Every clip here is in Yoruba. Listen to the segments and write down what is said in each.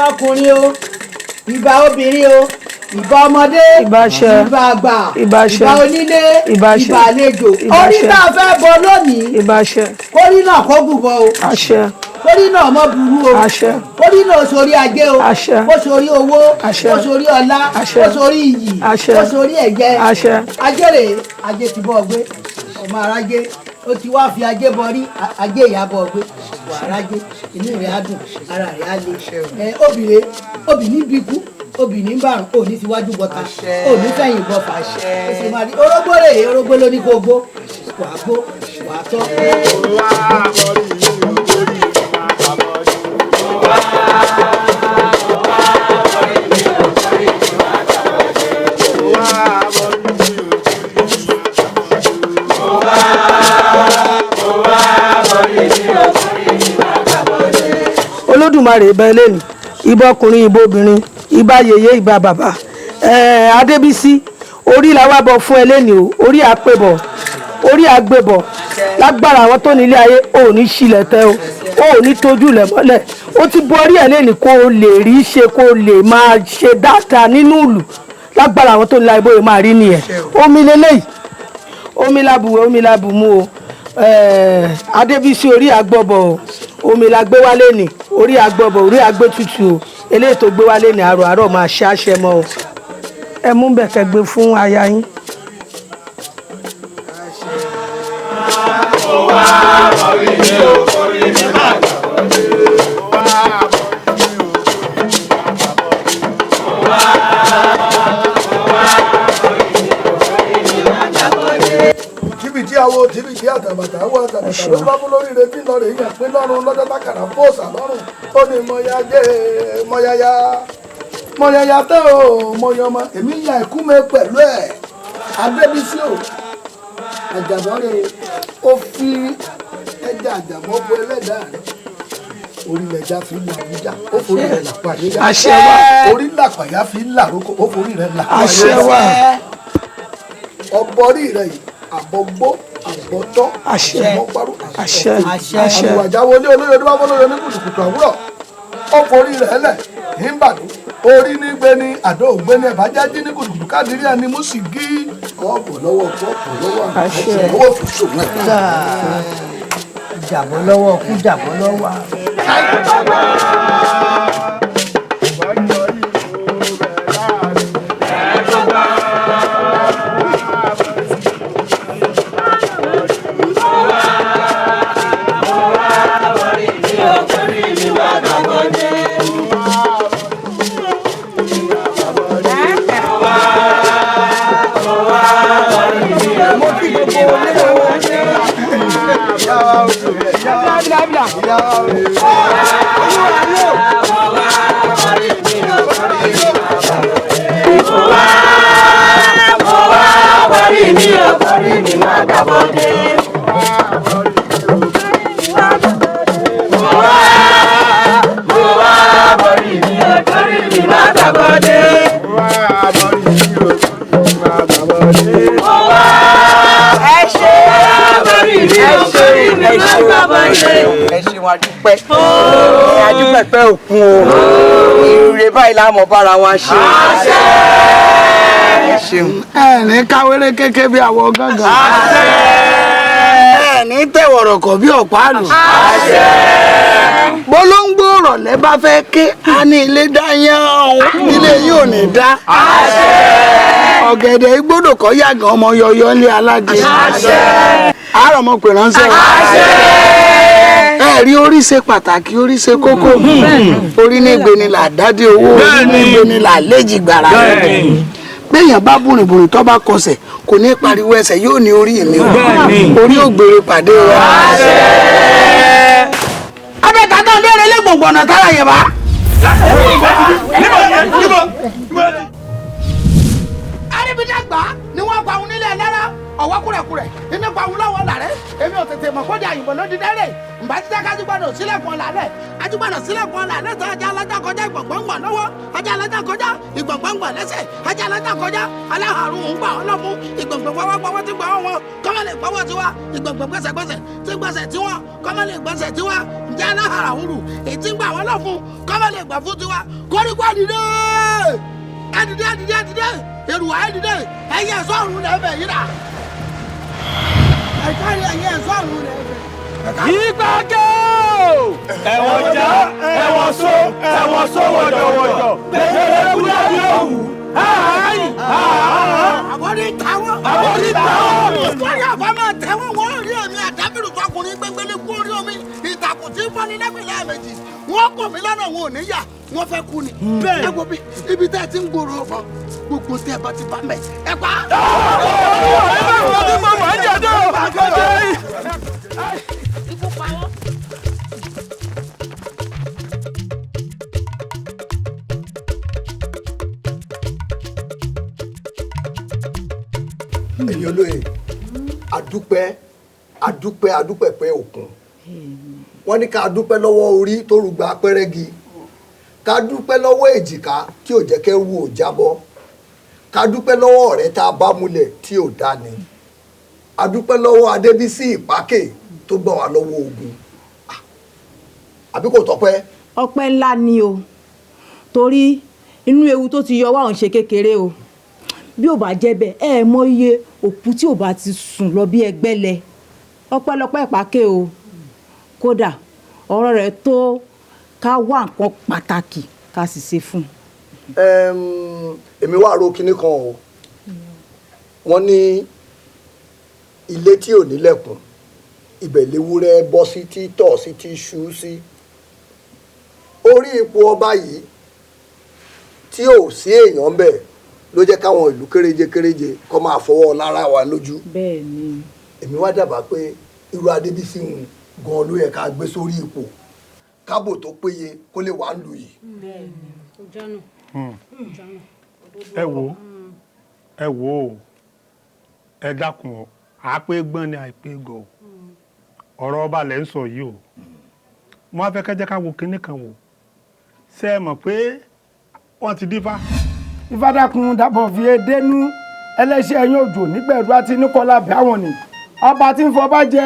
ọkùnrin o ìbà obìnrin o ìbà ọmọdé ìbà àgbà ìbà onílé ìbà àlejò orí náà fẹ́ bọ lónìí kórí náà kó gùbọ o kórí náà mọ burú o kórí náà sórí ajé o kó sórí owó kó sórí ọlá kó sórí iyì kó sórí ẹ̀jẹ̀ ajé ajé ti bọ́ gbé ọmọ arájé ó ti wá fi ajé bọrí ajé ìyàbọ̀ gbé wà arájé inú rẹ̀ á dùn ara rẹ̀ á le obìnrin bíkú obìnrin bá òní síwájú bọ́ta òní fẹ̀yìn bọ́fà ó sì máa rí orógbó rèé orógbó ló ní kó gbó wàá gbó wàá tọ́. Olódùmarè ibà ẹlẹ́ni ibà ọkùnrin ibà obìnrin ibà yèyé ibà bàbá Adébísí orí la wá bọ fún ẹlẹ́ni o orí àpébọ̀ orí àgbébọ̀ lágbára àwọn tó nílé ayé ò ní ṣílẹ̀ tẹ́ o ò ní tójú lẹ̀ mọ́lẹ̀ ó ti borí ẹlẹ́ni kó o lè rí ṣe kó o lè máa ṣe dáadáa nínú ìlú lágbára àwọn tó nílé ayé bóyá máa rí nìyẹn omi lélẹ́yìí omi lábùwẹ̀ omi lábùmú o Adébísí orí àgbọ̀bọ̀ o omi la gbé wálé ní orí àgbọ̀bọ̀ orí àgbétutù o eléyìí tó gbé wálé ní àrò máa ṣe àṣẹ mọ́ o ẹ mú bẹ̀kẹ́ gbé fún aya yín. tìbí tí àtàbàtà wọ àtàbàtà ló bá fún lórí retí lọ rè yàn pé lọ́rùn lọ́jọ́ tákàrà fóòsà lọ́rùn ó ní mọ̀yáyá tẹ́ o mọ̀yọ́mọ èmi ya ẹ̀kú mi pẹ̀lú ẹ̀ Adébísí o àjàbọ̀ rẹ̀ ó fi ẹja àjàbọ̀ bo ẹlẹ́dàá rẹ̀ orílẹ̀ ẹja fi ń là níjà ó forí rẹ̀ làpá níjà orí làpàyà fi ń là rókò ó forí rẹ̀ làpá níjà ọ̀bọ̀rí rẹ̀ yìí àbọ̀gbó àbọ̀tọ́ àbọ̀gbárù àbọ̀wàjáwọlé olóyè ọdún bá fọlọ́yè ní kùtùkùtù àwúrọ̀ ó forí rẹ̀ lẹ̀ nígbàdú orí ní gbé ní àdó ògbé ní ẹ̀bájájí ní kùtùkùtù káàdìrí àní mú sì gí ọ̀pọ̀ lọ́wọ́ owó fi ṣòwò ẹ̀. jàbọ́ lọ́wọ́ kú jàbọ́ lọ́wọ́. adúpẹ́ pẹ́ òkun o ìrè báyìí láàmú bára wa ṣe. ẹ ní káwéré kéké bí àwọn gángan. ẹ ní tẹ̀wọ̀rọ̀kọ̀ bí ọ̀pá-àlù. bólóńgbò rọ̀lẹ́ bá fẹ́ ké a ní ilé dá yán ọ̀hún ilé yóò ní dá. ọ̀gẹ̀dẹ̀ igbódò kọ́ yàgàn ọmọ yọyọ ní alájẹ. àárọ̀ mọ̀ pé ránṣẹ́ wa. ẹ̀rí orí ṣe pàtàkì orí ṣe kókó orí ní gbé ni là dádé owó orí ní gbé ni là léjì gbàrà béèyàn bá bùrìbùrì tó bá kọsẹ̀ kò ní pariwo ẹsẹ̀ yóò ní orí mi orí ògbèrè pàdé wa. abẹ́ta náà lé relé gbọ̀ngbọ̀nà tára yẹ̀ bá. arábìnrin àgbà ni wọ́n pa òun nílẹ̀ lára ọwọ́ kúrẹ̀kúrẹ̀ iná pa òun lọ́wọ́ làrẹ́ èmi ò tètè mọ̀ kójà òyìnbó ló di dẹ́rẹ́ ǹbá ti dẹ́ kájú gbọ́dọ̀ sílẹ̀kùn làlẹ́ ajúgbọ́dọ̀ sílẹ̀kùn làlẹ́ tó ajá alájà kọjá ìgbọ̀ngbọ̀ngbọ̀n lọ́wọ́ ajá alájà kọjá ìgbọ̀ngbọ̀ngbọ̀n lẹ́sẹ̀ ajá alájà kọjá aláhàrùn ń gbà ọ́ lọ́mú ìgbọ̀ngbọ̀n gbọ́wọ́ ti gbà wọn kọ́mọ́ lè gbọ́wọ́ tiwa ìgbọ̀ngbọ̀n gbẹ̀sẹ̀gbẹ̀sẹ̀ tí gbẹ̀sẹ̀ tiwọn kọ́mọ́ lè gbẹ̀sẹ̀ tiwa ǹjẹ́ aláhàrà hurù ètí gbà wọ́n lọ́fun kọ́mọ́ lè gbà fún tiwa koríko àdìdé àdìdé èrùwà àdìdé ẹ̀yẹ sọ́ọ̀rùn lẹ́fẹ̀ẹ́ yìí rà ẹ̀kárí ẹ̀yẹ sọ́ọ̀rùn lẹ́fẹ̀ẹ́. Ìgbàgẹ́ ẹ̀wọ̀n já ẹ̀wọ̀n so wọ̀jọ̀wọ̀jọ̀ gbẹ̀gbẹ̀rẹ̀ kúlẹ̀ ní òwú. Àbọ̀dí táwọn. Ìfọ̀rí àfọ́mọ́ tẹ́wọ́n wọ́n rí èmi àdábìrì tọkùnrin gbẹngbẹ́lẹ́ kú orí omi ìtàkùn tí ń fọ́ni lẹ́gbẹ̀lẹ́ méjì. Wọ́n kọ̀ mí lọ́nà wọn ò ní yà wọ́n fẹ́ kú ni. Ẹ wo bí ibi tẹ́ ẹ ti ń gbòòrò ọ̀bọ̀ gbogbo tẹ́ ẹ bá ti bá mẹ́ ẹ pa. Ẹ̀yin olóye adúpẹ́ pé òkun wọ́n ní ká dúpẹ́ lọ́wọ́ orí tó rúgba pẹ́rẹ́gi ká dúpẹ́ lọ́wọ́ èjìká tí ò jẹ́ kẹ́rù ò jábọ́ ká dúpẹ́ lọ́wọ́ ọ̀rẹ́ tá a bá múlẹ̀ tí ò dání adúpẹ́ lọ́wọ́ Adébísí Ìpákè tó gbà wá lọ́wọ́ ogun àbí kò tọ́pẹ́. ọpẹ́ ńlá ni o torí inú ewu tó ti yọ wá òun ṣe kékeré o bí ò bá jẹ́ bẹ́ẹ̀ ẹ mọ iye òkú tí ò bá ti sùn lọ bí ẹgbẹ́ lẹ ọpẹ́lọpẹ́ Ìpákè o kódà ọ̀rọ̀ rẹ̀ tó ká wá nǹkan pàtàkì ká sì ṣe fún un. èmi wá ro kinní kan o wọ́n ní ilé tí ò nílẹ̀kùn ibẹ̀ léwúrẹ́ bọ́ sí tí tọ̀ sí tí ṣú sí orí ipò ọba yìí tí ò sí èèyàn bẹ́ẹ̀ ló jẹ́ káwọn ìlú kéréje kọ́ máa fọwọ́ lára wa lójú. bẹ́ẹ̀ ni. èmi wá dábàá pé irú Adébísí ń gan ló yẹ ká gbé sórí ipò kábò tó péye kó lè wà ń lù yìí. bẹ́ẹ̀ ni ó jánu. ẹ wo ẹ dákun ọ àápé gbọ́n ni àìpé gọ̀ ọ̀rọ̀ ọba lẹ́ ń sọ yìí o mo á fẹ́ kẹ́jẹ́ ká wo kinní kan wò ṣé ẹ mọ̀ pé wọ́n ti dífá. ìfádàkùn dàbọ̀ fi edénú ẹlẹ́ṣẹ̀ ẹ̀yìn òjò nígbẹ̀rú àti níkọlá bíáwọn ni ọba tí ń fọba jẹ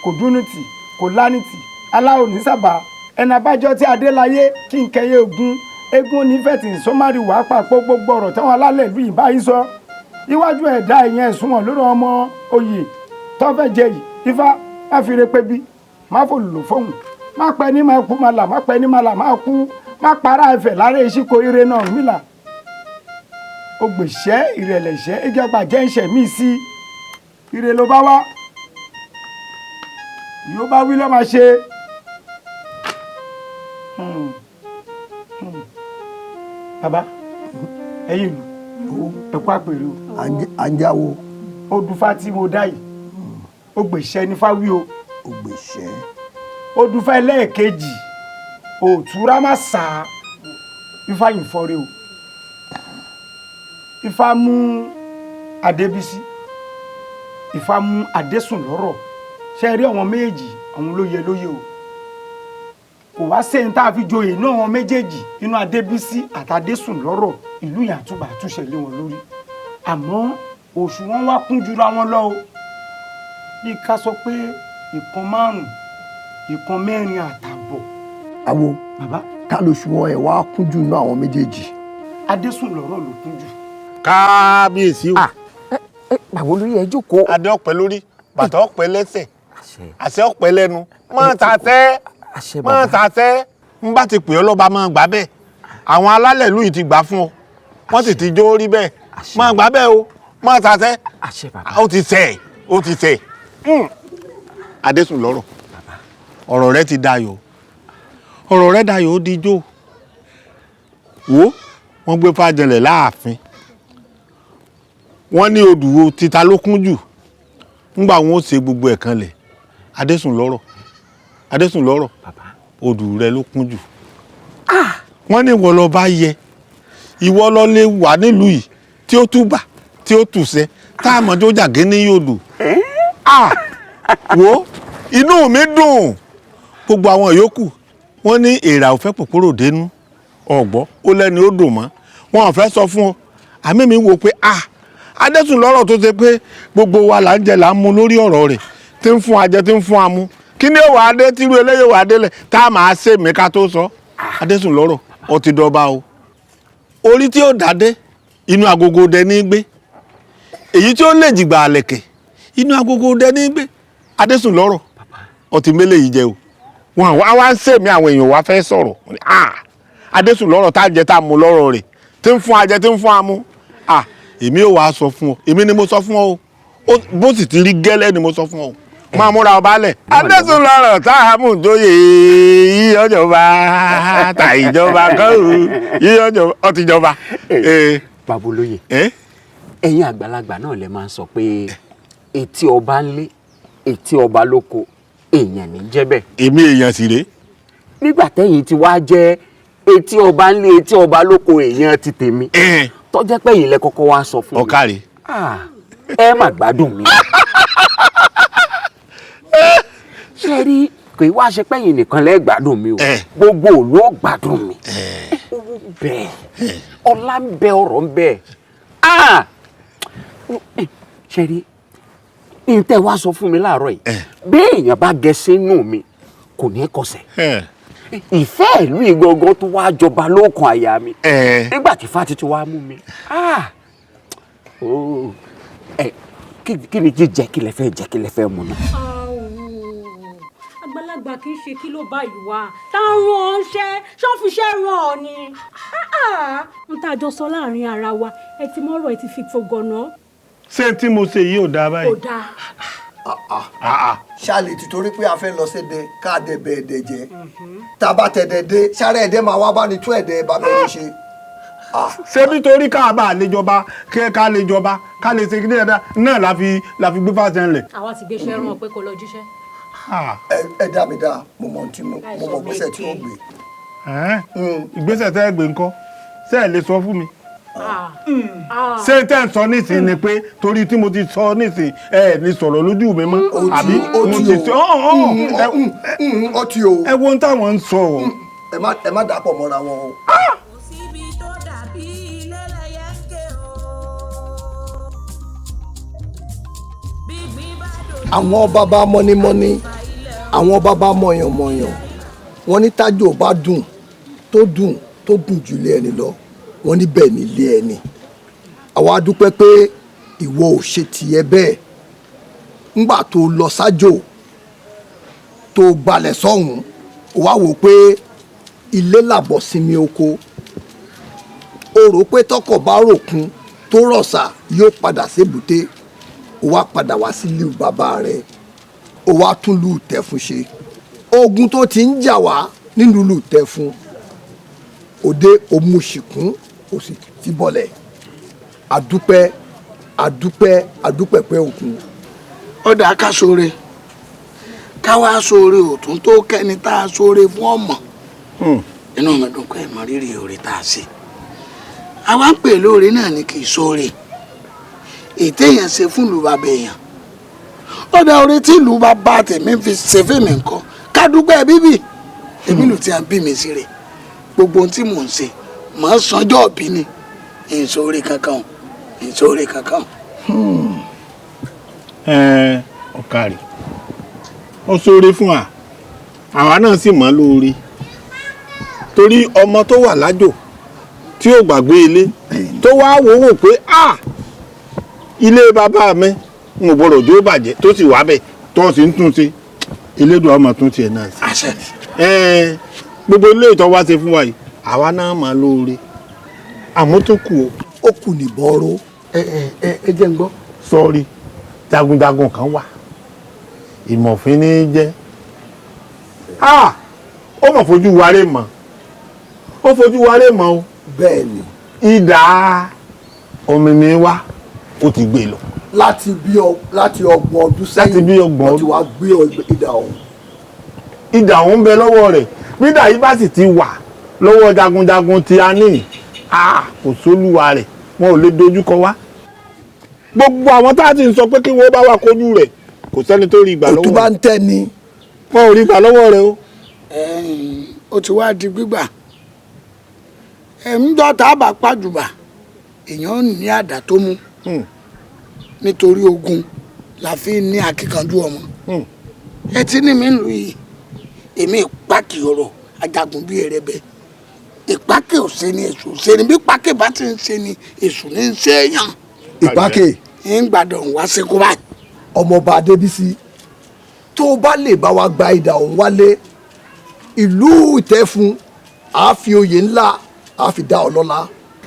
kò dúnú tì kò lánì tì aláwọ̀ ní sábà ẹnì abájọ tí adélayé kí n kẹyẹ ogun eégún onífẹ̀tì sọmárì wàá pàpọ̀ gbogbo ọ̀rọ̀ táwọn alálẹ̀ ìlú yìí báyìí sọ iwájú ẹ̀dá ìyẹn ìsúnwọ̀n lórí ọmọ oyè tọ́fẹ́ jẹ yìí ifá má fi re pé bí má fòlùlò fóun má pẹ́ ní má kú má là má pẹ́ ní má là má kú má para ẹ̀fẹ̀ lára ìṣíkò ire náà mílà ó gbèsè ìrẹ̀lẹ̀ṣẹ́ ìjọba jẹ́ ìṣẹ̀ míì sí ire ló bá wá yóò bá wí ló máa ṣe. Bàbá ẹ̀yin ìlú ẹ̀kú àpèrè o. àǹjáwo. Odùfá tí mo dá yìí ó gbèsè ní fáwí o. ó gbèsè. Odùfá ẹlẹ́ẹ̀kejì òtúrá má sà á Ifá yìí fọ́rẹ́ o. Ifá mú Adébísí Ifá mú Adésùnlọ́rọ̀ ṣe rí àwọn méjèèjì àwọn lóye o kò wá sẹ́yìn tá a fi joyè náà wọn méjèèjì inú Adébísí àtàdésùnlọ́rọ̀ ìlú yàtúbà túnṣe lé wọn lórí àmọ́ oṣù wọn wá kún jura wọn lọ o bí ká sọ pé ìkan 5 ìkan 4 àtàbọ̀. àwo bàbá ká lóṣù wọn ẹ̀ wá kún jù nínú àwọn méjèèjì. Adésùnlọ́rọ̀ ló kún jù. kábíyèsí o. báwo ló yẹ jókòó. adé ọ̀pẹ lórí bàtà ọ̀pẹ lẹ́sẹ̀ àṣẹ ọ̀pẹ lẹ́nu máa ta tẹ́ máa ta tẹ́ ń bá ti pè ọ́ lọ́ba máa gbà bẹ́ẹ̀ àwọn alálẹ̀ ìlú yìí ti gbà fún ọ wọ́n sì ti jó rí bẹ́ẹ̀ máa gbà bẹ́ẹ̀ o máa ta tẹ́ ó ti tẹ̀ Adésùnlọ́rọ̀ ọ̀rọ̀ rẹ ti dayọ̀ ó dijó wo wọ́n gbé fàjẹlẹ̀ láàfin wọ́n ní odùwò títa ló kún jù ńgbà wọn ó ṣe gbogbo ẹ̀ kan lẹ̀ Adésùnlọ́rọ̀ odù rẹ ló kún jù wọ́n ní ìwọ lọ bá yẹ ìwọ lọ lè wà nílùú yìí tí ó túbà tí ó tùṣẹ́ tá a mọ̀ tó jàgé ní yòdù. Wo inú mi dùn gbogbo àwọn yòókù wọ́n ní èèrà ò fẹ́ pòpòrò dénú ọ̀gbọ́ ó lẹ́ni ó dùn mọ́ wọn ò fẹ́ sọ fún ọ àmì mi wò pé Adésùn lọ́rọ̀ tó ṣe pé gbogbo wa là ń jẹ là ń mu lórí ọ̀rọ̀ rẹ̀ tí ń fún ajẹ tí ń fún amú kí ni ó wà á dé tírú eléyìí wà á délẹ̀ tá a máa ṣe mí ká tó sọ Adésùn lọ́rọ̀ ó ti dọba o orí tí ó dádé inú agogo dẹ ní gbé èyí tí ó lè jìgbà àlẹ̀kẹ̀ inú agogo dẹ ní gbé Adésùn lọ́rọ̀ ó ti mélé yìí jẹ o wọn wá ń sèmi àwọn èèyàn wá fẹ́ sọ̀rọ̀ Adésùn lọ́rọ̀ tá a jẹ tá a mú lọ́rọ̀ rẹ̀ tí ń fún ajẹ tí ń fún amú èmi ò wá sọ fún ọ èmi ni mo sọ fún ọ o bó sì ti rí gẹ́lẹ́ ni mo sọ fún ọ máa múra ọba lẹ̀. Adésùn lọ́rọ̀ tá a mú jóyè yíyọjọba ta ìjọba kọ́ọ̀rù yíyọjọba ọtìjọba. Bàbá olóyè ẹ̀yin àgbàlagbà náà lè máa ń sọ pé etí ọba ń lé etí ọba lóko èèyàn ní jẹ́ bẹ́ẹ̀. èmi èèyàn sì rèé. nígbà tẹ́yìn tí wàá jẹ́ etí ọba ń lé etí ọba lóko èèyàn ti tèmi tó jẹ́ pé ẹ̀yin lẹ kọ́kọ́ wá sọ fún mi. ọ̀kàrẹ̀. ẹ má gbádùn mi. ṣé rí kò í wá ṣe pẹ́yìn nìkan lẹ́ gbádùn mi o gbogbo òlú ò gbádùn mi. owó ń bẹ ọlá ń bẹ ọrọ̀ ń bẹ. ṣé rí ntẹ wá sọ fún mi láàárọ̀ yìí bí èèyàn bá gẹ sínú mi kò ní kọsẹ̀ ìfẹ́ ìlú ìgangan tó wá jọba lókun àyà mi nígbà tí fátitì wá mú mi kí ni jíjẹ kí lẹ fẹ́ jẹ kí lẹ fẹ́ mu náà. àgbàlagbà kì í ṣe kí ló báyìí wá tá a rán ọṣẹ ṣọ́ọ̀fìṣẹ́ ràn ọ́ ni n tá a jọ sọ láàrin ara wa ẹ ti mọ́rọ̀ ẹ ti fi fògànà. ṣé tí mo ṣe yìí ò dáa báyìí. kò dáa. ṣáàlì títorí pé a fẹ́ lọ séde káàdé bẹ ẹ̀dẹ̀ jẹ́ tá a bá tẹ̀dẹ̀ dé sáré ẹ̀dẹ̀ máa wá bá ní tún ẹ̀dẹ̀ bá bẹ́ẹ̀ ṣe. ṣé nítorí ká bá lè jọba ká lè jọba ká lè ṣe kíní ẹ̀dá náà la fi gbé fàṣẹ ńlẹ̀. àwa ti gbéṣẹ́ rán pé kó lọ jíṣẹ́. ẹ dá mi dá mo mọ gbèsè tí ó gbé. ìgbésẹ̀ tẹ́ ẹ gbé ńkọ́ ṣé ẹ lè sọ fún mi. ṣé tẹ́ ń sọ nísìnyí ni pé torí tí mo ti sọ nísìnyí ẹ ní sọ̀rọ̀ lójú mi mọ́ àbí mo ti sọ ó ti o. ẹ wo ohun táwọn ń sọ o. ẹ má dàpọ̀ mọ́ra wọn o. àwọn bàbá mọ́nímọ́ní àwọn bàbá mọ̀yànmọ̀yàn wọ́n ní tájò bá dùn tó dùn jù lé ẹni lọ wọ́n ní bẹ́ẹ̀ ní ilé ẹni àwa dúpẹ́ pé ìwọ ò ṣe tiẹ̀ bẹ́ẹ̀ ńgbà tó lọ sájò tó gbalẹ̀ sọ́hùn ó wá wò pé ilé làbọ̀ sinmi oko ó rò pé tọkọ̀ bá ròkun tó rọ̀ṣà yóò padà sébùté ó wá padà wá sílé bàbá rẹ̀ ó wá tún lù Tẹ̀fún ṣe ogun tó ti ń jà wá nínú lù Tẹ̀fún òde òmùsìkún ó sì ti bọ́lẹ̀ àdúpẹ́ pé òkun. ó dáa ká ṣoore ká wá ṣoore òtún tó kẹ́ni tá a ṣoore fún ọmọ inú mi dùn pé mọ rírì oore tá a ṣe àwa ń pè lóore náà ni kì í ṣoore ètè èèyàn ṣe fún ìlú bàbá èèyàn ó dá oore tí ìlú bàbá tèmi fi ṣe fèmí nǹkan ká dúpẹ́ bíbí èmi lù tí a bí mi sí rè gbogbo ohun tí mò ń ṣe màá sanjọ́ òbí ni ìṣòro kankan ìṣòro kankan. ọ̀kàrí ó ṣoore fún wa àwa náà sì mọ̀ lóore torí ọmọ tó wà lájò tí ò gbàgbé ilé tó wá wò pé ilé bàbá mi n ò gbọdọ̀ jó bàjẹ́ tó sì wá bẹ̀ tó sì ń tún ṣe elédùn ọmọ tún tiẹ̀ náà sí. gbogbo ilé ìtọ́ wá ṣe fún wa yìí àwa náà mọ̀ lóore àmọ́ tó kù o. ó kù ní bọ́ọ̀rọ̀. ẹ jẹ́ ń gbọ́. sọ́ọ́rí jagunjagun kan wà ìmọ̀fín ní í jẹ́ ó mọ̀ fojú waré mọ̀ ó fojú waré mọ̀ o. bẹ́ẹ̀ ni. ìdá òmìnir wa ó ti gbé lọ. láti ọgbọ̀n ọdún sẹ́yìn láti bí ọgbọ̀n ọdún wá gbé ìdá ọ̀hún. ìdá ọ̀hún ń bẹ lọ́wọ́ rẹ̀ bídà yìí bá sì ti wà lọ́wọ́ jagunjagun tí a ní kò sólúwa rẹ̀ wọn ò lè dojúkọ wá. gbogbo àwọn tá a ti ń sọ pé kí wọ́n bá wa kojú rẹ̀ kò sẹ́ni tó rí ìgbà lọ́wọ́ rẹ̀. òtún bá ń tẹ́ ni. wọn ò rí ìgbà lọ́wọ́ rẹ̀ o. ó ti wá di gbígbà ńjọ́ tá a bá pàjùbà èèyàn ní àdá tó mú nítorí ogun la fi ní akíkanjú ọmọ ẹ ti ní mi ń lù yìí èmi ìpákì ọ̀rọ̀ ajagun bíi ẹrẹbẹ ìpákì ò ṣe ni èṣù ṣe ni bí pákì bá ti ń ṣe ni èṣù ní ń ṣe èèyàn. ìpákì. ń gbàdọ̀ wá sí kó báyìí. ọmọọba Adébísí tó o bá lè bá wa gba idà òun wálé ìlú Ìtẹ́fún àá fi oyè ńlá àá fi dá ọ lọ́lá.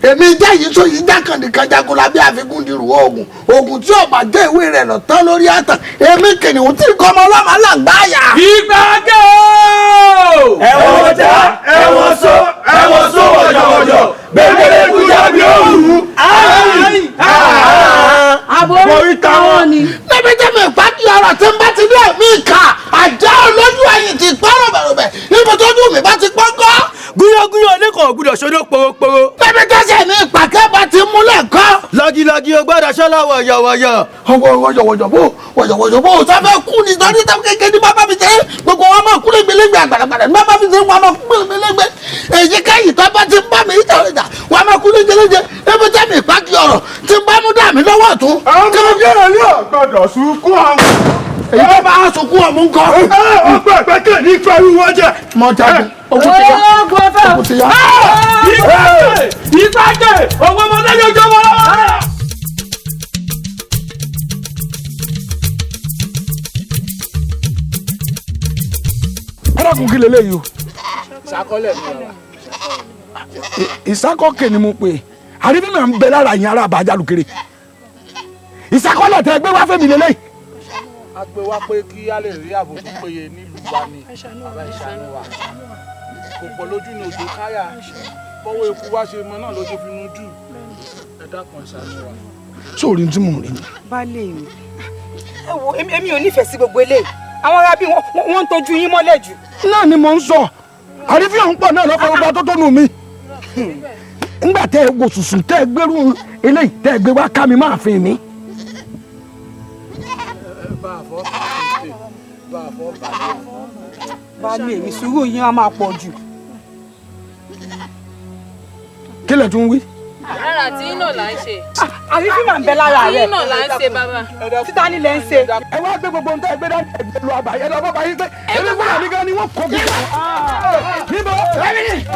èmi jẹ́ yìí tó yìí jákàndínkan jagun lábẹ́ àfikún dirú oògùn oògùn tí ọba jẹ́ ìwé rẹ̀ lọ tán lórí àtàn èmi kìnìún tí kọ́ ọmọ ọlọ́mọ aláǹgbáyà. ìgbàgẹ́ o. ẹ̀wọ̀n ọjà ẹ̀wọ̀n so wọ̀jọ̀wọ̀jọ̀ gbẹ̀gbẹ̀rẹ̀ kújà bí òwú. àbórí táwọn ni. níbi tí mi pàdé ọ̀rọ̀ tí n bá ti dé mi kà àjẹ́ olójú ẹ̀yìn ti pọ́ rọ̀bẹ̀rọ̀bẹ̀ níbi tó dùn mí bá ti pọ́ gọ́. gúnyángúnyán oníkan ògbúdọ̀ ṣojú poroporo. níbi tó ṣe ní ìpàkẹ́ bá ti múlẹ̀ kọ́. lọ́gìlọ́gì o gbọ́dọ̀ ṣọ́lá wọ̀yọ̀wọ̀yọ̀. wọ̀yọ̀wọ̀yọ̀ bó o sáfẹ́ kú ni torí tó kékeré ní bàbá mi ṣe gbogbo wọn máa kú lẹ́gbẹ̀lẹ́gbẹ̀ àgbàlagbàlà ní bàbá mi ṣe wọn máa kú lẹ́gbẹ̀lẹ́gbẹ̀ èyí káyì tó bá ti ń bá mi ìjà wọn máa kú lẹ́gbẹ̀lẹ́gbẹ̀ níbi tí mi ìpàkì ọ̀rọ̀ ti ń bá mú dà mí lọ́wọ́ ọ̀tún. àwọn ọmọ yẹn ní ọ̀gbọ́dọ̀ sunkún àwọn. èyí tó bá a sunkún ọ̀mú ńkọ́. ọgbẹ́ ìgbẹ́kẹ̀ ní pẹ̀lú wọn jẹ. mọ jagun ogun ti yá ogun ti yá. ìgbàgẹ́ òun ọmọdé yóò jọ wọ́n lọ́wọ́. ọlọ́kùn kí leléyìí o. ìsákọ́lẹ̀ mi ọ̀rọ̀. ìsákọ́kè ni mo pè é àrífín náà ń bẹ lára yín ara àbájá lùkèrè ìsákọ́lẹ̀ tẹ gbé wá fẹ́mi leléyìí. a gbé wá pé kí a lè rí ààbò tó péye nílùú wa ni bàbá ìṣàánú wa kò pọ̀ lójú ní òjò káyà bọ́wọ́ eku wá ṣe mọ náà ló ṣe fi nu jù ẹ dákun ìṣàánú wa. sóòrì tí mò ń rí ni. baálé mi ẹ wo èmi ò nífẹ̀ẹ́ sí gbogbo eléyìí àwọn ará bí wọ́n ń tọ́jú yín mọ́lẹ̀ jù. náà ni mò ń sọ àrífín ọ̀hún pọ̀ náà lọ́kọ̀ gbogbo tó tónú mi. ńgbà tẹ ẹ wò sùsù tẹ ẹ gbẹrú eléyìí tẹ ẹ gbé wá ká mi máa fi mi. baálé mi sùúrù yín á máa pọ̀ jù. kí lẹ tún wí. Rárá tí iná là ń ṣe. àrífín máa ń bẹ lára rẹ. Iná là ń ṣe bàbá. títa ni lẹ ń ṣe. ẹ wá gbé gbogbo nǹkan ẹgbẹ́ dání ẹgbẹ́ lu àbáyé lọ bàbá yín pé èmi fúnra mi gan ni wọ́n kọ́ bí. níbo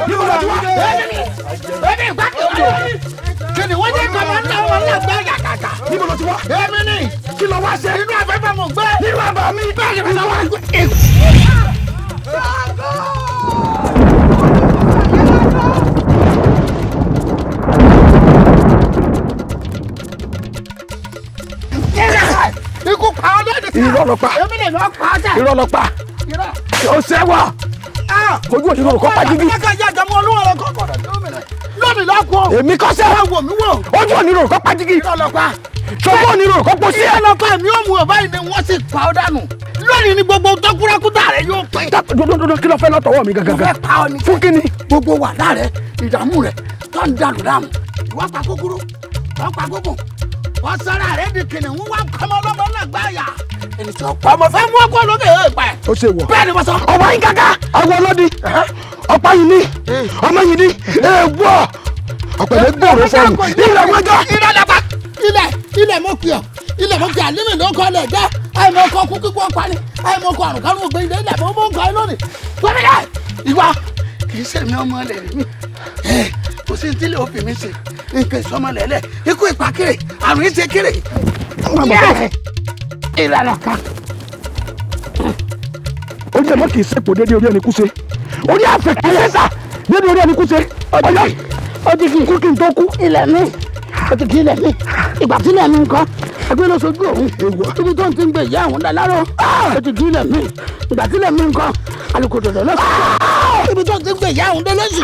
níbo lọ ti wá. èmi ìpàkì ọ̀rọ̀ kí ni wọ́n jẹ́ kọ́ máa ń dá wọn lágbá yàtàtà. níbo lọ ti wá. èmi ni kí lọ wá ṣe. inú afẹ́fẹ́ mo gbé. nínú àbá mi. bẹ́ẹ̀ ni mo sọ wá. ikú pa ọdẹ nìkan. irọ́ lọ pa. èmi lè lọ pa ọdẹ. irọ́ lọ pa. o ṣe wà. ojú òní ló kọ́ pa jíjí. ẹ̀ka ìyá àjàmú olúwa lọ kọ́kọ́ rẹ̀ lónìí lọ́kọ́. èmi kọ́ sẹ́. ẹ wò mí wò. ojú òní ló kọ́ pa jíjí. irọ́ lọ pa. sọ́kọ́ òní ló kọ́ pọ̀ sí. irọ́ lọ pa èmi ò mú ọ báyìí ni wọ́n sì pa ọ dànù. lónìí ni gbogbo tọkúrákútà rẹ yóò pín. dodo kí ló fẹ́ lọ́tọ̀wọ́ mi gangan. mo fẹ́ pa ọ ní. fún kí ni. gbogbo wàhálà rẹ ìdààmú rẹ tó ń dànù dààmú. ìwọ pa kúkúrú wọ́n pa gbogbo wọ́n sọ́ra rẹ di kìnìún wọ́n kọ́mọ ọlọ́mọ lágbáyà. ènì tí ó pa ọmọ fẹ́ mú ọkọ lóde ẹ̀ pa ẹ̀. ó ṣe wọ. bẹ́ẹ̀ ni mo sọ. ọmọ yín kàkà àwọn ọlọ́dì ọ̀pá yìí ní ọmọ yìí ní èèwọ̀ ọ̀pẹ̀lẹ̀ gbòòrò fọ́ọ̀mù ilẹ̀ mọ́jọ́. ilẹ̀ mo kì ọ́ ilẹ̀ mo kì àlímì ló kọ́ lẹ̀ jẹ́ àìmọ̀ ọkọ̀ kú kíkú ọ̀pá ni àìmọ̀ ọkọ̀ àrùn kánú ògbé ilẹ̀ ilẹ̀ mo mọ̀ nǹkan ẹ lónìí. gómìnà ìwà kì í ṣèmi ọmọ ilẹ̀ mi kò sí tí lè òfin mi ṣe nǹkan ìsọmọlẹ̀ lẹ̀ ikú ìpàkiri àrùn ìṣe kiri. ìlànà kan. orí ẹ̀ mọ́ kì í sèpò dédé orí ẹni kú ṣe orí àfẹ́ kì í sẹ́sà dédé orí ẹni kú ṣe ọjọ́ ọdún kú kí n tó kú ilẹ̀ mi ọdún kí ilẹ̀ mi ìgbà tí ilẹ̀ mi nǹkan ẹgbẹ́ ló sojú òun ibi tó ń ti ń gbé ìyá àwọn dàlárọ̀ ọdún kí ilẹ̀ mi ìgbà tí ilẹ̀ mi nǹkan alùpùpù dọ̀dọ̀ lọ́sọ̀ ibi tó ń ti ń gbé ìyá àwọn dọ́lọ́sì.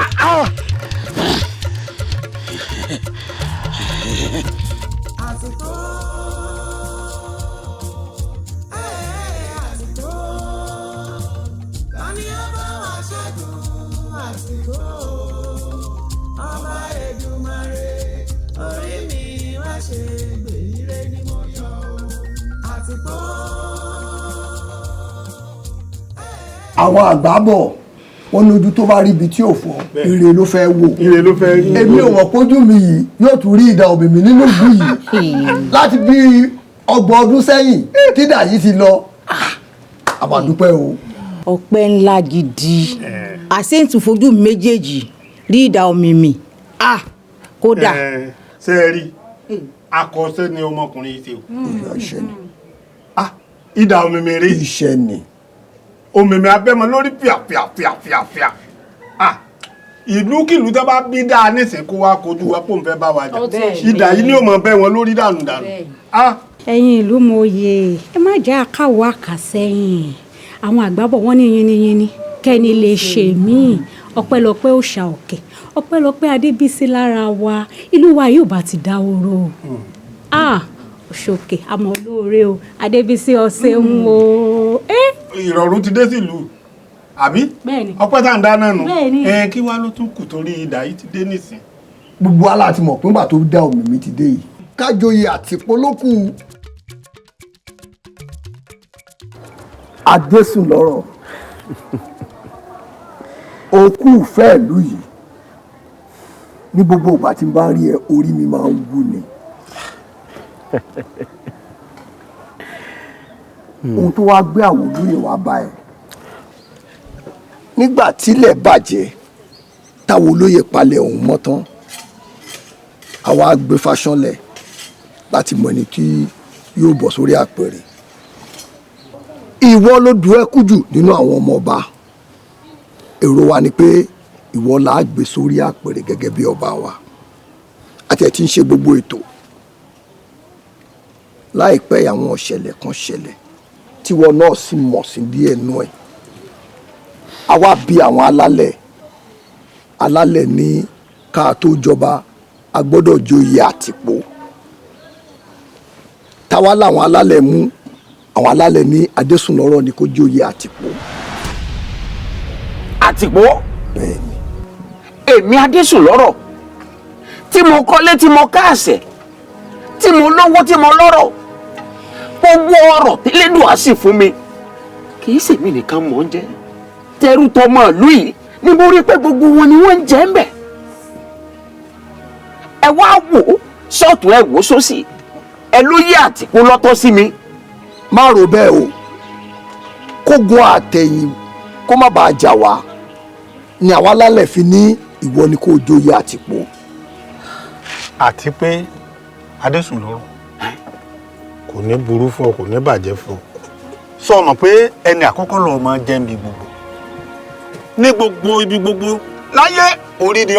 Ọba Èdùmàrè orí mi wá ṣe gbèrè ní àwọn àgbà bọ̀ wọ́n ní ojú tó bá rí ibi tí ò fọ́ ire ló fẹ́ wò. ire ló fẹ́ rí. èmi ò mọ̀ pójú mi yìí yóò tún rí ìdá òbí mi nínú ìlú yìí láti bí 30 ọdún sẹ́yìn tídà yìí ti lọ. àbàdúpẹ́ o. ọpẹ́ ńlá gidi àṣẹ́ǹtì fojú méjèèjì rí ìdá omi mi kódà. ṣé ẹ rí akọ́ṣẹ́ ni ọmọkùnrin yìí ṣe o. iṣẹ́ ni. ìdá omi mi rí. iṣẹ́ ni. omi mi abẹ́mọ lórí fìàfìàfìàfìà. ìlúkìlú tó bá bí dáa nísìn kó wá kojú wa pò ń fẹ́ bá wa jà. ìdá yìí ni ó mọ bẹ́ wọn lórí dànù dànù. ẹ̀yin ìlú mòye ẹ má jẹ́ àkàwọ́ àkàsẹ́yìn àwọn àgbàbọ̀ wọ́n ní yínníyínní kẹ́ni lè ṣe míì ọpẹ́lọpẹ́ òòṣà òkè ọpẹ́lọpẹ́ adébísí lára wa ìlú wa yóò bá ti dáwòrò òṣòkè àmọ́ olóore o adébísí ọ̀sẹ̀ ń wo. ìrọ̀rùn ti dé sílùú àbí ọpẹ́ tá à ń dáná nù kí wàá ló tún kù torí ìdá yìí ti dé nísìn. gbogbo ala ti mọ̀ pé nígbà tó dá omi mi ti dé yìí kájọyè àtìpó ló kù. adésùn lọ́rọ̀ òkú ìfẹ́ ìlú yìí ní gbogbo ìgbà tí n bá rí ẹ orí mi máa ń wú ni. ohun tó wá gbé àwọn olóyè wá bá ẹ nígbà tílẹ̀ bàjẹ́ táwọn olóyè palẹ̀ òun mọ́ tán àwa gbé fáṣánlẹ̀ láti mọ ẹni tí yóò bọ̀ sórí àpèrè. ìwọ ló dùn ẹ́ kú jù nínú àwọn ọmọ ọba èrò wa ni pé ìwọ là á gbé sórí àpèrè gẹ́gẹ́ bí ọba wa àti ẹ̀ tí ń ṣe gbogbo ètò. láìpẹ́ àwọn ọ̀ṣẹ̀lẹ̀ kan ṣẹlẹ̀ tíwọ náà sì mọ̀ sí díẹ̀ nú ẹ̀. àwa bí àwọn alálẹ̀ ní ká tó jọba a gbọ́dọ̀ joyè àtìpó. táwa làwọn alálẹ̀ mú àwọn alálẹ̀ ní adésùnlọ́rọ̀ ni kó joyè àtìpó. àtìpó. bẹ́ẹ̀ni. èmi adésùnlọ́rọ̀ tí mo kọ́lé tí mo káàsẹ̀ tí mo lówó tí mo lọ́rọ̀ gbogbo ọrọ̀ tẹ́lẹ̀dùn á sì fún mi kì í ṣèmi nìkan mọ̀ ń jẹ́ tẹrú tọmọ ìlú yìí ni mo rí pé gbogbo wọn ni wọ́n ń jẹ ń bẹ̀. ẹ wá wò ó sọ́ọ̀tún ẹ wò ó sósì ẹ ló yí àtìpó lọ́tọ̀ sí mi. má rò bẹ́ẹ̀ o kógun àtẹ̀yìn kó má bàa jà wá ni àwa lálẹ́ fi ní ìwọ ni kó joyè àtìpó. àti pé adésùnlọ́rọ̀ kò ní burú fún ọ kò ní bàjẹ́ fún ọ sọ mọ̀ pé ẹni àkọ́kọ́ lọ́ọ́ máa jẹ́ níbi gbogbo ní gbogbo ibi gbogbo láyé orí ni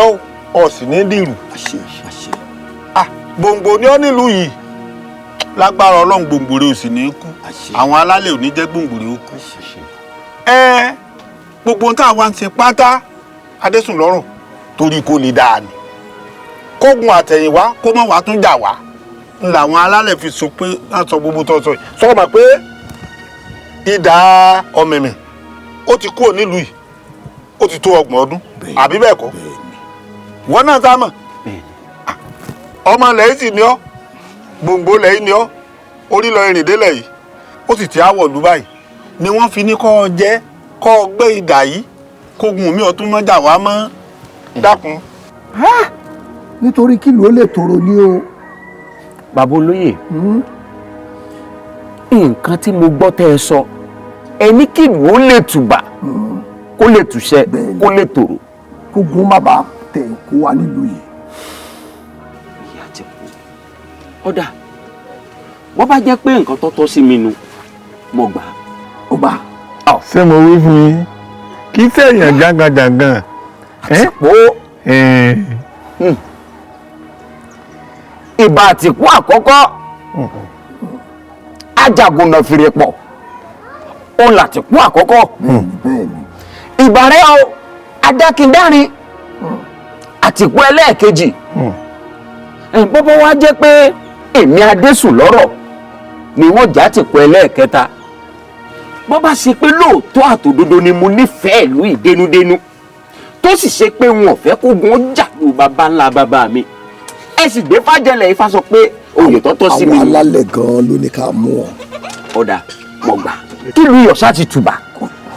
ọ sì ní dìrù. gbòǹgbò ni ọ nílùú yìí lágbára ọlọ́run gbòǹgbò rẹ ò sì ní kú àwọn alálẹ̀ ò ní jẹ́ gbòǹgbò rẹ ó kú. gbogbo tá a wá ń ṣe pátá adésùnlọ́rọ̀ torí kò lè dáa ni kógun àtẹ̀yìnwá kó mọ̀ wá tún jà wá làwọn alálẹ̀ fi sọ pé láti gbogbo tó sọ yìí sọ ma pé ìdá ọ̀mẹ̀mẹ̀ ó ti kúrò nílùú yìí ó ti tó 30 ọdún àbí bẹ́ẹ̀ kọ́ wọ́n náà sá mọ̀ ọmọ lẹ́yìn sì ni ọ́ gbòǹgbò lẹ́yìn ni ọ́ orí lọ ìrìndélẹ̀ yìí ó sì ti àwọ̀ lù báyìí ni wọ́n fi ní kọ́ ọ jẹ́ kọ́ ọ gbé ìdá yìí kógun mi ọtún mọ́jà wá mọ́ dákun. nítorí kí ló lè tòrò ní o. bàbá olóyè nǹkan tí mo gbọ́ tẹ́ ẹ sọ ẹni kí ló lè tùbà kó lè túṣẹ kó lè tòrò. kógun má bàa tẹ̀ kó wa nílùú yìí. ìyá ti kú ọ̀dà wọ́n bá jẹ́ pé nǹkan tọ́tọ́ sí mi nu mo gbà. ó bá. ṣé mo wí fún yín kì í sẹ́yìn gángan. àtìpó ìbà àtìpó àkọ́kọ́ ajagunà fìrè pọ̀ òun làtìpó àkọ́kọ́ ìbà rẹ̀ o adákindárin àtìpó ẹlẹ́ẹ̀kejì bọ́bọ́ wá jẹ́ pé èmi adésùnlọ́rọ̀ ni wọ́n já àtìpó ẹlẹ́ẹ̀kẹta bọ́ bá ṣe pé lóòótọ́ àtòdodo ni mo nífẹ̀ẹ́ ìlú ìdénúdénú tó sì ṣe pé wọn ò fẹ́ kó gun ó jà lù bàbá ńlá bàbá mi ẹ sì gbé fàjẹlẹ̀ Ifá sọ pé oyè tọ́tọ́ sí mi. àwọn alálẹ̀ gan-an ló ní ká mú ọ. ọ̀dà mo gbà kí ìlú ìyọ̀sá ti tùbà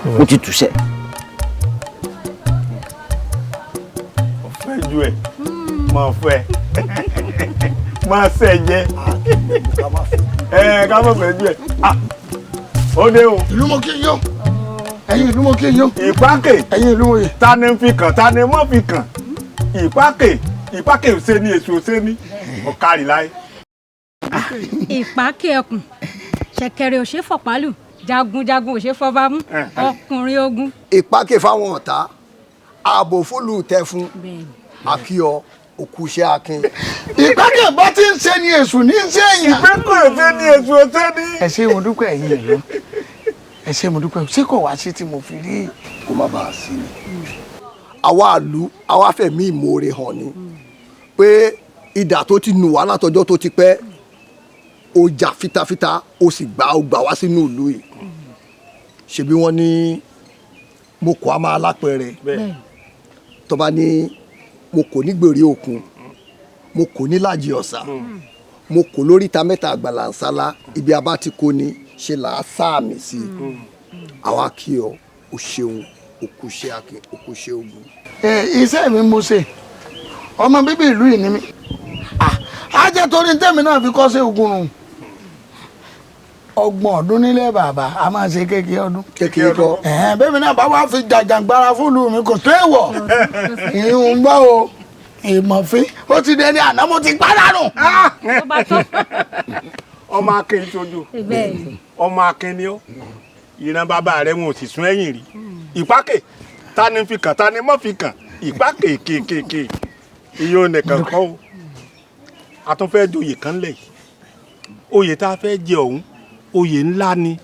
mo ti túṣẹ́. ọ̀fẹ́ ju ẹ̀ máa fẹ́ máa sẹ̀ jẹ́ ká má fẹ́ ju ẹ̀ ó dé o. ìlú mo kí yó ẹ̀yin ìlú mo kí yó. ìpákè ẹ̀yin ìlú mo yè. ta ni fi kàn ta ni mọ́ fi kàn ìpákè ò ṣe ní èso ò ṣe ní ọ̀kárì láyé. ìpákè ẹkùn ṣẹ̀kẹ̀rẹ̀ ò ṣe fọ̀pálù jagunjagun ò ṣe fọbámú ọkùnrin ogun. ìpákè fáwọn ọ̀tá ààbò fúlù tẹ fún akíọ òkúṣẹ́ akin. ìpákè bá ti ń ṣe ní èṣù ní ṣe èèyàn. ìpákè ò ṣe ní èso ò ṣe ní. ẹ ṣé mo dúpẹ́ ẹ̀yin ìlú ẹ ṣé mo dúpẹ́ ṣé kò wá sí tí mo fi rí. kó má bàa sí ni àwa àlú àwa fẹ̀mí ìmoore hàn ni pé idà tó ti nù wá látọjọ́ tó ti pẹ́ ó jà fitafita ó sì gbà wá sínú ìlú yìí ṣebí wọ́n ní mo kọ́ a máa lápẹẹrẹ tó bá ní mo kò ní gbèrè òkun mo kò ní lájì ọ̀sà mo kò lóríta mẹ́ta àgbàlá ńsálá ibi abá ti kó ni ṣe là á sáàmì sí i àwa kí ọ o ṣeun òkúṣẹ́ akin òkúṣẹ́ ogun. iṣẹ́ mi mo ṣe ọmọ bíbí ìlú yìí ni mí á jẹ́ torí tẹ́mi náà fi kọ́ sí ogun rùn ọgbọ̀n ọdún nílé bàbá a máa ṣe kékeré ọdún. kékeré kọ́. bẹ́ẹ̀mi náà bá wá fi jàjàngbara fúlù mi kò tó èèwọ̀ ìhùn gbọ́ o ìmọ̀fín ó ti dẹni àná mo ti pàdánù. ọmọ akin tójú ọmọ akin ni ó ìran bàbá rẹ wọn ò sì sún ẹ̀yìn rí ìpákè ta ni fi kàn ta ni mọ́ fi kàn ìpákè kéékèèké iye onìkan kọ́ o a tún fẹ́ joyè kan lẹ̀ yìí oyè tá a fẹ́ jẹ ọ̀hún oyè ńlá ni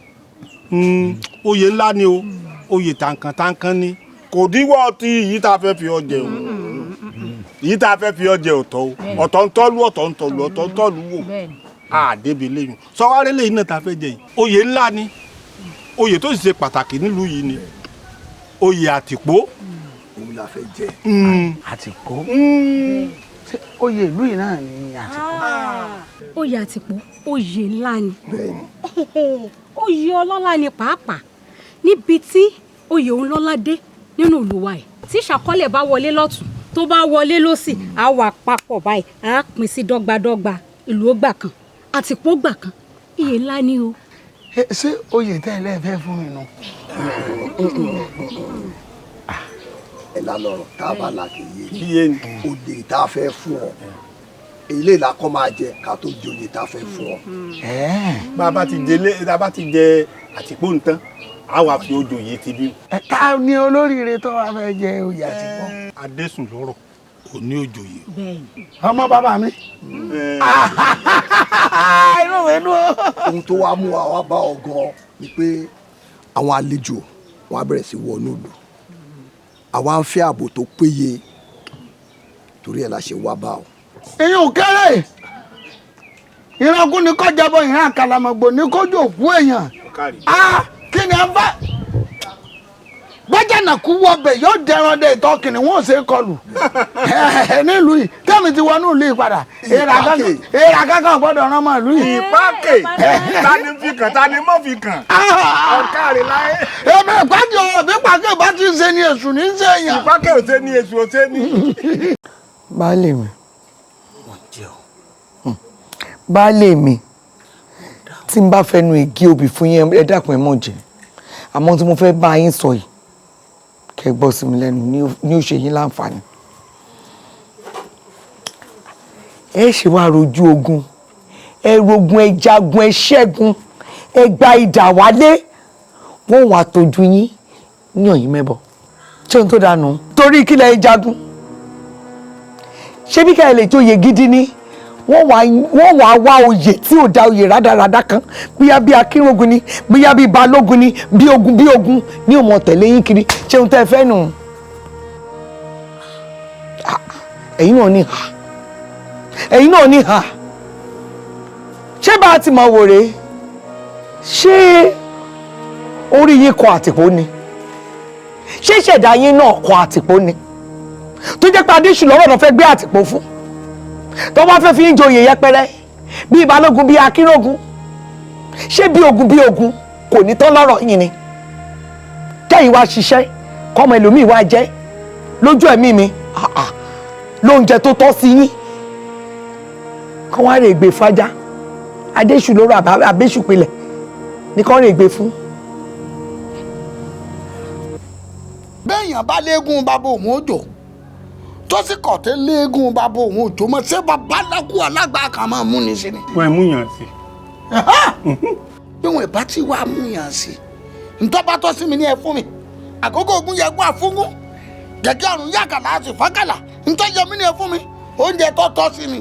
oyè ńlá ni o oyè tàǹkàntàǹkàn ni kò díwọ́ tí yìí tá a fẹ́ fi ọ jẹ o yìí tá a fẹ́ fi ọ jẹ ọ̀tọ̀ o ọ̀tọ̀ ń tọ́lú ọ̀tọ̀ ń tọ́lú ọ̀tọ̀ ń tọ́lú wò àdébí lẹ́yìn sọ́wárẹ́ lẹ́yìn náà tá a fẹ́ jẹ yìí oyè ńlá ni oyè tó sì ṣe pàtàkì nílùú yìí ni oyè àtìpó. òun la fẹ́ jẹ. àtìpó oyè ìlú yìí náà ni àtìpó. oyè àtìpó oyè ńlá ni oyè ọlọ́lá ni pàápàá níbi tí oyè òun lọ́lá dé nínú ìlú wa yìí tí ìṣàkọọ́lẹ̀ bá wọlé lọ́tún tó bá wọlé lọ́sì á wà papọ̀ báyìí á pín sí dọ́gbadọ́gba ìlú ó gbà kan àtìpó gbà kan iye ńlá ni o. ṣé oyè tẹ́ ẹ lẹ́ẹ̀fẹ́ fún mi nù. ẹ lálọ́rọ̀ tá a bá la kì í yé òde tá a fẹ́ fún ọ ilé ìlàkọ́ máa jẹ ká tó di oyè tá a fẹ́ fún ọ. bá a bá ti jẹ àtìpó nǹkan a wà fi ojú yìí ti bí. ká ní olóríire tó wàá fẹ́ jẹ oyè àtìpó. adésùn lọ́rọ̀ kò ní òjòyè. ọmọ bàbá mi. inú mi dùn. ohun tó wá mú wa bá ọ gan ni pé àwọn àlejò wọn á bẹ̀rẹ̀ sí wọnú ìlú àwa ń fẹ́ ààbò tó péye torí ẹ̀ la ṣe wá bá ọ. èyí ò kéré ìrangún ni kò jábọ̀ ìran àkàlàmọ̀gbò ní kójú òkú èèyàn kí ni a bá bọ́jà náà kú wọbẹ̀ yóò dẹran dé ìtọ́ kìnìún wọn ò ṣe é kọlù nílùú yìí tẹ́mi ti wọnú ìlú yìí padà èèrà kankan gbọ́dọ̀ rán mọ́ ìlú yìí. ìpákè ta ni fi kàn ta ni mọ́ fi kàn ọ̀kàrì láyé. èmi ìpàdé ọ̀rọ̀ bí pàkè bá ti ṣe ni èṣù ní í ṣe èèyàn. ìpákè ò ṣe ni èṣù ò ṣe ni. baálé mi baálé mi tí n bá fẹnu ègé obì fún yín ẹ dákun ẹ mọ̀ jẹ́ àmọ́ tí mo fẹ́ bá yín sọ yìí kẹ́ gbọ́ sí mi lẹ́nu ní ó ṣe yín láǹfààní. ẹ ṣe wá rojú ogun ẹ rogun ẹ jagun ẹ ṣẹ́gun ẹ gba idà wálé wọ́n wàá tọ́jú yín ní ọ̀yìn mẹ́bọ̀ ṣé ohun tó dànù torí kí lẹ jagun ṣé bí ká ẹ lè jóye gidi ni wọ́n wàá wá oyè tí ò da oyè rádaràda kan bíyá bí akínrógun ni bíyá bí balógun ni bí ogun ní òmò tẹ̀lé yín kiri ṣé ohun tẹ́ ẹ fẹ́ nù. ẹ̀yin náà ní ha ṣé bá a ti mọ̀ wò rèé ṣé orí yín kọ àtìpó ni ṣé ìṣẹ̀dá yín náà kọ àtìpó ni tó jẹ́ pé adéṣù lọ́rọ̀ náà fẹ́ gbé àtìpó fún tó bá fẹ́ fi ń joyè yẹpẹrẹ bí balógun bí akínrógun ṣé bí ogun kò ní tán lọ́rọ̀ yín ni kẹ́yìn wá ṣiṣẹ́ kọ́mọ ẹlòmíì wá jẹ́ lójú ẹ̀mí mi lóúnjẹ tó tọ́ sí yín kọ́ wá rè gbé fájá adéṣù lóró àbẹ́ṣù pilẹ̀ ní kọ́ rè gbé fún. béèyàn bá léegun bàbá òun òjò tó sì kọ̀tẹ́ léegun bàbá òun òjò mọ́ ṣé bàbá lákú alágbá kan máa mú ní sí ni. wọ́n ẹ̀ mú yàn sí. bí wọn bá ti wá mú yàn sí ntọ́ bá tọ́ sí mi ní ẹ fún mi àkókò ogun yẹ gbọ́ àfúngún gẹ́gẹ́ ọ̀run yàkàlà àti fàkàlà ntọ́ yẹ mí ní ẹ fún mi oúnjẹ tó tọ́ sí mi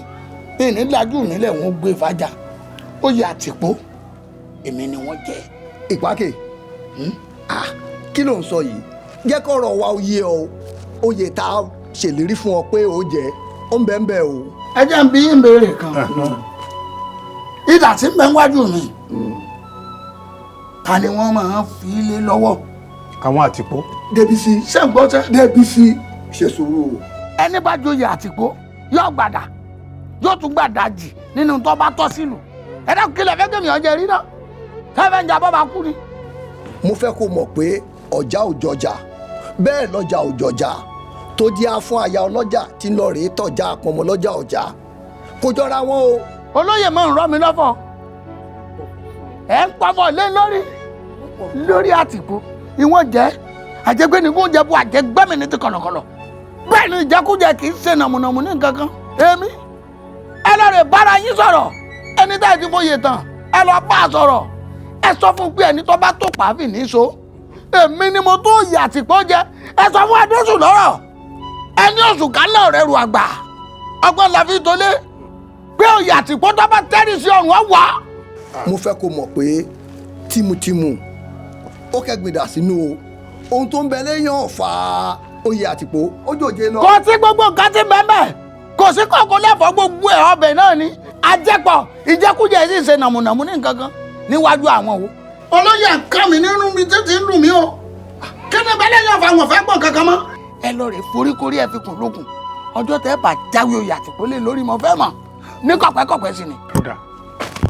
ní ìnílájú nílẹ̀ wọn gbé fàjà ó yẹ àtìpó èmi ni wọ́n jẹ́. ìpákè kí ló ń sọ yìí jẹ́ kọ́rọ̀ wa oyè ọ oyè tá a ṣèlérí fún ọ pé ó jẹ́ ó ń bẹ́ẹ̀ ń bẹ́ẹ̀ o. ẹ jẹ́ ń bí ń béèrè kan ìdà tí ń bẹ wájú mi ta ni wọ́n máa ń fi lé lọ́wọ́. àwọn àtìpó. Débísí ṣẹ́ǹgbọ́sẹ́ Débísí ṣe sùúrù o. ẹni bá joyè àtìpó yóò gbàdà yóò tún gbàdà jì nínú tó bá tọ́ sílùú ẹ dákun kílẹ̀ fẹ́ gbẹ̀mí ọjọ́ rí náà kẹ́fẹ́ ń jà bọ́ bá kú ni. mo fẹ́ kó mọ̀ pé ọjà ò jọjà bẹ́ẹ̀ lọ́jà ò jọjà tó díá fún aya ọlọ́jà tí ń lọ rèé tọ̀jà àpọ̀mọ́ lọ́jà ọjà kò jọra wọn o. olóyè máa ń rọ́ mi lọ́fọ̀ ẹ̀ ń pafọ́ lé lórí àtìpó ìwọ̀n jẹ́ àjẹgbé ni kò jẹ́ bó àjẹgbẹ́mi ní ti kọ̀lọ̀kọ̀lọ̀ bẹ́ẹ̀ ni ìjẹkújẹ kì í ṣe nàmùnàmù ní nǹkan kan èmi ẹ lọ rè bára yín sọ̀rọ̀ ẹni tá ẹ ti fòye tán ẹ lọ bá a sọ̀rọ̀ ẹ sọ fún pé ẹni tó bá tó pàáfì ní so èmi ni mo tó yẹ àtìpó jẹ ẹ sọ fún adéṣù lọ́rọ̀ ẹni oṣù kálẹ̀ rẹ̀ ru àgbà ọgbọ́n la fi tolé pé òye àtìpó tó bá tẹ́rì sí ọ̀run ọ̀wá. mo fẹ́ kó mọ̀ pé tìmùtìmù ó kẹ́gbìdà sínú o ohun tó ń bẹ lẹ́yìn ọ̀fà oyè àtìpó ó jòjé lọ. kò sí gbogbo nǹkan tí bẹ́ẹ̀ kò sí kọ̀ọ̀kan lẹ́fọ̀ọ́ gbogbo ẹ̀ ọbẹ̀ náà ni ajẹ́pọ̀ ìjẹkújẹ sì ṣe nàmùnàmù ní nǹkan kan níwájú àwọn wo. olóyè nǹkan mi nínú mi títí ń dùn mí o kí ni bẹ́ẹ̀ lẹ́yìn ọ̀fà wọn fẹ́ gbọ̀n kankan mọ́. ẹ lọ rè foríkorí ẹ fi kùn lókun ọjọ́ tẹ́ bá jáwé oyè àtìpó lé lórí mọ́ fẹ́ mọ̀ ní kọ̀pẹ́kọ̀pẹ́ sí ni.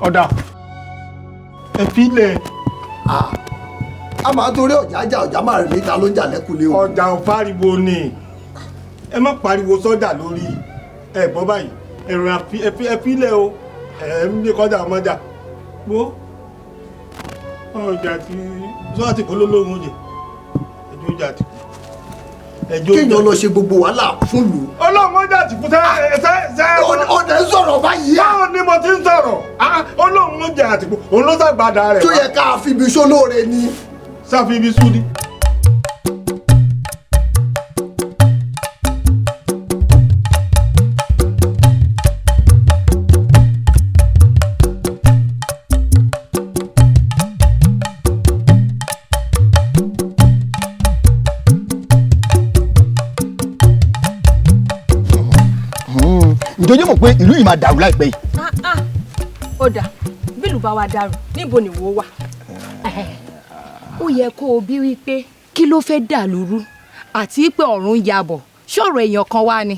ọ̀dà ẹ fi lẹ̀. a máa torí ọjà máa rìn níta ló ń jà lẹ́kùnlé o. ọjà ò pariwo ni ẹ má pariwo sọ́jà lórí ẹ gbọ́ báyìí ẹ̀rọ ẹ fi lẹ̀ o ẹ ń lé kọjá ọmọjà gbó ọjà tí sọ́jà ti kó lólóhùn jẹ ẹjọ́ ọjà ti kú. kéèyàn lọ ṣe gbogbo wàhálà fún lù. ọlọ́run ọjà ti kú sẹ́ ọ̀dẹ̀ ń sọ̀rọ̀ báyìí. báwo ni mo ti ń sọ̀rọ̀ ọlọ́run ọjà ti kú òun ló sàgbàdà rẹ̀ wá. tó yẹ ká fi ibi sólóore ni. sáfi ibi sú ni. ǹjọ́ yóò mọ̀ pé ìlú yìí máa dàrú láìpẹ́ yìí. ó dà bílù bá wa dàrú níbo ni wo wà. ó yẹ kó o bí wípé kí ló fẹ́ dà lóru àti pé ọ̀run yabọ̀ ṣọ̀rọ̀ èèyàn kan wá ni.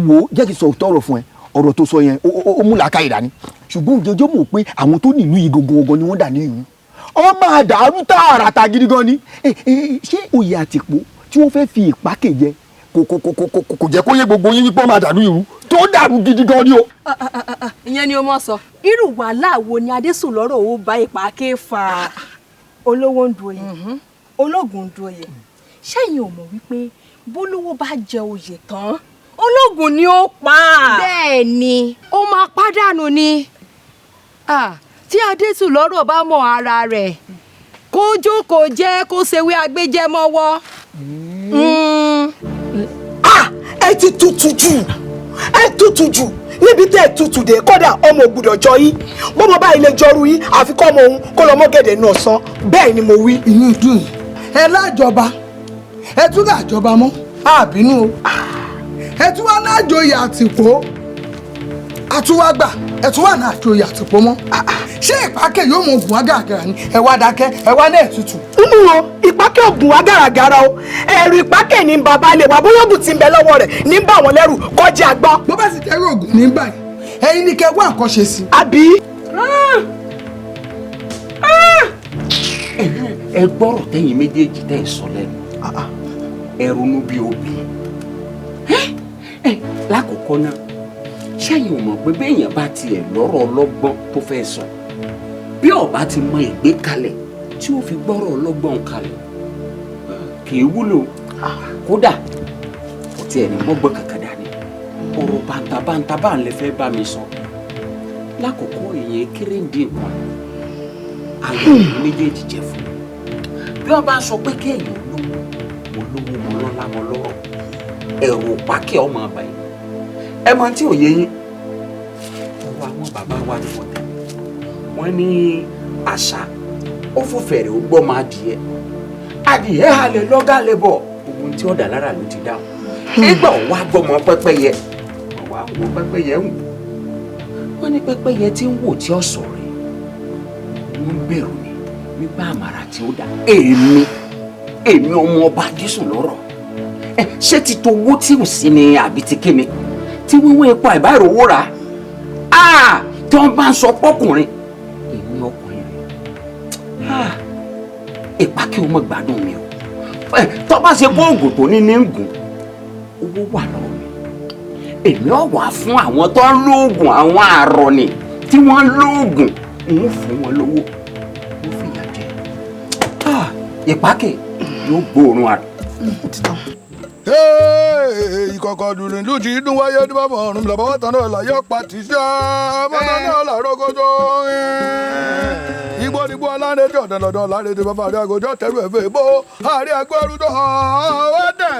wo jẹ́ kí n sọ tọrọ fún ẹ ọ̀rọ̀ tó sọ yẹn ó mú làákàyè dání ṣùgbọ́n ǹjọ́ mọ̀ pé àwọn tó nílùú yìí gangan ni wọ́n dà ní ìlú ọ máa dàrú tààràtà gidi gan ni ṣé oyè àtìpó tí wọ́n fẹ́ fi ìpákè jẹ kò jẹ́ kó yé gbogbo yín wípé ó máa dàrú ìrú tó dàrú gidi gan ni o. ìyẹn ni o mọ̀ sọ. irú wàhálà wo ni adésùnlọ́rọ̀ ó bá ìpàkẹ́ fà olówó ń du oyè ológun ń du oyè ṣẹ́yìn ò mọ̀ wípé bólówó bá jẹ oyè tán ológun ni ó pa. bẹ́ẹ̀ ni ó máa pàdánù ni tí adésùnlọ́rọ̀ bá mọ ara rẹ̀ kó jókòó jẹ́ kó ṣèwé agbẹ́jẹ́ mọ́wọ́. ẹ ti tutù jù níbi tẹ́ ẹ tutù dé kódà ọmọ ògbúdọ̀ jọ yín bọ́mọ báyìí lè jọrú yín àfi kọ́ ọmọ òun kó lọ mọ́gẹ̀dẹ̀ náà sán bẹ́ẹ̀ ni mo wí. ìyún dùn ẹ lájọba ẹ tún lájọba mọ́ àbínú o ẹ tún wá náà joyè àtìpó àtúwágbà ẹ tún wà náà joyè àtìpó mọ́ ṣé ìpákẹ́ yóò mọ ògùn agàràgàrà ni ẹ wá dákẹ́ ẹ wá náà tutù. nínú o ìpákẹ́ ògùn agàràgàrà o ẹ̀rù ìpákẹ́ ní bàbá lè wà bóyá ògùn ti ń bẹ lọ́wọ́ rẹ̀ ní bá wọn lẹ́rù kọjá gbọ́. bó bá sì kẹ́rù ògùn ní báyìí ẹ̀yin ni kẹ́ wá nǹkan ṣe sí. àbí. ẹ gbọ́rọ̀ tẹ́yìn méjèèjì tẹ́ ẹ sọ lẹ́nu ẹ ronú bí obìnrin. Lákòókò náà ṣẹ́yìn ò mọ̀ pé béèyàn bá tiẹ̀ lọ́rọ̀ ọlọ́gbọ́n tó fẹ́ sọ bí ọba ti mọ ìgbékalẹ̀ tí ó fi gbọ́rọ̀ ọlọ́gbọ́n kalẹ̀ kì í wúlò kódà kò tiẹ̀ ní mọ́gbọ́n kankan dání ọ̀rọ̀ bàǹtàbàǹtà bá ń lè fẹ́ bá mi sọ lákòókò ìyẹn kéré ń dín nǹkan ayọ̀ ìlú méjèèjì jẹ́ fún mi bí wọ́n bá sọ pé kéèyàn olówó mo lọ́lá mo lọ́rọ̀ ẹ̀rù pàkẹ́ ọmọ àbáyé ẹ mọ tí ò yé yín ọwọ́ àwọn bàbá wa ni wọ́n tẹ̀ wọ́n ní àṣà ó fò fẹ̀rẹ̀ ó gbọ́ máa adìyẹ halẹ̀ lọ́gàlẹ̀ bọ̀ gbogbo tí ọ̀dà lára ló ti dáhùn nígbà wàá gbọ́mọ pẹ́pẹ́yẹ wàá wọ pẹ́pẹ́yẹ ń wò wọ́n ní pẹ́pẹ́yẹ tí ń wò tí ó sọ rẹ̀ wọ́n ń bẹ̀rù ni wípé àmàrà tí ó dà èmi ọmọ ọba Jésù lọ́rọ̀ ṣé ti tó owó tí ò sí ni àbí ti kéne tí wíwọ́n epo àìbáyìí owó rà á tí wọ́n bá ń sọ pọ́kùnrin èmi ọkùnrin rẹ̀ ìpá kí o mọ̀ gbádùn mi o tó bá ṣe bóògùn tó ní gùn owó wà lọ́wọ́ mi èmi ò wá fún àwọn tó ń lóògùn àwọn àrọ̀nì tí wọ́n ń lóògùn n ó fún wọn lówó ó fìyà jẹ ìpákè yóò gbóòórùn àrùn. ìkọ̀kọ̀ dùnú ìlú ti dún wáyé ní bàbá ọ̀run mi lọ́bàá tán náà láyé pàtì sí mọ́tò náà làárọ̀ kọjọ́ igbó nígbó alárèdè ọ̀dọ̀lọ́dọ̀ alárèdè bàbá àrí àgọ́jọ́ tẹ̀rù ẹ̀fẹ̀ bó àrí agbẹ́rù tó ọ̀ọ́dẹ̀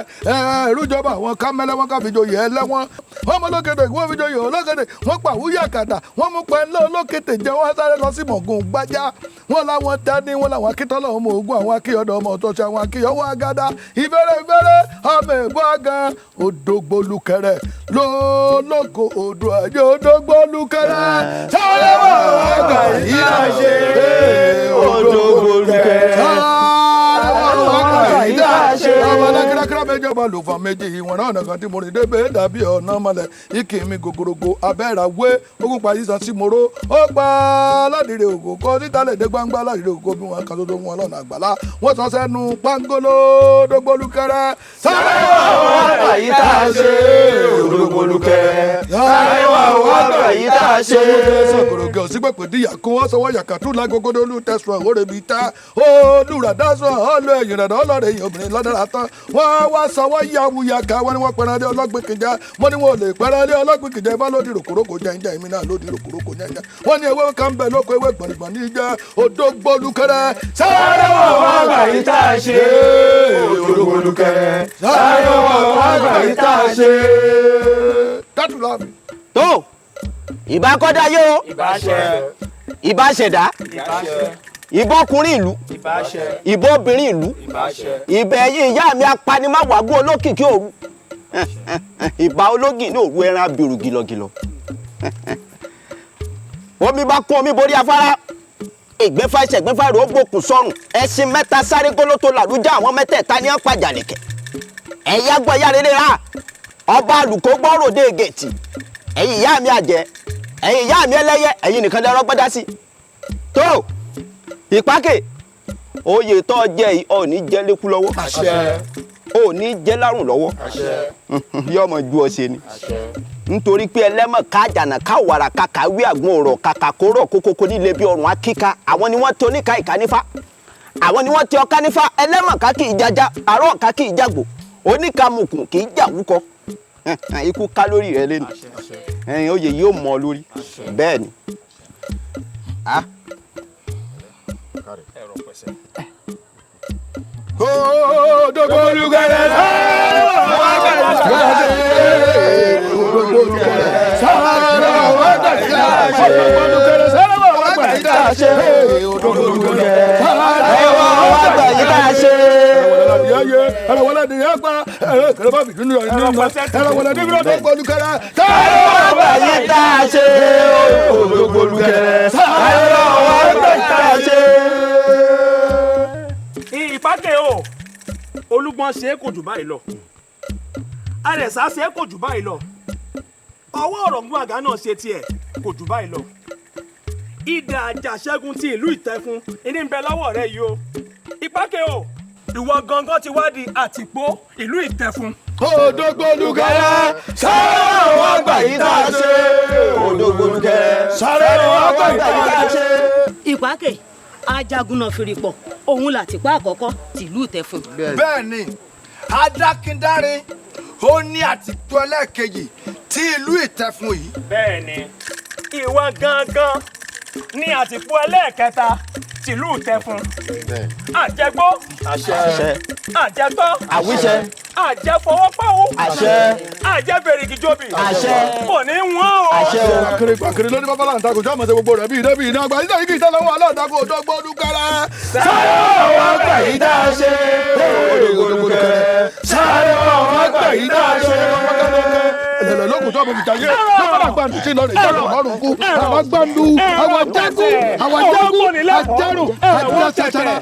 ẹ̀rújọba àwọn kámẹ́lẹ́ wọn káfíjọ yẹ ẹlẹ́wọ̀n wọ́n mú olókèdè wọ́n fíjọ yẹ olókèdè wọ́n pa àwúyà kàdà wọ́n mú pẹ́ńlẹ́ olókèdè jẹ́ wọ́n sáré lọ sí mọ̀gùn gbájá wọ́n láwọn tẹ́ni wọ́n làwọn akíntọ́lọ́ ọmọ ogun àwọn akíyọ̀dọ̀ ọmọ ọ̀tọ̀ọ̀ṣẹ́ àwọn akíyọ̀wọ́ agada ìfẹ́rẹ́ ọmọ ẹ̀bọ́ agan odògbólukẹrẹ lólógo odò àjẹ odògbólukẹrẹ sáré wà àgbà yìí náà ṣe odògbólukẹrẹ ọmọdé kílákílá méjì ọba lò fún méjì ìwọ̀n náà nìkan tí mo rìn débè dàbí ọ̀nà mọ́lẹ̀ ike mi gògòrògò abẹ́ràwé ogun pa yíṣan sí moro ó pa aládìrẹ ògò kọ́ sítálẹ̀ dé gbangba aládìrẹ ògò bí wọn kan tó tó wọn lọ́nà àgbàlá wọ́n sọ sẹ́nu pangolo dògbólukẹrẹ sáré wà wọ́n àgbà yìí tá a ṣe dògbólukẹrẹ sáré wà wọ́n àgbà yìí tá a ṣe. sọ̀kòrògè òsínpẹ̀pẹ̀ díyà kó wọ́n sọ wọ́n yàkàtú lágogodo olú tẹ̀sán òrèbí ta olùràdásọ ọlọ ẹ̀yìn rẹ̀ ọlọ́rẹ̀ yìí obìnrin lọ́dọ̀rà tán wọ́n wá sọ wọ́n yàwù yàgà wọ́n ní wọ́n pẹ̀rẹ̀ lé ọlọ́gbìn kìjà wọ́n ní wọ́n lè pẹ̀rẹ̀ lé ọlọ́gbìn kìjà bá lódì rògbòrògbò jẹ́njẹ́ èmi náà lódì rògbòrògbò jẹ́njẹ́ wọ́n ní ewé kan bẹ̀ lóko ewé gbọ̀nìgbọ̀n ní jẹ́ odògbólukẹrẹ sáré wọ̀ wọ́n àgbà yìí tá a ṣe odògbólukẹrẹ sáré wọ̀ wọ́n àgbà yìí tá a ṣe. tó ìbá kọ́dá yóò ìbá ṣẹ̀dá ìbọkùnrin ìlú ìbọ obìnrin ìlú ìbẹ ẹ̀yin ìyá mi apanimáwàgbó olókìkí òru ìbá ológin ní òru ẹran abirù gìlọgìlọ omi bá kún omi borí afárá ìgbẹ́fà ìṣẹ̀gbẹ́fà rẹ̀ ó gbókùn sọ́run ẹṣin mẹ́ta sáré gólótó làlújá àwọn mẹ́tẹ̀ẹ̀ta ní ọ̀pàjà nìkẹ́ ẹ̀yà gbọ́ ẹ̀yà rere rà ọba àlùkò gbọ́rò dé gẹ̀ẹ́tì ẹ̀yin ìyá mi àjẹ́ ẹ̀yin ìyá mi ẹlẹ́yẹ ẹ̀yin nìkan lẹ́rọ gbọ́dá sí tó ìpákè oyè tó jẹ ò ní jẹ lékú lọ́wọ́ ò ní jẹ lárùn lọ́wọ́ yóò mọ ju ọsẹ ni nítorí pé ẹlẹ́mọ̀ kájànà káwàrà kàkà wí àgbọn ọ̀rọ̀ kàkà kóró kókókó nílé bí ọrùn akíka àwọn ni wọ́n ti oníka ìka nífà àwọn ni wọ́n ti ọká nífà ẹlẹ́mọ̀ ká kì í jaja àárọ̀ ká kì í jàgbò oníka mùkùn kì í jà wúkọ ikú ká lórí rẹ lẹ́nu ẹ̀yin oyè yóò mọ lórí bẹ́ẹ̀ ni. Odògbólukẹrẹ sáré wọ̀ wọ́n àgbà yìí tá a ṣe odògbólukẹrẹ sáré wọ̀ wọ́n àgbà yìí tá a ṣe odògbólukẹrẹ sáré wọ̀ wọ́n àgbà yìí tá a ṣe odògbólukẹrẹ sáré wọ̀ wọ́n àgbà yìí tá a ṣe. ẹ̀rọ wọlé di yẹn pa ẹ̀rọ kẹrẹ bá fi dunu yọ ní ìmọ̀ ẹ̀rọ wọlé di bílọ̀ odògbólukẹrẹ sáré wọ̀ wọ́n àgbà yìí tá a ṣe odògbólukẹrẹ sáré wọ̀ wọ́n àgbà yìí tá a ṣe. Ìpákè o Olúgbọ́n ṣe é kò jù báyìí lọ Àrẹ̀sà ṣe é kò jù báyìí lọ ọwọ́ Ọ̀ràngún Àgá náà ṣe tiẹ̀ kò jù báyìí lọ idà àjàṣẹ́gun ti ìlú Ìtẹ́fún ẹni ń bẹ lọ́wọ́ rẹ yìí o ìpákẹ́ o ìwọ gangan ti wá di àtìpó ìlú Ìtẹ̀fún. Odògbólúkẹ́rẹ́ sáré wọn gbà yìí tá a ṣe. Odògbólúkẹ́rẹ́ sáré wọn gbà yìí tá a ṣe. Ìpákẹ́ ajagunà fìrìpọ̀ òun làtìpá àkọ́kọ́ tìlú Ìtẹ̀fún. bẹ́ẹ̀ ni adákíndáre ó ní àtìpó ẹlẹ́ẹ̀kejì tí ìlú Ìtẹ̀fún yìí. bẹ́ẹ̀ ni ìwọ gangan ní àtìpó ẹlẹ́ẹ̀kẹta tìlú Ìtẹ̀fún. àjẹgbó àṣẹ àjẹtọ́ àwíṣẹ àjẹfọwọ́páwó àṣẹ àjẹfèrègìjọbì àṣẹ kò ní wọ́n o. àṣẹ pàkìrì lóní bàbá láǹtà kò jọ́ àmọ́ ṣe gbogbo rẹ̀ bí ìdẹ́bí iná àgbà nígbà yìí kì í tẹ́lẹ̀ wọn aláǹtakò Odògbólúkẹ́rẹ́. sáré wọn gbà yìí tá a ṣe. Odògbólúkẹ́rẹ́ sáré wọn gbà yìí tá a ṣe. ẹlẹ́lẹ́ lókun tó àbòjì jayé lọ́wọ́dà gbàǹdù tí lọ́rẹ̀ ìjọba ọ̀rùn kú àwọn gbàǹdù àwọn jágún àjẹrù àjẹsẹsẹrẹ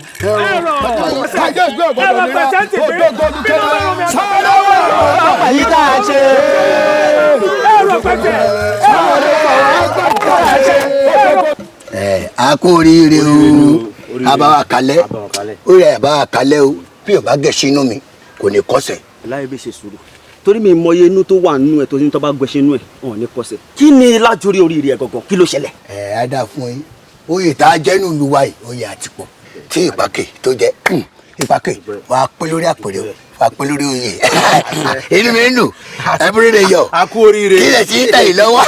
àjẹ ìgbẹ́ ọ̀gbọ́dọ̀ nira Odògbólúkẹ́rẹ́ sáré wọn gbà yìí tá a ṣe. a kú oríire o abawa kalẹ̀ orí ẹ̀ bá kalẹ̀ o bí o bá gẹ̀ẹ́sì inú mi kò ní kọsẹ̀. láyé bí ṣe sùúrù torí mi mọye inú tó wà nínú ẹ tó ní tó bá gbẹṣẹ inú ẹ wọn ní kọsẹ̀ kí ni lájórí oríire ẹ gangan kí ló ṣẹlẹ̀. á dà fún yín oyè tá a jẹ́ nílùú wa yìí oyè àtìpó tí Ìpákẹ́ tó jẹ́ Ìpákẹ́ wà á pé lórí àpèrè wà á pé lórí oyè inú mi ń dùn ẹbúrú rẹ yọ kí lè ti ń tẹ̀ yìí lọ́wọ́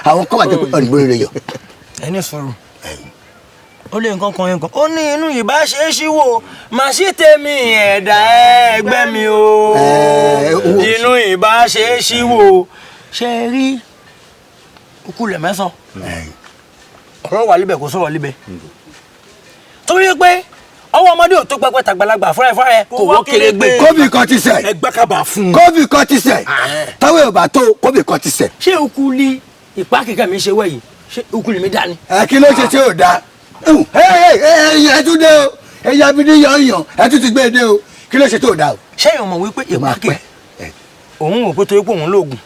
àwọn kọ́ máa jẹ́ pé ọ̀nìbó rẹ yọ. ẹni sọ̀rọ̀ ó lé nǹkan kan yẹn kan ó ní inú ìbá ṣe é ṣíwò màá sì tèmi ẹ̀dá ẹgbẹ́ mi o inú ìbá ṣe é ṣíwò ṣe rí kúkulẹ̀ mẹ́sàn ọ̀rọ̀ wà líbẹ̀ kò sọ̀rọ̀ líbẹ̀ torí pé ọwọ́ ọmọdé ò tó pẹpẹ tàgbàlagbà fúnra kò wọ́ kéré gbé. kóbì kan ti sẹ̀ ẹgbẹ́ kábà fún un. kóbì kan ti sẹ̀ táwọn yorùbá tó kóbì kan ti sẹ̀. ṣé òkú ní Ìpákẹ́ mi ṣe wẹ̀yìn ṣé òkú lèmi dání. kí ló ṣe tí ò dáa ẹ tún dé o ẹyà mi ní yọ̀ọ̀yàn ẹ tún ti gbé e dé o kí ló ṣe tó dáa o. ṣé ìyọ̀n mọ̀ wípé Ìpákẹ́ òun ò pé torí pé òun lóògùn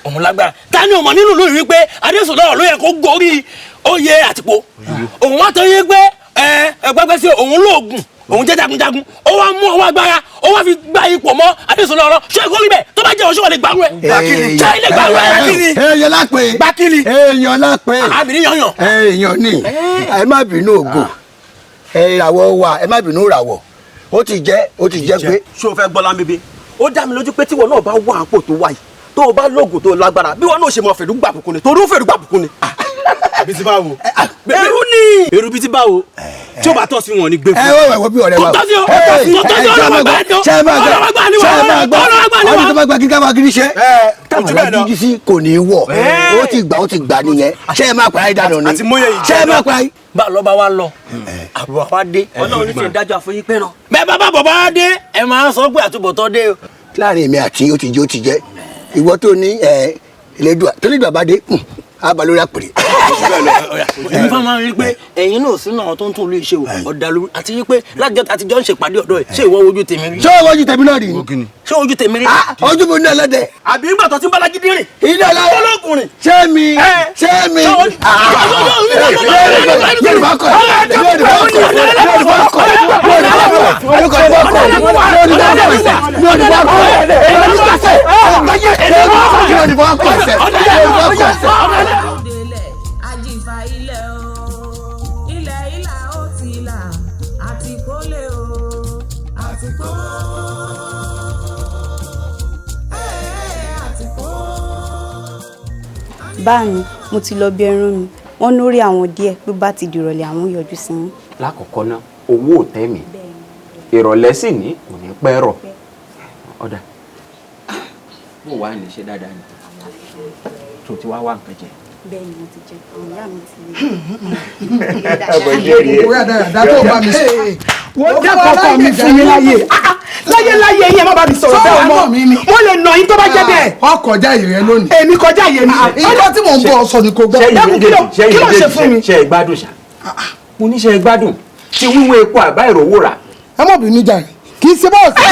òun lágbára ta ni o mọ̀ nínú lórí wípé Adésùnlọ́rọ̀ ló yẹ kó gorí oyè àtìpó òun wá tó yé pé ẹgbẹ́gbẹ́ sí òun lóògùn òun jẹ́ jagunjagun ó wá mú ọwọ́ agbára ó wá fi gba ipò mọ́ Adésùnlọ́rọ̀ ṣé ìkó rí bẹ́ẹ̀ tó bá jẹ́ òṣùwọ̀n lè gbàrú ẹ̀ ṣé ilé gbàrú ẹ̀ gbàkìlì èèyàn lápè gbàkìlì èèyàn lápè àbìní yọ̀yàn èèyàn ní ẹ má bínú ògo ìràwọ̀ wa ẹ má bínú ìràwọ̀ ó ti jẹ́ pé. ṣé o fẹ́ gbọ́ lámbébé ó dá mi lójú pé tíwọ náà bá wà àpò tó wáyé tó o bá lóògùn tó lágbára bí wọn náà ṣe mọ fèrú gbàbùkún ni torí ó fèrú gbàbùkún ni. àbí ti báwo. èrú ni èrú bí ti báwo tí o bá tọ́ sí wọn ni gbé fún. ẹ wọ́n bí ọ̀rẹ́ wa. kò tọ́ sí o ọlọ́mọgbà ọdún tó bá gba kíkà máa kiri ṣe. táwọn ará jíjí sí kò ní í wọ̀ ó ti gbà nìyẹn ṣé ẹ máa pa ayé dànù ni ṣé ẹ máa pa ayé. bá a lọ bá wa lọ àbúrò wa dé. ọlọ́run ní ṣe dájọ́ àfọyín pẹ́ náà. bẹ́ẹ̀ bá bá bàbá wa dé ẹ máa sọ pé àtúbọ̀tán dé o. láàrin èmi àti ó ti jẹ́ ìwọ tó ní Elédùà tó lè dùn àbádé àbá lórí àpèrè. èmi fún mi rí pé ẹ̀yin náà sínú àwọn tó ń tún olú iṣẹ́ o ọ̀dàlú àti rí pé lájọ àtijọ́ ń ṣèpàdé ọ̀dọ́ ẹ̀ ṣé ìwọ ojú tèmi rí. ṣé ìwọ ojú tèmi náà rí. ṣé ojú tèmi rí. ojú mi ní ẹlẹ́dẹ̀. àbí ìgbà tó ti ń bá lágídí rìn. ilé ọlọ́wọ́ ọlọ́kùnrin. ṣé mi. yorùbá kọ àjìfà ilẹ̀ o ilẹ̀ ìlà ó ti là àtìpó lè o àtìpó àtìpó. báàní mo ti lọ bí ẹran mi wọ́n lórí àwọn díẹ̀ pé bá ti dìrọ̀lẹ́ àwọn yọjú sí yín. lákọ̀ọ́kọ́ náà owó ò tẹ́ mi ìrọ̀lẹ́ sì ní kò ní pẹ́ rọ̀ ọ̀dà mo wà ní ṣe dáadáa ni tó ti wá nǹkan jẹ. bẹ́ẹ̀ ni mo ti jẹ àwọn ìyá mi ti wọ́n dẹ́kọ̀ ọkọ mi fún mi láyé yẹn má bá mi sọ̀rọ̀ bẹ́ẹ̀ mọ́ wọ́n lè nà yín tó bá jẹ́ bẹ́ẹ̀. ọkọjá ìrẹ́ lónìí. èmi kọjá ìyẹn mi. ìjọ tí mò ń bọ̀ sọ ni kò gbọ́. kí ló ṣe fún mi. ṣe é gbádùn ṣá mo ní ṣe é gbádùn tí wíwọ epo àbá ìrọ̀wọ́ rà. ẹ mọ̀ bí níjà rẹ̀ kì í ṣe bọ́ọ̀ sí.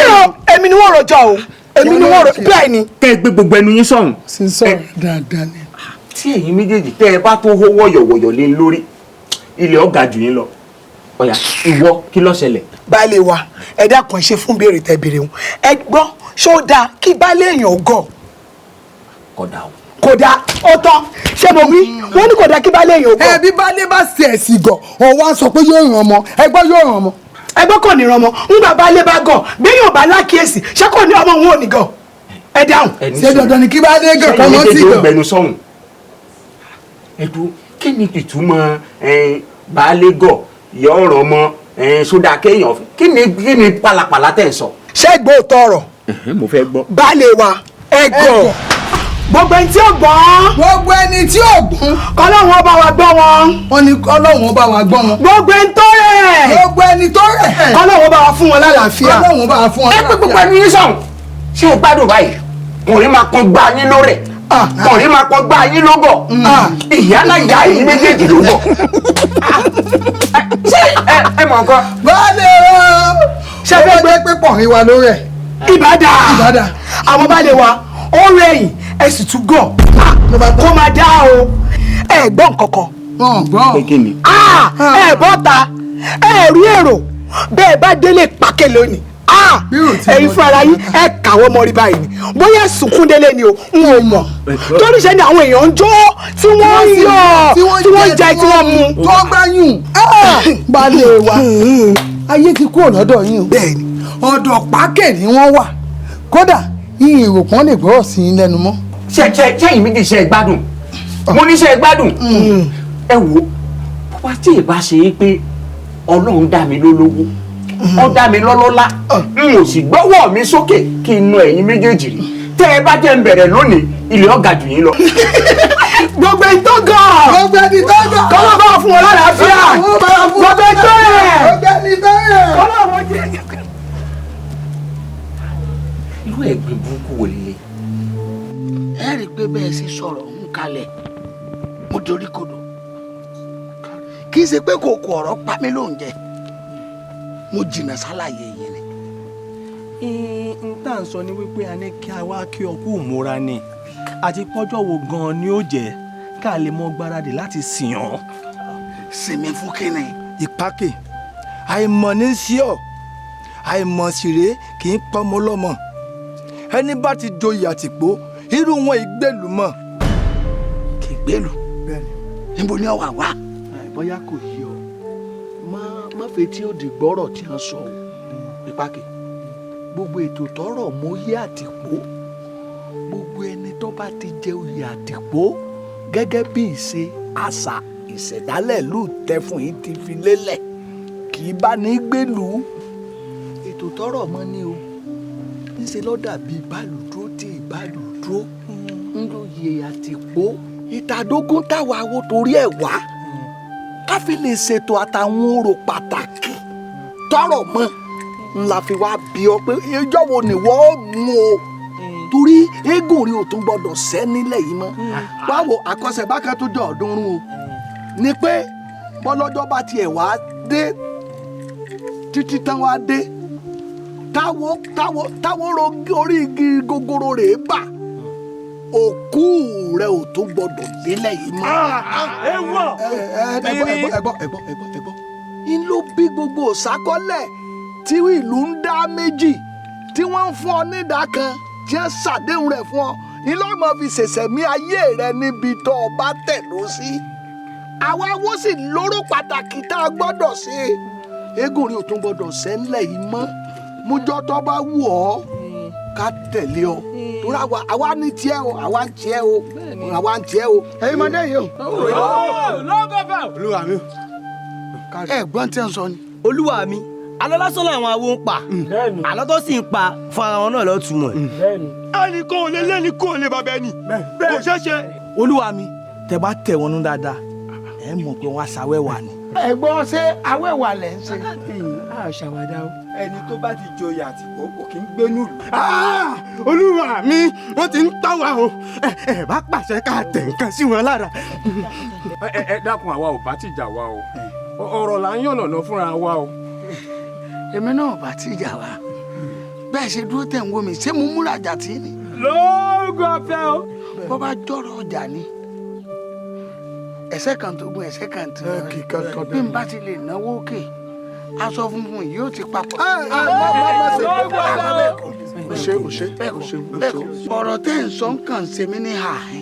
èmi ni wọ́n rojọ́ o èmi ni wọ́n rojọ́ bẹ́ẹ̀ ni. kẹ́ ẹ gbé gbogbo ẹnu yín sọ̀hún. sísọ dáadáa ni. tí ẹ̀yin méjèèjì tẹ́ ẹ bá tó hó wọ̀yọ̀wọ̀yọ̀ lé lórí ilẹ̀ ọ̀gá jù yín lọ ọ̀yà ìwọ kí ló ṣẹlẹ̀. baálé wa ẹ dákun ṣe fún béèrè tẹ béèrè wọn ẹ gbọ́ ṣé ó dáa kí baálé èèyàn gọ̀. kódà o. kódà ó tán ṣé mo wí wọn ní kódà kí baálé èèyàn gọ̀. ẹbí baálé bá ṣe ẹ̀sìn gọ̀ ọ̀wá sọ pé yóò ràn ọmọ ẹgbọ́ yóò ràn ọmọ. ẹgbẹ́ kò ní ràn ọmọ nígbà baálé bá gọ̀ bí yóò bá lákìyèsí ṣé kò ní ọmọ òun ò ní gọ̀ ẹ dáhùn. ṣé dandan ni kí baálé gọ̀ kọ́mọ́ sí gọ̀. gbẹnu sọ̀hún ẹ̀dùn kí ni ìtumọ̀ baálé gọ̀ yọ̀ ọ̀rọ̀ ọmọ sódà kéèyàn kí ni pálapàla tẹ̀ ń sọ. ṣé gbọ́ tọrọ. mo fẹ́ gbọ́. baálé wa ẹ gọ̀ gbogbo ẹni tí ó gbọ́n. gbogbo ẹni tí ó gbọ́n. kọ́lọ́hún ọba wa gbọ́ wọn. wọ́n ní kọ́lọ́hún ọba wa gbọ́ wọn. gbogbo ẹni tó rẹ̀. gbogbo ẹni tó rẹ̀. kọ́lọ́hún ọba wa fún wọn lálàáfíà. kọ́lọ́hún ọba wa fún wọn lálàáfíà. ẹ pé gbogbo ẹni yín sọ̀hún ṣé ẹ gbádùn báyìí kùnrin máa kan gbá yín lórè kùnrin máa kan gbá yín lógọ̀ ìyálà ìyá yìí méjèèjì ló bọ̀. ṣé ẹ mọ̀ nǹkan. baálé o ṣé fẹ́ gbé pé pọ̀nrín wa ló rẹ̀. ìbàdàn àwọn baálé wa ó rẹ̀yìn ẹ sì tún gọ̀ kó máa dá o ẹ gbọ́ nǹkankan. ẹ bọ́ ta ẹ rí èrò bẹ́ẹ̀ bá délé pàkẹ́ lónìí ẹ̀yin fún ara yín ẹ kàwọ́ mọ́rí báyìí ni bóyá sunkún délé ni o n ò mọ̀ torí ṣe ni àwọn èèyàn ń jó tí wọ́n ń yọ̀ tí wọ́n jẹ tí wọ́n mu. tó gbáyùn baálé wa ayé ti kúrò lọ́dọ̀ yín o. bẹ́ẹ̀ni ọ̀dọ̀ pákẹ́ ni wọ́n wà kódà yín èrò kan lè gbọ́rọ̀ sí i lẹ́nu mọ́. ṣẹ́yìn méjì ṣe gbádùn mo ní ṣe gbádùn ẹ wo wá tí ì bá ṣe é pé ọlọ́run dá mi lólówó ó dá mi lọ́lọ́lá n ò sì gbọ́wọ́ mi sókè kí n nu ẹ̀yin méjèèjì rí tẹ́ ẹ bá jẹ́ ń bẹ̀rẹ̀ lónìí ilé ọ̀gá jù yín lọ. gbogbo ẹni tó gàn. gbogbo ẹni tó gàn. kọ́lọ́ bá fún wọn lálàáfíà. gbogbo ẹni tó rẹ̀. gbogbo ẹni tó rẹ̀. kọ́lọ́ wọn jẹ́. irú ẹ̀gbin burúkú wò lélẹ̀. ẹ rí i pé bẹ́ẹ̀ sì sọ̀rọ̀ ń kalẹ̀ mo dorí kodò kì í ṣe pé kòkò ọ̀rọ̀ pa mí lóúnjẹ mo jìnnà sálàyé yìí ni. n tá à ń sọ ni wípé a ní kí a wá kí ọkú ìmúra ni àti pọ́jọ́ wo gan-an ni ó jẹ́ ká lè mọ gbáradì láti sìn ọ́. sinmi fún kínní. ìpákè àìmọ̀ ní sí ọ àìmọ̀ síré kì í pọ́nmọ́ lọ́mọ ẹni bá ti joyè àtìpó irú wọn ìgbèlú mọ́. kì í gbèlú níbo ni ọ wà wá. bóyá kò yí ọ má fẹ́ tí ó di gbọ́rọ̀ tí wọ́n sọ ìpákè gbogbo ètò tọrọ mọ́yé àtìpó gbogbo ẹni tó bá ti jẹ oyè àtìpó gẹ́gẹ́ bí ìṣe àṣà ìṣẹ̀dálẹ̀ lù tẹ́ fún yín ti fi lélẹ̀ kì í bá ní gbèlú ètò tọrọ mọ́ ni o níṣẹ́ ló dàbí ìbálùdúró tí ìbálùdúró ń lóye àtìpó ìtàdógún táwa wo torí ẹ̀ wá ká fi lè ṣètò àtàwọn orò pàtàkì tọrọ mọ́ ńlá fi wá bí ọ pé ìjọ wo ni wọ́n mú o torí eégún rí o tún gbọ́dọ̀ sẹ́ nílẹ̀ yìí mọ́ báwo àkọsẹ̀bákan tó jọ ọ̀ọ́dúnrún o ni pé bọ́lọ́jọ́ bá tiẹ̀ wá dé títí tán wá dé táwọn orí igi gogoro rèé bà òkú rẹ ò tó gbọ́dọ̀ délẹ̀ yìí mọ́. ẹgbọ́ ń ló bí gbogbo òsákọ́lẹ̀ tí ìlú ń dá méjì tí wọ́n ń fún ọ nídàá kan tí wọ́n ṣàdéhùn rẹ̀ fún ọ ìlọ́mọ fi ṣẹ̀ṣẹ̀mí ayé rẹ níbi tó o bá tẹ̀dó sí. àwa wo sì lóró pàtàkì tá a gbọ́dọ̀ ṣe eégún rí o tún gbọ́dọ̀ sẹ́ńlẹ̀ yìí mọ́ mújọ́ tó bá wù ọ́ ká tẹ̀lé ọ torí àwa ní tiẹ̀ o àwa ń tiẹ̀ o àwa ń tiẹ̀ o. ẹ̀yin máa dẹ́yìn o. lọ́gọ́fà. olúwa mi. ẹ gbọ́n tí ń sọ ni. olúwa mi alọ́ lásán làwọn awo ń pa àlọ́ tó sì ń pa fún ara wọn náà lọ́ọ́ túmọ̀. ẹnì kan ò lè lẹ́ni kó o lè bàbá ẹni kò ṣeé ṣe. olúwa mi tẹ bá tẹ wọn nú dáadáa ẹ mọ̀ pé wọ́n aṣàwẹ́wà ni. ẹ̀gbọ́n ṣé awẹ́wà lẹ̀ ń ṣe. àṣàwádà o ẹni tó bá ti joyè àtìpó kò kí ń gbénú. olúwa mi wọ́n ti ń tọ́ wa o ẹ bá pàṣẹ ká tẹ̀ nǹkan sí wọn lára. ẹ dákun àwa ò bá ti jà wa o ọ̀rọ̀ là ń yànnàná fúnra wa o. èmi náà ò bá ti jà wa bẹ́ẹ̀ ṣe dúró tẹ̀ ń wo mi ṣé mo múra jà tí ni. lóògùn ọ̀fẹ́ o. bó bá jọ̀rọ̀ ọjà ni ẹsẹ̀ kan tó gun ẹsẹ̀ kan tó bí n bá ti lè náwó òkè aṣọ funfun yìí ó ti papọ̀. ọ̀rọ̀ tẹ́ ń sọ kàn ṣe mí ní ààyè.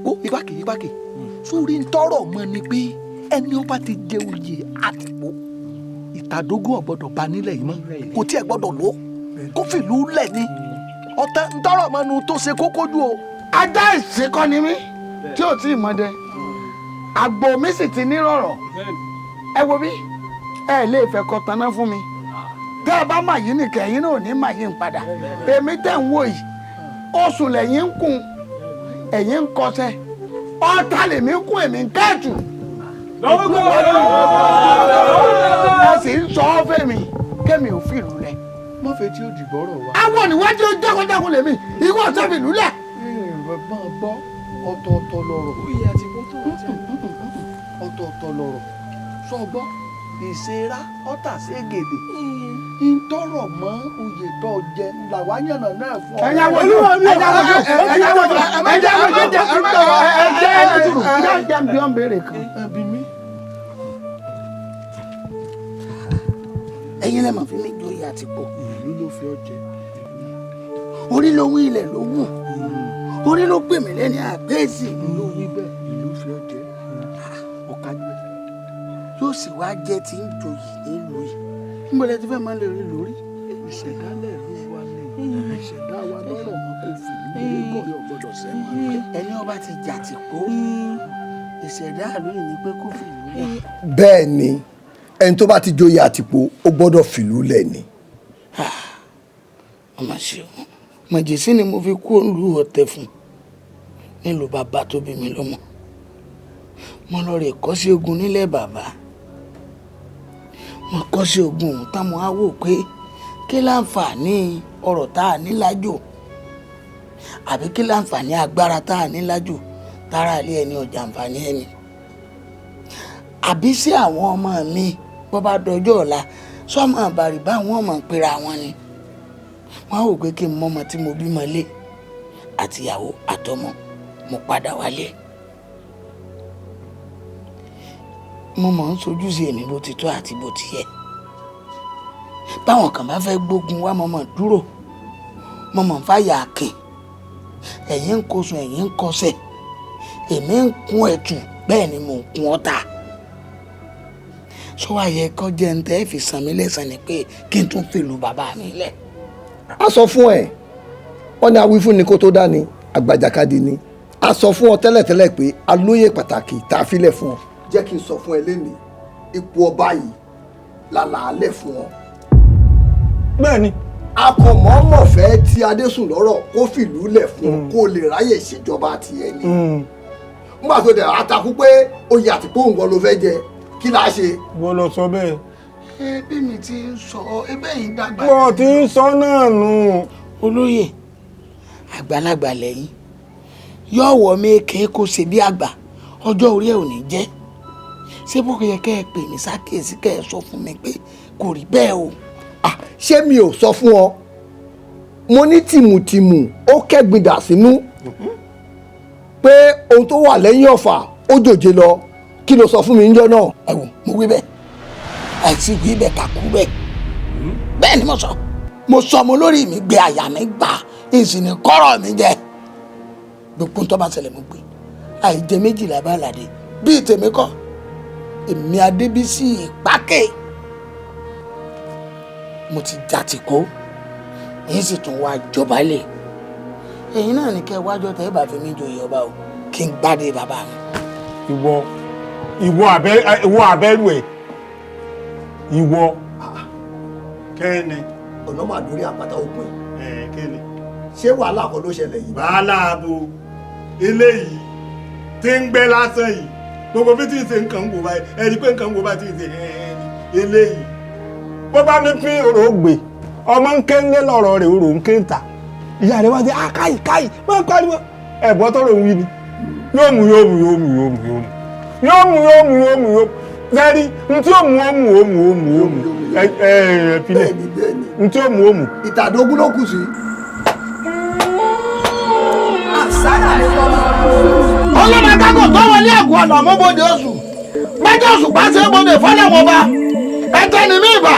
ó ìbákè sórí ń tọrọ mọ ni pé ẹni ó bá ti jẹ oyè Àtìpó ìtàdógún ọ̀gbọ́dọ̀ bá nílẹ̀ yìí mọ́ kò tí ẹ̀ gbọ́dọ̀ lò kó fìlú lẹ̀ ni ọ̀tẹ̀ ń tọrọ mọ nu tó ṣe kókó jù o. ajá ìṣekọ́ ni mí tí ò tí ì mọ dẹ àgbò mi sì ti nírọ̀rọ̀ ẹ wo bí ẹ lè fẹ́ kọ taná fún mi tẹ́ ẹ bá màyí nìkan ẹ̀yin náà ò ní màyí ń padà èmi tẹ̀ ń wò yìí oṣù lẹ́yìn ń kún ẹ̀yin ń kọsẹ̀ ọ̀tá lèmi ń kún èmi ń kẹ́ẹ̀tù ẹ sì ń sọ ọ́ fẹ́mi kémi ò fìlú lẹ̀. má fẹ́ tí ó dìgbọ́rọ̀ wa. àwọn oníwájú jákòjákò lèmi ìwọ ọ̀sẹ̀ fìlú lẹ̀. máa gbọ́ ọ̀tọ̀ọ̀tọ̀ lọ̀rọ̀ ọ̀tọ̀ọ̀tọ̀ lọ̀rọ̀ sọ gbọ́ ìṣera ọ̀tà ségèdè ìtọ̀rọ̀ mọ́ oyè tó jẹ làwa yànnà náà fún ọ. ẹ̀yàwó bí wọ́n béèrè kan. ẹ̀yin lẹ́mọ̀ fi mí joyè Àtìpó. ìlú ló fi ọ jẹ. orí ló wí ilẹ̀ ló wù orí ló pè mí lẹ́ni àgbẹ̀sì. ló wí bẹ́ẹ̀ ìlú fi ọ jẹ ọ̀kájú ẹ̀. yóò sì wá jẹ́ tí ń joyè nílùú yìí níbo lẹ ti fẹ́ máa lè rí lórí. ìṣẹ̀dálẹ̀ ló wà ní ìṣẹ̀dá wa lọ́rọ̀ mọ́ kó fi ní kórè ọ̀gbọ́dọ̀ sẹ́wọ̀n. ẹni ọba ti jà Àtìpó ìṣẹ̀dá àlóyìn ni pé kó fi ìlú lẹ̀. bẹ́ẹ̀ ni ẹni tó bá ti joyè Àtìpó ó gbọ́dọ̀ fìlú lẹ̀ ni. ọmọ ṣe o màjèsí ni mo fi kú òǹlù ọ̀tẹ̀ fún nílùú bàbá tó bí mi lọ́mọ mo lọ rè kọ́ sí ogun nílẹ̀ bàbá mo kọ́ sí ogun òun táwọn á wò pé kí láǹfààní ọ̀rọ̀ tá a ní lájò àbí kí láǹfààní agbára tá a ní lájò tára ilé ẹni ọjà àǹfààní ẹni àbí sí àwọn ọmọ mi bó bá dọjọ́ ọ̀la sọ́mọ àbàrì bá wọn mọ̀ pera wọn ni wọ́n wò pé kí n mọ́mọ tí mo bímọ lé àtìyàwó àtọmọ mo padà wálé mo mọ̀ ń sojúṣe èmi bó ti tó àti bó ti yẹ báwọn kan bá fẹ́ gbógun wá mọ̀mọ́ dúró mọ̀mọ́ fàyà àkìn ẹ̀yin ń kósun ẹ̀yin ń kọsẹ̀ èmi ń kún ẹ̀tù bẹ́ẹ̀ ni mò ń kún ọ̀tá sọ wá yẹ kọ́ jẹ́ ń tẹ́ fi sàn mí lẹ́sàn ni pé kí n tún fìlú bàbá mi lẹ̀. a sọ fún ẹ wọn ní awí fún ni kó tó dání àgbàjàkadì ni a sọ fún ọ tẹ́lẹ̀tẹ́lẹ̀ pé alóyè pàtàkì tá a filẹ̀ fún ọ. jẹ́ kí n sọ fún ẹ lẹ́nìí ipò ọba yìí lálàálẹ̀ fún ọ. bẹ́ẹ̀ni. akọ̀mọ́mọ̀ fẹ́ tí Adésùn lọ́rọ̀ kó fìlú lẹ̀ fún ọ kó lè ráyè ìṣèjọba tiẹ̀ ni. nígbà tó dẹ̀ àtakú pé oyè Àtìpó nǹkan ló fẹ́ jẹ kí la ṣe. wọ́n lọ sọ bẹ́ẹ̀. ẹbí mi ti ń sọ ẹbẹ́ yìí dàgbà. wọ́n ti ń sọ náà nù. olóyè àgbàlagbà lẹ́yìn yóò wọ méèké kó ṣe bí àgbà ọjọ́ orí ẹ̀ ò ní jẹ́ ṣé bó yẹ kẹ́ ẹ pè mí sákèsí kẹ́ ẹ sọ fún mi pé kò rí bẹ́ẹ̀ o. ṣé mi ò sọ fún ọ mo ní tìmùtìmù ó kẹ́gbìndà sínú pé ohun tó wà lẹ́yìn ọ̀fà ó jòjé lọ kí ló sọ fún mi níjọ́ náà. ẹ wò mo wí bẹ́ẹ̀ àìsí wí bẹ́ẹ̀ kà kú bẹ́ẹ̀ bẹ́ẹ̀ ni mo sọ mo lórí mi gbé àyà mi gbà ìsìn ní kọ́rọ̀ mi jẹ gbogbo tó bá ṣẹlẹ̀ mo gbé àìjẹ méjìlá bá làdé bíi tèmi kọ́ èmi Adébísí Ìpákè mo ti jàtìkó yín sì tún wá jọba lè ẹ̀yin náà ní kẹ́ wájọ tẹ́ bá fi mí joyè ọba o kí n gbádé bàbá mi. ìwọ abẹ́rù ẹ̀ ìwọ kẹ́ni. ọ̀nà máa dórí àpáta òpin. kẹ́ni. ṣé wàhálà kan ló ṣẹlẹ̀ yìí. wàhálà abo eléyìí tí ń gbẹ́ lásán yìí gbogbo bí tí ń ṣe nǹkan ń wò báyìí ẹni pé nǹkan ń wò báyìí tí ń ṣe eléyìí bó bá ní pín òrò gbè ọmọ ń ké ńlé lọ́rọ̀ rẹ̀ òrò ń ké ń tà ìyá rẹ̀ wá sí káyì máa ń pariwo ẹ̀bọ́ tọrọ ń wí ni yóò mú lẹ́rí ntí ó mú ẹ̀pìlẹ̀ ntí ó mú. ìtàdógún ló kù sí. ọlọ́mọ akágò tó wọlé ẹ̀gún ọ̀nà ọmọbodè oṣù mẹ́jọ oṣù pàṣẹ bọ́dẹ̀ fọ́lẹ̀ wọn bá ẹ̀tẹ́ ni mí ìbà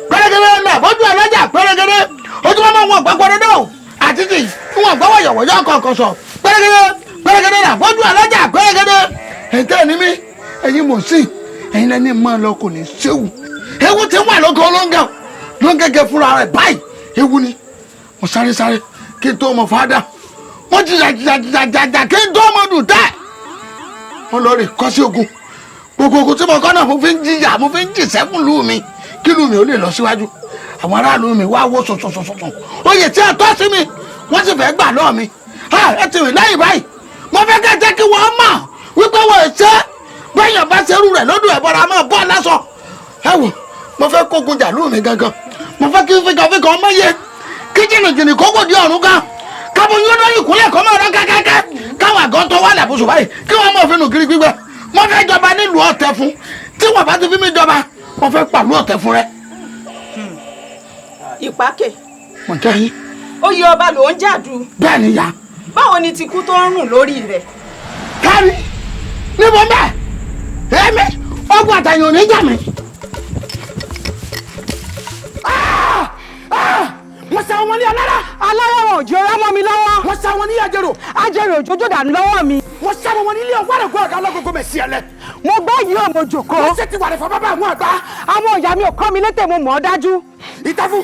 pẹ́rẹ́gẹ́dẹ́ náà bójú ọlọ́jà pẹ́rẹ́gẹ́dẹ́ ojúmọ́ máa wọn gbàgbọ́ dédé o àti tí wọn gbọ́wọ́ yọ̀wọ̀yọ́ kọ̀ọ̀kan sọ pẹ́rẹ́gẹ́dẹ́ náà bójú ọlọ́jà pẹ́rẹ́gẹ́dẹ́ ẹ̀tẹ́ ni mí ẹ̀yin mọ̀ sí ẹ̀yin lẹ́ni máa lọ kò ní séwu ewu ti wà lóko lóńgẹ́gẹ́ fúnra rẹ̀ báyìí ewu ni mo sáré kí n tó ọmọ fàdà wọ́n jìjà kí n tó ọmọ dùn tẹ́ wọ́n lọ rè kọ́ sí ogun gbogbo ogun tí mo kọ́ náà mo fi ń jìyà mo fi ń jìṣẹ́ fún lù mí kí lù mí ó lè lọ síwájú àwọn aráàlú mi wá wó sọ̀sọ̀sọ̀sọ̀ oyè tí a tọ́ sí mi wọ́n sì fẹ́ gbà lọ́ọ̀ mi ẹ ti rìn lẹ́yìn báyìí mo fẹ́ kẹ́ jẹ́ kí wọ́n mọ̀ wípé wọ́n ṣe bẹ́yàn bá ṣerú rẹ̀ lọ́dún ẹ̀bọ̀ra máa bọ́ lásọ ẹ wò mo fẹ́ kógun jà lù mí gangan mo fẹ́ kí fíkan ọmọ yẹ kí jìnnìjìnnì kókò di ọ̀run kan kábọ̀ yóò lóyún ìkúnlẹ̀ kọ́ máa rán kẹ́kẹ́kẹ́ káwọn àgọ́ tó wà lábùsù báyìí kí wọ́n mọ̀ fínú kiri gbígbẹ́ mo fẹ́ jọba nílùú ọ̀tẹ̀ fún tí wọ́n bá ti fi mí jọba mo fẹ́ pàlú ọ̀tẹ̀ fún rẹ. ìpákè. mo jẹ́ yín. oyè ọba ló ń jàdù. bẹ́ẹ̀ ni ya. báwo ni tikú tó ń rùn lórí rẹ̀. kárí níbo bẹ́ẹ̀ èmi ọgbọ́n àtàyàn ò ní jà mí. wọ́n sá wọn ní alára. alára wọn ò jẹ́ ọ̀rá mọ́ mi lọ́wọ́. wọ́n sá wọn ní àjẹrò. àjẹrò òjòjò dànù lọ́wọ́ mi. wọ́n sá wọn ní ilé ọgbà rẹ̀ kó ọ̀gá lọ́gọ́gọ́ mẹ̀ sí ẹlẹ́. mo gbọ́ yìí ò mo jòkó. wọ́n ṣe ti wà ní fún bàbá àwọn àgbà. àwọn ìyá mi ò kọ́ mi létè mo mọ̀ ọ́ dájú. ìtàfún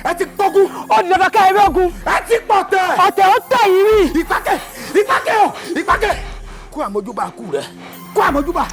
ẹ ti gbógun. ó di dandan ká eré ogun. ẹ ti pọ̀ tẹ̀. ọ̀tẹ̀ ó tẹ̀ yìí rí. ìpàkẹ́ kó àmójúbà kú rẹ̀ kó àmójúbà.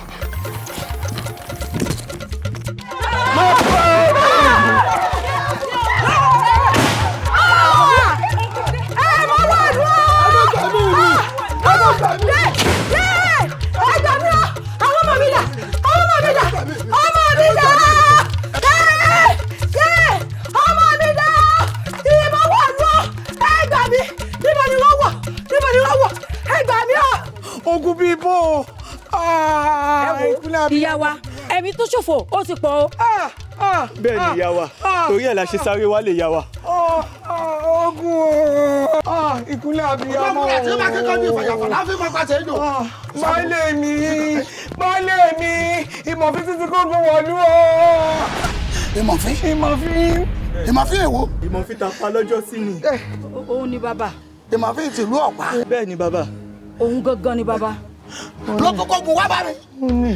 ogun bíi bò ìyá wa ẹ̀mí tó ṣòfò ó ti pọ̀ o. bẹ́ẹ̀ ni ìyá wa torí ẹ̀ la ṣe sáré wálé ìyá wa. ogun o ìkúnlẹ̀ abiyamọ o. baálé mi ìmọ̀fín títí kó gun wọ̀lú o. ìmọ̀fín èwo. ìmọ̀fín ta pa lọ́jọ́ sí ni. òun ni bàbá. ìmọ̀fín tìlú ọ̀pá. bẹ́ẹ̀ ni bàbá. òun gangan ni bàbá. ló tún kó gun wá bá mi.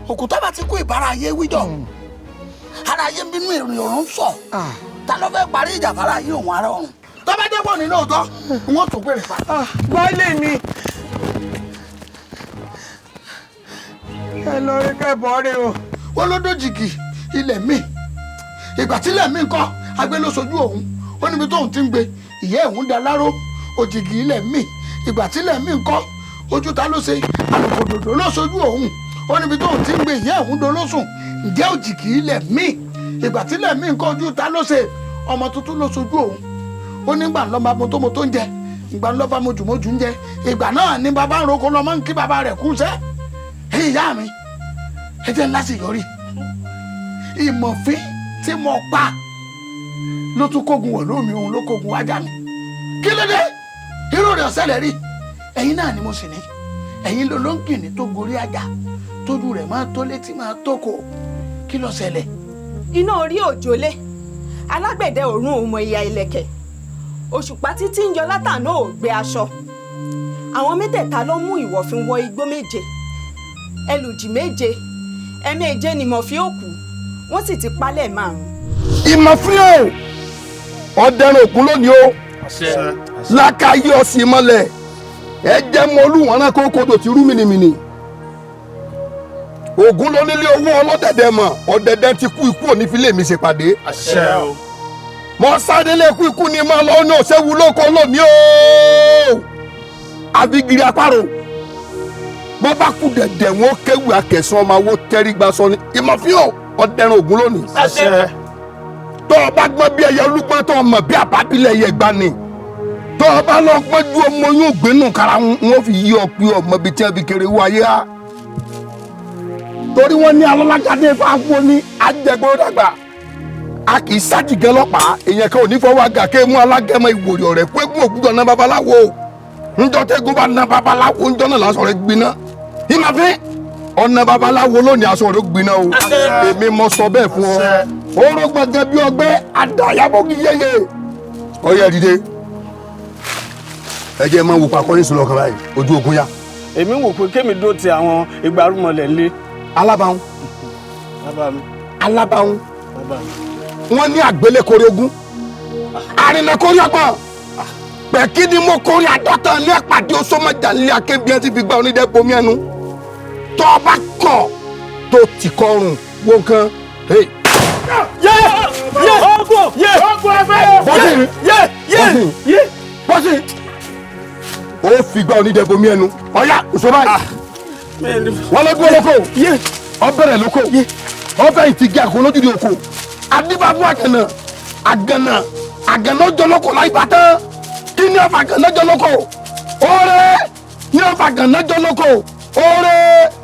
òkúta bá ti kú ìbára ayé wíjọ ara ayé bínú èrò ọ̀run sọ ta ló fẹ́ parí ìjà fara ayé òun ara ọ̀run tó bá jẹ́ pọ̀ nínú òótọ́ wọ́n tún pèrè pa. baálé mi ẹ lọ rí kẹ́bọ̀ rí o. wọ́n ló dójìkì ilẹ̀ mi ìgbà tí ilẹ̀ mi ń kọ́ agbé ló sojú òun ó níbi tóun ti ń gbé ìyá òun da láró òjìgì ilẹ̀ mi ìgbà tí ilẹ̀ mi ń kọ́ ojú ta ló ṣe àlùkòdòdò ló sojú òun ó níbi tóun ti ń gbé ìyá òun dolóṣùn ǹjẹ́ òjìgì ilẹ̀ mi ìgbà tí ilẹ̀ mi ń kọ́ ojú ta ló ṣe ọmọ tuntun ló sojú òun ó nígbà ńlọ́ba mọ́tòmọ́tò ń jẹ ìgbà ńlọ́ba mojùmọ́jù ń jẹ ìgbà náà ni bàbá ń roko lọ́mọ ń kí bàbá rẹ̀ kú sẹ́ ìyá mi ẹ jẹ́ ńlá sì yọrí ìmọ̀fín tí mo pa ló tún kógun wọ̀ lómi òun ló kógun wájà mi kí ló dé irú rẹ̀ ọ̀sẹ̀lẹ̀ rí ẹ̀yin náà ni mo sì ní ẹ̀yin ló ló ń kìnnì tó gorí àjà tójú rẹ̀ máa tó létí máa tó kò kí ló ṣẹlẹ̀. iná orí òjòlé alágbẹ̀dẹ òórùn òun mọ ìyá ìlẹ̀kẹ̀ òṣùpá títí ń yọ látàná ò gbé aṣọ àwọn mẹ́tẹ̀ẹ̀ta ló mú ìwọ̀fin wọ igbó méje ẹlùjì méje ẹ̀ẹ̀méje ni ìmọ̀fín òkú wọ́n sì ti palẹ̀ márùn. ìmọ̀fín o ọ̀dẹ̀rùn òkun lónìí o lákàáyé ọ̀sìn mọ́lẹ̀ ẹ jẹ́ mọ olúwọ̀n náà kó kodò ti rú mìnìmìnì ògún ló nílé owó ọlọ́dẹ̀dẹ̀ mọ̀ ọ̀dẹ̀dẹ̀ ti kú ikú òní fi lè mi ṣèpàdé. mọ sáré lè kú ikú ni mo lọ ní òṣèwú lóko lónìí o àbígiri àparò bọ́ bá kú dẹ̀dẹ̀ wọn kéwì akẹ̀sán ọmọ owó tẹ́rígbà sọ ni ìmọ̀fín o ọ̀dẹ̀rùn ògún lónìí. tó o bá gbọ́n bí ẹyẹ olúgbọ́n tó o mọ̀ bí àbábílẹ̀ ẹyẹ gbani tó o bá lọ pẹ́jú ọmọ yóò gbénú kára wọn fi yí ọ pé ọmọ bíi tí wọn fi kéré wáyé á torí wọn ní alọ́lájáde fáwọn ní ajẹgbọ́n dàgbà a kì í sájìgẹ́ ọlọ́pàá èèyàn kan ò ní fọwọ́ àgà ké mú alágẹmọ ìwòrì ọ̀rẹ́ pẹ́gùn ògbúdọ̀ ná babaláwo ńjọ́ tẹ́gùn bá ná babaláwo ńjọ́ náà lásán rẹ̀ gbiná ìmọ̀fín ọ̀nà babaláwo lónìí aṣọ rẹ̀ gbiná o èmi mọ sọ bẹ́ẹ̀ fún ọ oró gbọ̀ngàn bí ọgbẹ́ àdàyàbọ̀gì yẹyẹ ọyẹ dìde ẹ jẹ́ máa wò pakọ́ ní sùlọ kan báyìí ojú ogun yá. èmi wò pé kémi dó ti àwọn ìgbàrúmọlẹ̀ ńlé. alábàáhùn alábàáhùn wọ́n ní àgbélẹ̀kọ̀rẹ́ ogun àrìnàkọ̀rẹ́ ọgbọ̀n pẹ̀kí ni mo kórè àdọ́tàn ní àpàdé oṣooṣọ́mọjà nílé akébíyàn ti fi gba onídẹ́ bomi ẹnu tó o bá kọ̀ tó ti kọrùn wo nǹkan. bọ́sì ó fi gba onídẹ́ bomi ẹnu ọ̀yá òṣèlú wọ́n lọ́dún olóko ọbẹ̀rẹ̀ lóko ọbẹ̀ ìtìgé àkó lójúde oko adébábú àgànà jọlọ́kọ láì bàtán kí ni ọ̀fà àgànà jọlọ́kọ ọ̀rẹ́ ní ọ̀fà àgànà jọlọ́kọ ọ̀rẹ́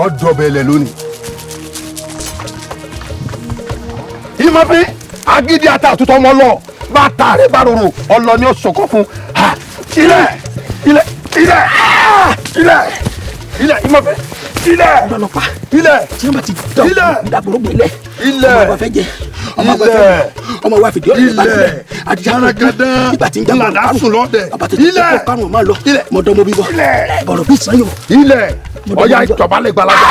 ọ̀dọ̀bẹ̀lẹ̀ lónìí. ìmọ̀fin agídí ata àtúntò ọmọ lọ bá ta rẹ̀ bá rorò ọlọ ni ó sọkọ fún ilẹ̀ ìmọ̀fin ilẹ̀ ọlọ́pàá ilẹ̀ tí wọ́n bá ti dàgbòrógbò ilẹ̀ ọmọ fẹ́ jẹ ọmọ wa fìdí ọ̀rẹ́ bá tilẹ̀ àdìyà nígbà tí ń jà bọ̀rọ̀ kárùn ọba tó ti kọ́ kárùn ọmọ lọ mọ̀dọ́mọ bíbọ̀ bọ̀rọ̀ bí sanyọ. ilẹ̀ ọ̀yà ìjọbalẹ̀ gbalaja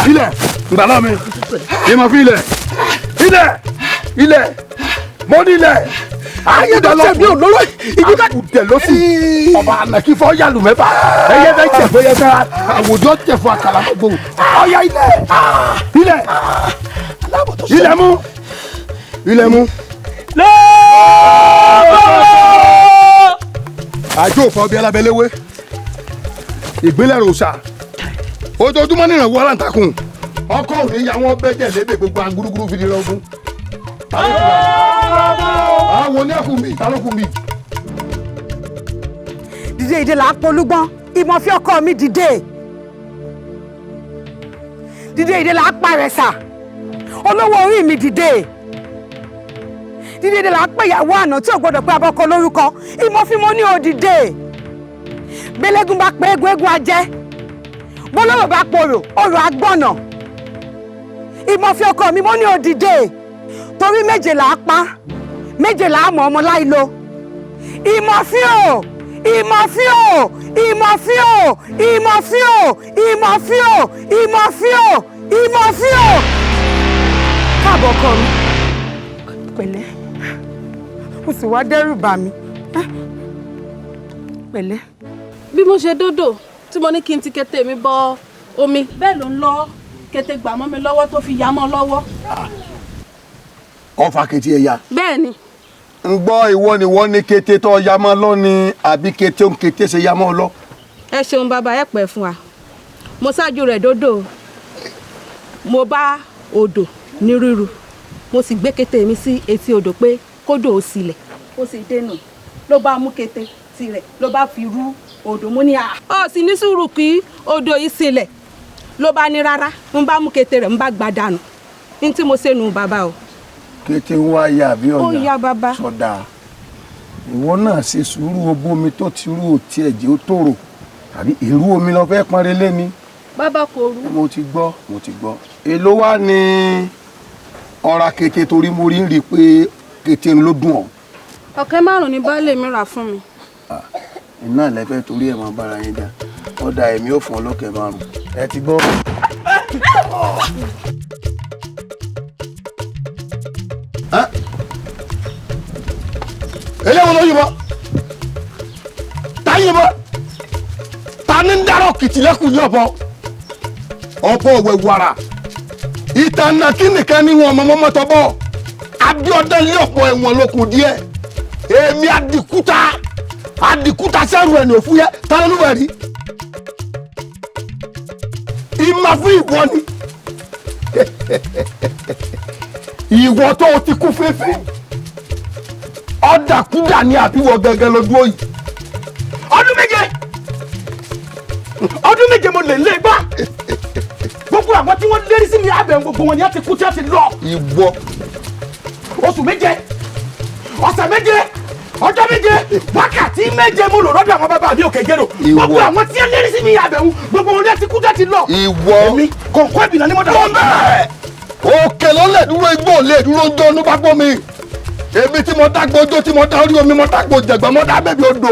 ilẹ̀ ngbàlá mi ìmọ̀ fi ilẹ̀ mọ́nílẹ̀ ayédèlọ́ mi ò lọ́wọ́ ìjọba ìdè ló sì ọba ànàkí fọ́ yàlù mẹ́fà ẹyẹ bẹ́ẹ̀ tẹ̀ fún ẹyẹ fẹ́ àwùjọ tẹ̀ fún àkàlà gbogbo ọ̀yà ilẹ̀ mú. àjò òfò bí alábẹ́léwé ìgbélẹ̀ ròṣà ojoojúmọ́ ní ìrànwọ́ aláǹtakùn ọkọ̀ òní ya wọn bẹ́jẹ̀ lébè gbogbo agúrúgúrú fi di lọ́gún. àwọn oníyàkùnbí talókùnbí. dìde ìdè là á polúgbọ́n ìmọ̀ fi ọkọ mi dìde ìdè là á parẹ́sà olówó orí mi dìde ìdè là á pé ìyàwó àná tí ò gbọdọ̀ pé abọ́kọ lórúkọ ìmọ̀ fi mọ́ ní òdìdè gbẹlẹ́gùn bá pé egun ajẹ́ bólówó bá porò orò agbọ́nà ìmọ̀ fi ọkọ mi mọ́ ní òdìdè torí méje là á pa méje là á mọ̀ ọmọ láìlo ìmọ̀fíò ìmọ̀fíò ìmọ̀fíò ìmọ̀fíò ìmọ̀fíò ìmọ̀fíò ìmọ̀fíò. káàbọ̀ ọkọ mi pẹ̀lẹ́ o sì wá dẹ́rù bà mí pẹ̀lẹ́. bí mo ṣe dódò tí mo ní kí n ti kété mi bọ omi bẹ́ẹ̀ ló ń lọ kété gbà mọ́ mi lọ́wọ́ tó fi yá mọ́ lọ́wọ́. ọfà kẹtì ẹ̀yà. bẹ́ẹ̀ ni. ń gbọ́ ìwọ ni wọ́n ní kété tó ya mọ́ lọ ni àbí kété ń kété ṣe ya mọ́ lọ. ẹ ṣeun bàbá ẹ pẹ́ fún wa mo ṣáájú rẹ̀ dódò mo bá odò ní ríru mo sì gbé kété mi sí etí odò pé kódò ó sílẹ̀ ó sì dénú ló bá mú kété tirẹ̀ ló bá fi rú odò mú ní ọ sì ní sùúrù kí odò yìí sílẹ̀ ló bá ní rárá ń bá mú kété rẹ̀ ń bá gbá dànù ní tí mo ṣe nù bàbá o. kété ń wá ya àbí ọ̀yà ó ya bàbá. sọ̀dà ìwọ náà ṣe sùúrù obomi tó ti rú òtí ẹ̀jẹ̀ ó tòrò tàbí èrú omi lọ fẹ́ pọn relé ni. bàbá kò rú. mo ti gbọ́ èló wá ní ọ̀rá kété torí mo rí ń rí i pé kété ló dùn ọ́. ọ̀kẹ́ márùn-ún ni baálé mi rà fún mi. iná lẹ́fẹ̀ẹ́ torí ẹ̀ máa bára yín jà ọ̀dà ẹ̀mí ò fún ọlọ́kẹ́ márùn-ún ẹ ti gbọ́. eléwo ló yìnbọn tá yìnbọn ta ní ń dárò kìtìlẹ́kùn yìí ọ̀bọ òwe wàrà ìtànà kí nìkan ní wọn ọmọ mọ́tọ́ bọ́ Abíọ́dún ilé ọ̀pọ̀ ẹ̀wọ̀n lókun díẹ̀ èmi àdìkúta sẹ́rù ẹ̀ ní òfúyẹ́ ta ló wẹ̀ rí ìmọ̀ fún ìwọ ni ìwọ tó o ti kú fẹ́fẹ́ ọ̀dàkúdà ní àbíwọ̀ gẹ́gẹ́ lójú òyì ọdún méje mo lè lé gbá gbogbo àwọn tí wọ́n lérí sí mi abẹ gbogbo wọn ni a ti kú tí a ti lọ. ìwọ oṣù méje ọ̀sẹ̀ méje ọjọ́ méje wákàtí méje mo lò lọ́dọ̀ àwọn bàbá mi òkè jẹ́rò gbogbo àwọn tí ẹ lérí sí mi àbẹ̀wò gbogbo wọn ti kú dẹ́ti lọ. ìwọ èmi kọ̀ọ̀kọ́ ìbìnà ni mo dá. òkè ló lè dúró igbó lè dúró ń dánú bá gbọ́ mi èmi tí mo dá gbọ́jọ́ tí mo dá orí omi mo dá gbọ́ jẹ̀gbọ́n mo dá bẹ́bí odò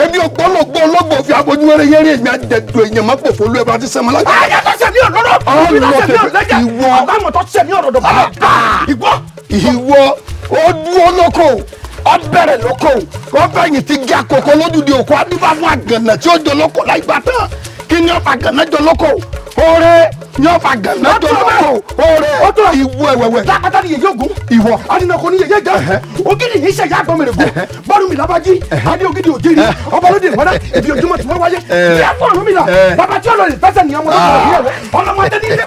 èmi ò gbọ́lọ́gbọ́ ológbò fi abojú wẹ́rẹ́ yẹ́rẹ́ èmi àjẹjọ èèyàn má pò fún olú ẹ̀ bá ti sẹ́mu lágbàá. ayé tó sẹ́mi ọ̀dọ́dọ́ ibi tó sẹ́mi ọ̀dọ́dọ́ ìwọ àbámọ̀ tó sẹ́mi ọ̀dọ́dọ́ bá ìwọ ó dúró lóko ó bẹ̀rẹ̀ lóko ó bẹ̀yìn ti gé àkókò lójúde òkú adúbá fún àgànà tí ó jọ lóko láì gbà tán kí ni ó fa àgànà jọ lóko oore ni ó fa àgànà jọ lóko oore ìwọ ẹ̀wẹ̀wẹ̀. lápáta ni yèyé ogun ìwọ adínàkọ ni yèyé jẹ ògidì yìí ṣẹyà àgbọmọrẹgùn bọ́ọ̀lù mi lábàájí adé ògidì òjìrì ọba lóde ìwọ́dà ibi ojúmọ́ tí wọ́n wáyé bí a fún ọ̀run mi là bàbá tí ọlọ́rin fẹsẹ̀ ní ọmọ ọlọ́mọdé ní ilé.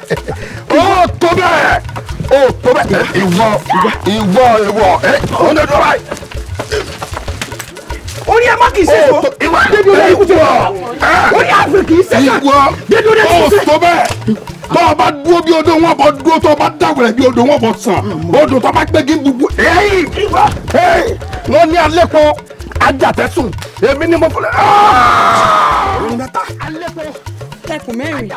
ó tó bẹ́ẹ̀ ó tó bẹ́ẹ̀ ìwọ ọ̀nà tó báyìí. orí ẹ má kì í ṣe so dédú rẹ ikú ti wọ orí àgbẹ̀ kì í ṣe so dédú rẹ ikú ti wọ. ó tó bẹ́ẹ̀ tó o bá dúró bí odò wọn bọ dúró tó o bá dáwọ̀rẹ̀ bí odò wọn bọ sàn odò tó o bá gbégi gbogbo wọn ní alẹ́ kọ́ ajàtẹ̀sùn èmi ni mo fọlẹ́. orí mẹ́ta alẹ́ kọ́ ẹkùn mẹ́rin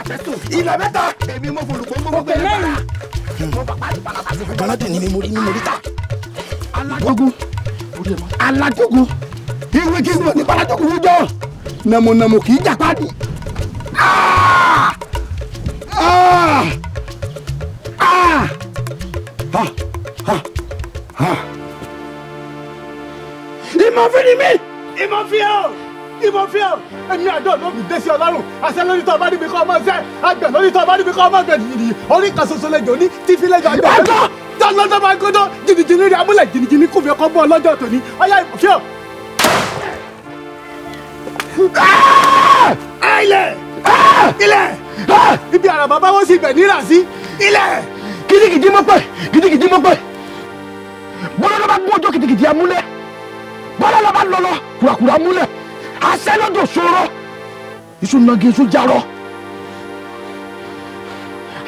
ilẹ̀ mẹ́ta èmi mo fọlùkọ́ gbogbo mẹ́rin. galadi ni mi mo rí ta. alajogun ìwé kí n bọ̀ ní balajogun wújọ nàmùnàmù kì í jàpá di. ìmọ̀fin ni mí ìmọ̀fin ọ́ ìmọ̀fin ọ́ ẹ̀mí àjọ ló fi dé sí ọlọ́run àṣẹ lórí tó ọba níbi kọ́ ọmọ ṣẹ́ àgbẹ̀ lórí tó ọba níbi kọ́ ọmọ gbẹ̀ jìnnì orí kan ṣoṣo lẹ́jọ́ ní tífí lẹ́jọ́ àgbẹ̀ àjọ tọ́lọ́dọ́ máa gbọ́dọ̀ jìnnìjìnnì rí amúlẹ̀ jìnnìjìnnì kò fi ọkọ̀ bọ́ ọlọ́jọ́ tòní ọyá ìmọ̀fin ọ́. ilẹ̀ ibi àràbà bá wọ́n sí ibẹ̀ níra sí ilẹ̀. gidigidi mọ̀ pé bọ́lá ló bá gbọ́ ọjọ́ gidigidi amúlẹ̀ bọ́lá ló bá lọ́lọ́ kùràkùrà amúlẹ̀ àṣẹ lọ́dọ̀ sọ̀rọ̀ iṣu nàgé iṣu jarọ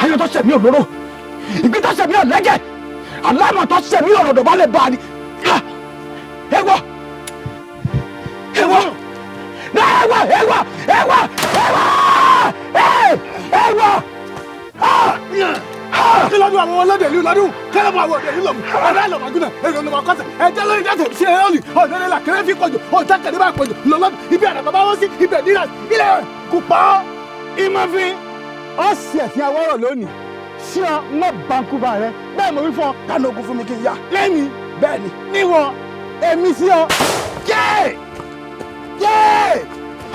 ayọ̀ tó sẹ̀mí òlóró ìgbé tó sẹ̀mí ọ̀lẹ́gẹ̀ aláàmọ̀ tó sẹ̀mí ọ̀rọ̀dọ̀ bá lè bá a ní. ẹwọ kí lọ́dún àwọn ọlọ́dẹ ìlú lọ́dún kẹ́lẹ́ bọ̀ àwọn ọ̀dẹ ìlú lọ́mù ọ̀dẹ ìlọ́mọ̀gúnà èrò ọ̀nà ọ̀kọ́sẹ̀ ẹ̀jẹ̀ lórí dẹ́tẹ̀ sí ẹ̀rọ́lì ọ̀dẹ ìlà kẹrẹ́ fi pọ̀jù ọ̀dẹ kẹrẹ́ bá pọ̀jù lọ́lọ́dún ibi àdàbà bá wọ́n sí ibẹ̀ nílà ilẹ̀ kò pa ọ́. ìmọ̀fin ọ̀sì ẹ̀sìn àwọ̀rọ̀ lónìí sí ọ ń bàǹkúbà rẹ bẹ́ẹ̀ mo wí fún ọ kánú ogun fún mi kí n yá lẹ́yìn bẹ́ẹ̀ ni níwọ̀n èmi sí ọ.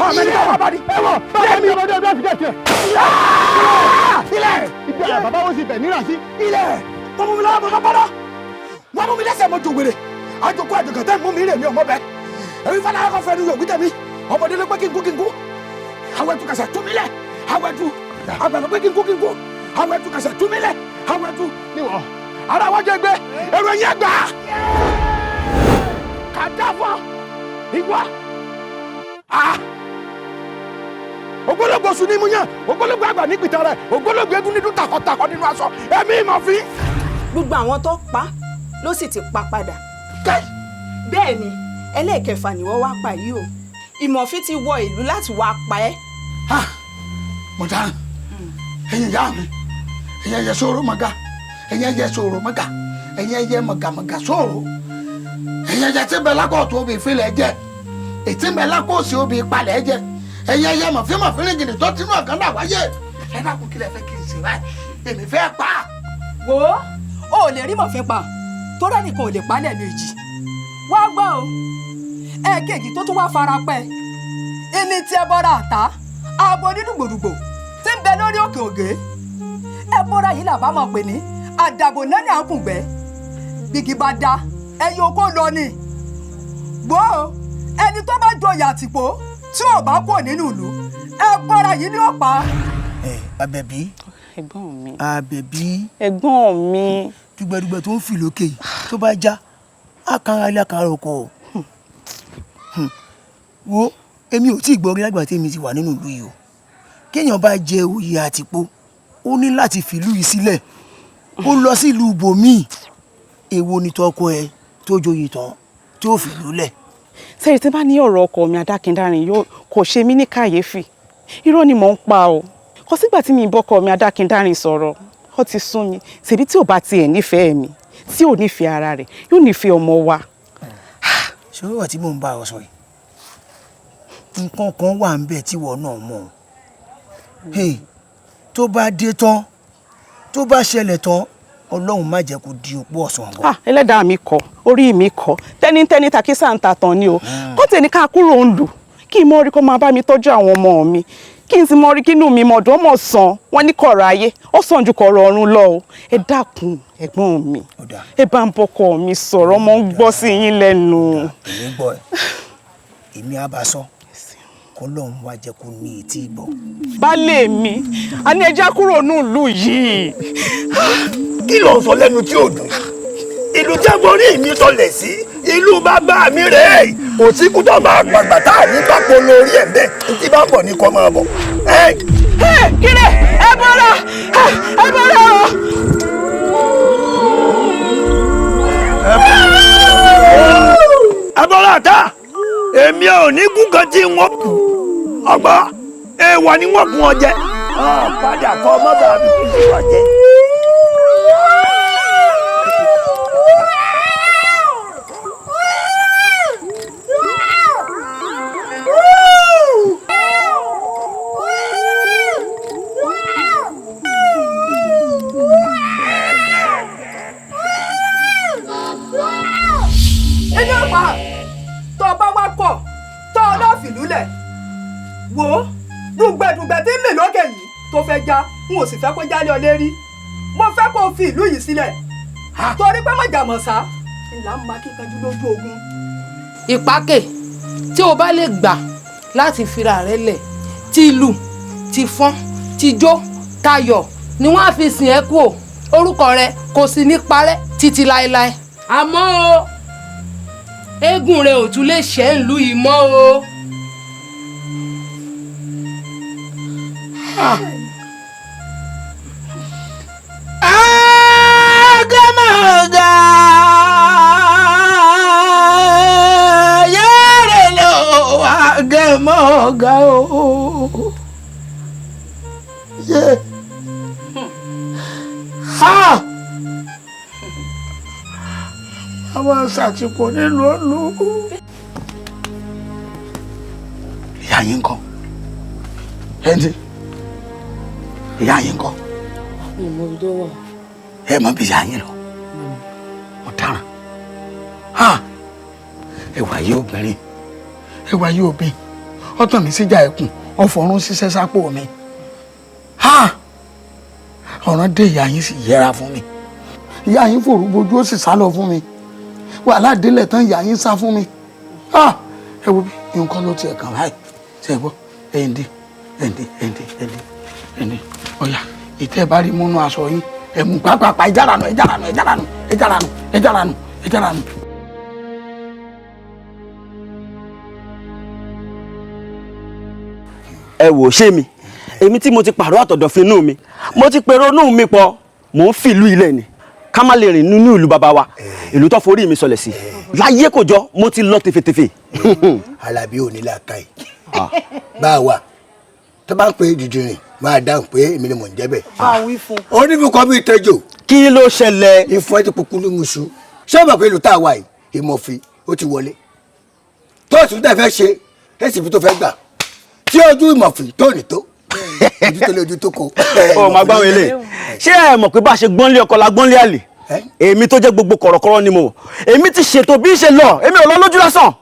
amẹ́ríkà wà bàdí ẹ̀wọ̀n bẹ́ẹ̀ mi ọmọdé ọdún àfijọ́ tiẹ̀. ilẹ̀ ibi àrà bàbá wọn sì bẹ̀ níra sí. ilẹ̀ wọ́n mú mi lọ́wọ́ bàbá bọ́dọ̀ wọ́n mú mi lẹ́sẹ̀ mo jò wèrè àjòkó àjòkó tẹ́ mú mi rè mí ọmọ bẹ́ẹ̀ èmi fana akọ fẹ́ nu yòókù tẹ̀ mí ọmọdé ló pé kí n kú àwọn ẹtù kàṣà tú mi lẹ̀ àwọn ẹtù àgbàdo pé kí n kú àwọn ẹtù kàṣà tú mi lẹ̀ àwọn ẹtù níwọ̀ ara wájú ẹgbẹ́ èrò ẹ̀yìn ẹgbà kàdáfọ́ ìgbà ògbólógbò sùn ní mu yàn ògbólógbò àgbà ní pìtàn rẹ ògbólógbò eégún nínú takọtakọ nínú aṣọ ẹ̀mí ìmọ̀fin. gbogbo àwọn tó pa ló sì ti pa padà. bẹ́ẹ̀ ni ẹlẹ́ẹ̀kẹfà ni wọ́n wá pa yìí o ìmọ̀fin ti wọ ìlú láti wá pa ẹ́. mo dáhùn ẹ̀yin ìyá mi ẹ̀yin ẹyẹ sọ̀rọ̀ mọ̀gá ẹ̀yin ẹyẹ sọ̀rọ̀ mọ̀gá ẹ̀yin ẹyẹ mọ̀gàmọ̀gà sọ̀rọ̀ ẹ̀yin ẹyẹ tí bẹ lákọ̀ tó obì ìfilẹ̀ jẹ ètí bẹ lákọ̀ òsì obì ìpalẹ̀ jẹ ẹ̀yin ẹyẹ mọ̀fínmọ̀fínrin gidi tó tinú ọ̀gán náà wáyé ẹ dákun kí lẹ fẹ́ kí n ṣe báyìí èmi fẹ́ pa. wo o ò lè rí mọ̀fín pa tó rẹ́nìkan ò lè pa lẹ́ẹ̀mejì wá gbọ́ o ẹ̀ẹ̀kejì tó tún wá fara pẹ́ ẹni tí ẹ bọ́ra àtá abo dídùgbòdùgbò tí ń bẹ lórí òkè ògè ẹ bọ́ra yìí làbá mọ̀ pé ní àdàbò náà ní àkùngbẹ́ bíkí bá da ẹyẹ oko lọ ni gbọ́ ẹni tó bá joyè àtìpó tí ò bá kú nínú ìlú ẹ bọ́ra yìí ní ọ̀pá. Àbẹ̀bí. ẹ̀gbọ́n mi. Àbẹ̀bí. ẹ̀gbọ́n mi. dùgbẹ̀dùgbẹ̀ tó ń fì lókè yìí tó bá já àkàrà ilé àkàrà oko. wo èmi ò tí ì gbọ́ rí lágbà tí èmi ti wà nínú ìlú yìí o kéèyàn bá jẹ oyè àtìpó ó ní láti fìlú yìí sílẹ̀ ó lọ sí ìlú bòmíì èwo ni tọkọ ẹ tó joyè tán tó fìlú lẹ̀ sẹ́yìn tí bá ní ọ̀rọ̀ ọkọ mi Adákindárin yóò kò ṣe mí ní kàyéfì irọ́ ni mò ń pa o kò sígbà tí mi bọ́kọ mi Adákindárin sọ̀rọ̀ ó ti sún mi ṣèbí tí ò bá tiẹ̀ nífẹ̀ẹ́ mi tí ò nífẹ̀ẹ́ ara rẹ̀ yóò nífẹ̀ẹ́ ọmọ wa. ṣé wíwà tí mò ń bá ọ sọ yìí nǹkan kan wà ń bẹ tí ìwọ náà mọ̀ tó bá dé tán tó bá ṣẹlẹ̀ tán Ọlọ́run má jẹ́ kó di òpó ọ̀sán bọ̀. Ẹlẹ́dàá mi kọ́ orí mi kọ́ tẹ́nítẹ́ní takísà ń ta tán ni o kó tẹ̀ ní ká kúrò ń lù kí n mọ orí kó máa bá mi tọ́jú àwọn ọmọ mi kí n sì mọ orí kínú mi mọ̀dún ọmọ sàn wọ́n ní kọ̀rọ̀ ayé ó sàn ju kọ̀rọ̀ ọ̀run lọ o ẹ dákun ẹ̀gbọ́n mi ẹ bá ń bọ́kọ mi sọ̀rọ̀ ọmọ ń gbọ́ sí yín lẹ́nu. èmi gbọ́ ẹ èmi á bá sọ kó lóun wá jẹ́ kó ní etí ìgbọ́. baálé mi a ní ẹja kúrò nílùú yìí. kí ló ń sọ lẹ́nu tí ò dùn ìlú tí aborí mi sọlẹ̀ sí ìlú bàbá mi rèé kò sí kú tó máa pàgbà tá à ní pápó lórí ẹ̀ bẹ́ẹ̀ tí bá bọ̀ ní kọ́ máa bọ̀. kílẹ̀ ẹ bọ́ra o. ẹ bọ́ra ta èmi ò ní kú kan tí wọ́n kú ọgbà èèwọ̀ ni wọ́n kún ọ jẹ padà kọ́ ọmọ bàbá mi kú sí ọ jẹ. ẹni ọ̀pá tó o bá wá pọ̀ tó o náà fìlú lẹ̀ wò ó dùgbẹ̀dùgbẹ̀ tí ń mì lókè yìí tó fẹ́ já n ò sì fẹ́ kó jálé ọ lérí mo fẹ́ kó o fi ìlú yìí sílẹ̀ torí pé mọ̀jàmọ̀sá ńlá ń ma kíkanjú lójú ogun. ìpákè tí o bá lè gbà láti fira rẹ lẹ̀ tí lù tí fọ́n tí jó tayọ̀ ni wọ́n á fi sìn ẹ́ kú o orúkọ rẹ kò sì ní parẹ́ títí láéláé àmọ́ o eégún rẹ ò tún lè ṣẹ́ ń lu ìmọ̀ o. Agamaga yẹ́rẹ̀ lọ agamaga o. àwọn ṣàtìpọ̀ nílùú ọ̀lú. ìyá yín kọ́ ẹni ìyá yín kọ́ ẹ mọ bí ìyá yín lọ mo dáràn ẹ wà yí obìnrin ẹ wà yí obìnrin ọtàn mi síjà ẹkùn ọfọrún ṣiṣẹ́ sápò mi ọ̀ràn dé ìyá yín sì yẹra fún mi ìyá yín fòrú bojú ó sì sá lọ fún mi wàhálà délẹ̀ tán ìyá yín sá fún mi ẹ wo bí nǹkan ló tiẹ̀ kàn báyìí ṣe gbọ́ ẹ̀ǹdí ọ̀yà ìtẹ́ bá rí múnú aṣọ yín ẹ̀mú pàápàá ẹ̀járanu. ẹ wò ṣé mi èmi tí mo ti pààrọ̀ àtọ̀dọ̀fin inú mi mo ti pèrò inú mi pọ̀ mò ń fìlú ilẹ̀ ni ká má lè rìn nínú ìlú bàbá wa ìlú tó forí mi sọlẹ̀ sí láyé kò jọ mo ti lọ tefetefe. Alábí ò ní làákàyè bá a wà tó bá ń pè é dìdìrìn máa dáhùn pé èmi ni mò ń jẹ́ bẹ́ẹ̀. onífúnkọ́ bíi tẹjọ. kí ló ṣẹlẹ̀. ìfọ́ ti kúkú ní musu ṣé o mọ̀ pé ìlú tá a wà yìí ìmọ̀fin ó ti wọlé tó o sì tẹ̀ fẹ́ ṣe èsì fi tó fẹ́ gbà tí ojú ìmọ̀fin tó ní tó ojú tó lé ojú tó kó. ọ máa gbáwọn ilé ṣé ẹ mọ̀ pé bá a ṣe gbọ́nlé ọkọ la gbọ́nlé àlè èmi tó jẹ́ gbogbo kọ̀rọ̀kọ̀rọ̀ ni mo èmi ti ṣètò bí ṣe lọ èmi ò lọ lójú lásán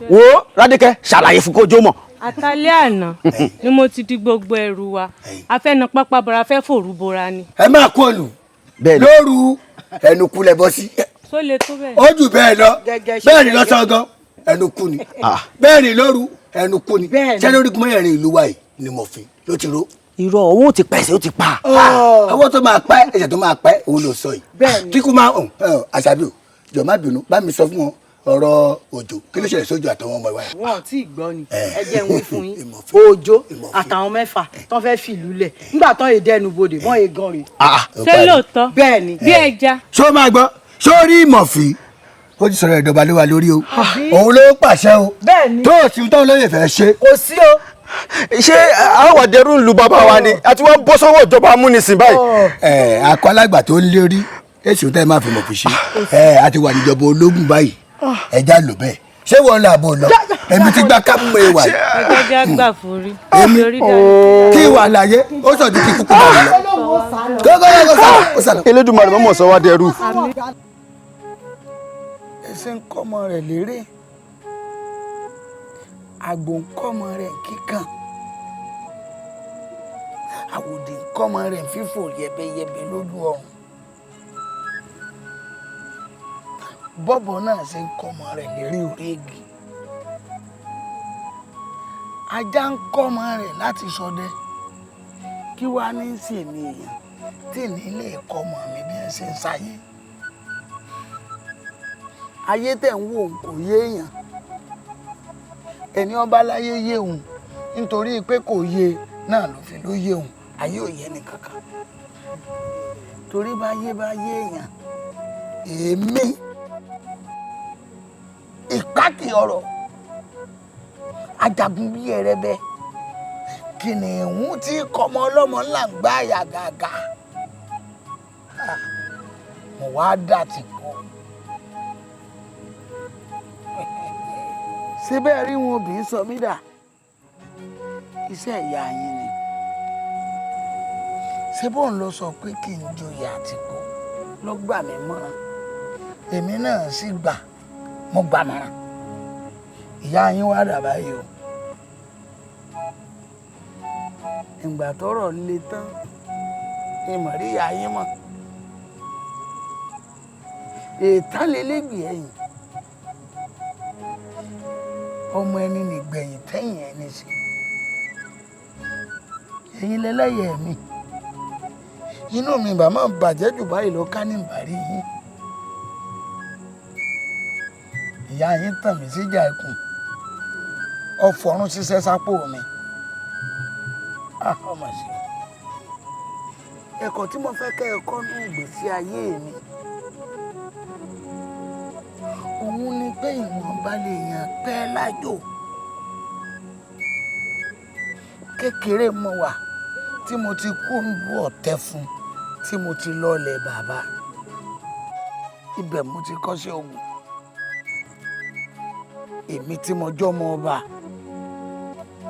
wo Ládìkẹ́ ṣàlàyé fún kójú mọ̀. àtàlẹ́ àná ni mo ti di gbogbo ẹrù wa a fẹ́ na pápá bora fẹ́ fòrú bora ni. ẹ máa kó olù lóru ẹnu kulẹ̀ bọ́ sí. tó le tó bẹ́ẹ̀. ó jù bẹ́ẹ̀ lọ bẹ́ẹ̀ ni lọ́sọ̀gán ẹnu kú ni bẹ́ẹ̀ ni lóru ẹnu kú ni ṣé lórí gbọ́mọ̀yẹ̀rin ìlú wa yìí ni mo fi ló ti ró. irọ́ owó ti pẹ̀sẹ̀ ó ti pa. owó tó máa pẹ́ ẹ̀jẹ̀ tó máa pẹ́ òun ló sọ yìí kíkú máa Àṣàbí o jọ̀ọ́ má bínú bá mi sọ fún wọn ọ̀rọ̀ òjò kí ló ṣẹlẹ̀ sójú àtàwọn ọmọ ìwà yẹn. wọn ò tí ì gbọ́ ni ẹ jẹ́ ń wí fún yín òjò àtàwọn mẹ́fà tán fẹ́ fìlú lẹ̀ nígbà tán èdè ẹnu bodè wọ́n ègan rè. ṣé lóòótọ́ bẹ́ẹ̀ ni bí ẹja. ṣó máa gbọ́ ṣó rí ìmọ̀fì ó ti sọ̀rọ̀ ìdọ̀bà lé wa lórí o òun ló pàṣẹ o tó o sì ń tọ́ lóye fẹ́ ṣe. kò sí o. ṣé àwọn àdẹrù ń lu bàbá wa ni àti wọn bọ́ sọ́wọ́ ìjọba amúnisìn báyìí. akọ alágbà tó ń lérí èsì tẹ́ ẹ máa fi mọ̀ fi ṣe a ti wà níjọba ológun báyìí ẹja lò bẹ́ẹ̀ ṣé wọn là bò lọ èmi ti gba kámú ẹ wà. ẹgbẹ́jà gbà forí. èmi kí ìwà àlàyé ó sọ ju kí kúkú bá mi lọ. kókó sálọ. Elédùmarè mọ̀mọ́ sọ wá dẹrú. ẹsẹ̀ ń kọ́ ọmọ rẹ̀ lérè àgbò ń kọ́ ọmọ rẹ̀ kíkan àwòdì ń kọ́ ọmọ rẹ̀ fífò yẹbẹyẹbẹ lójú ọ̀run bọ́bọ̀ náà ṣe ń kọ́ ọmọ rẹ̀ lérí orí igi ajá ń kọ́ ọmọ rẹ̀ láti ṣọdẹ kí wàá ní í sèmi èèyàn tí nílé ẹ̀kọ́ ọmọ mi bí ẹ ṣe ń ṣayé ayé tẹ̀ ń wò kò yé èèyàn ẹni ọba láyé yé òun nítorí pé kò yé náà ló fi ló yé òun ayé ò yé nìkankan torí bá yé èèyàn èmi ìpákì ọ̀rọ̀ ajagun bí ẹrẹbẹ kìnìún tí kọmọ ọlọ́mọ ńlá ń gbá àyà gàgà mo wá dà tí kọ síbẹ̀ rí wọn bí sọ mí dà iṣẹ́ ìyá yín ni ṣé bóun ló sọ pé kí n joyè àtìpó ló gbà mí mọ́ràn èmi náà sì gbà mo gbà mọ́ràn ìyá yín wá dà báyìí o ìgbà tọ́rọ̀ le tán ìmọ̀ rí ìyá yín mọ̀ ètàn lélẹ́gbẹ̀ẹ́ ẹ̀yìn ọmọ ẹni nìgbẹ̀yìn tẹ́yìn ẹni sí ẹ̀yin lẹ́lẹ́yẹ̀ mi inú mi bá máa bàjẹ́ jù báyìí lọ ká ní ìbàrí yín ìyá yín tàn mí síjà ẹkùn ọfọrún ṣiṣẹ́ sápò mi ọmọ sí ẹ̀kọ́ tí mo fẹ́ kẹ́ ẹ kọ́ ní ìgbésí ayé mi òun ni pé ìwọ̀nba lè yàn pẹ́ lájò kékeré mo wà tí mo ti kú ìlú ọ̀tẹ̀ fún tí mo ti lọ́ọ̀lẹ̀ bàbá ibẹ̀ mo ti kọ́ṣẹ́ ogun èmi tí mo jọ́ ọmọ ọba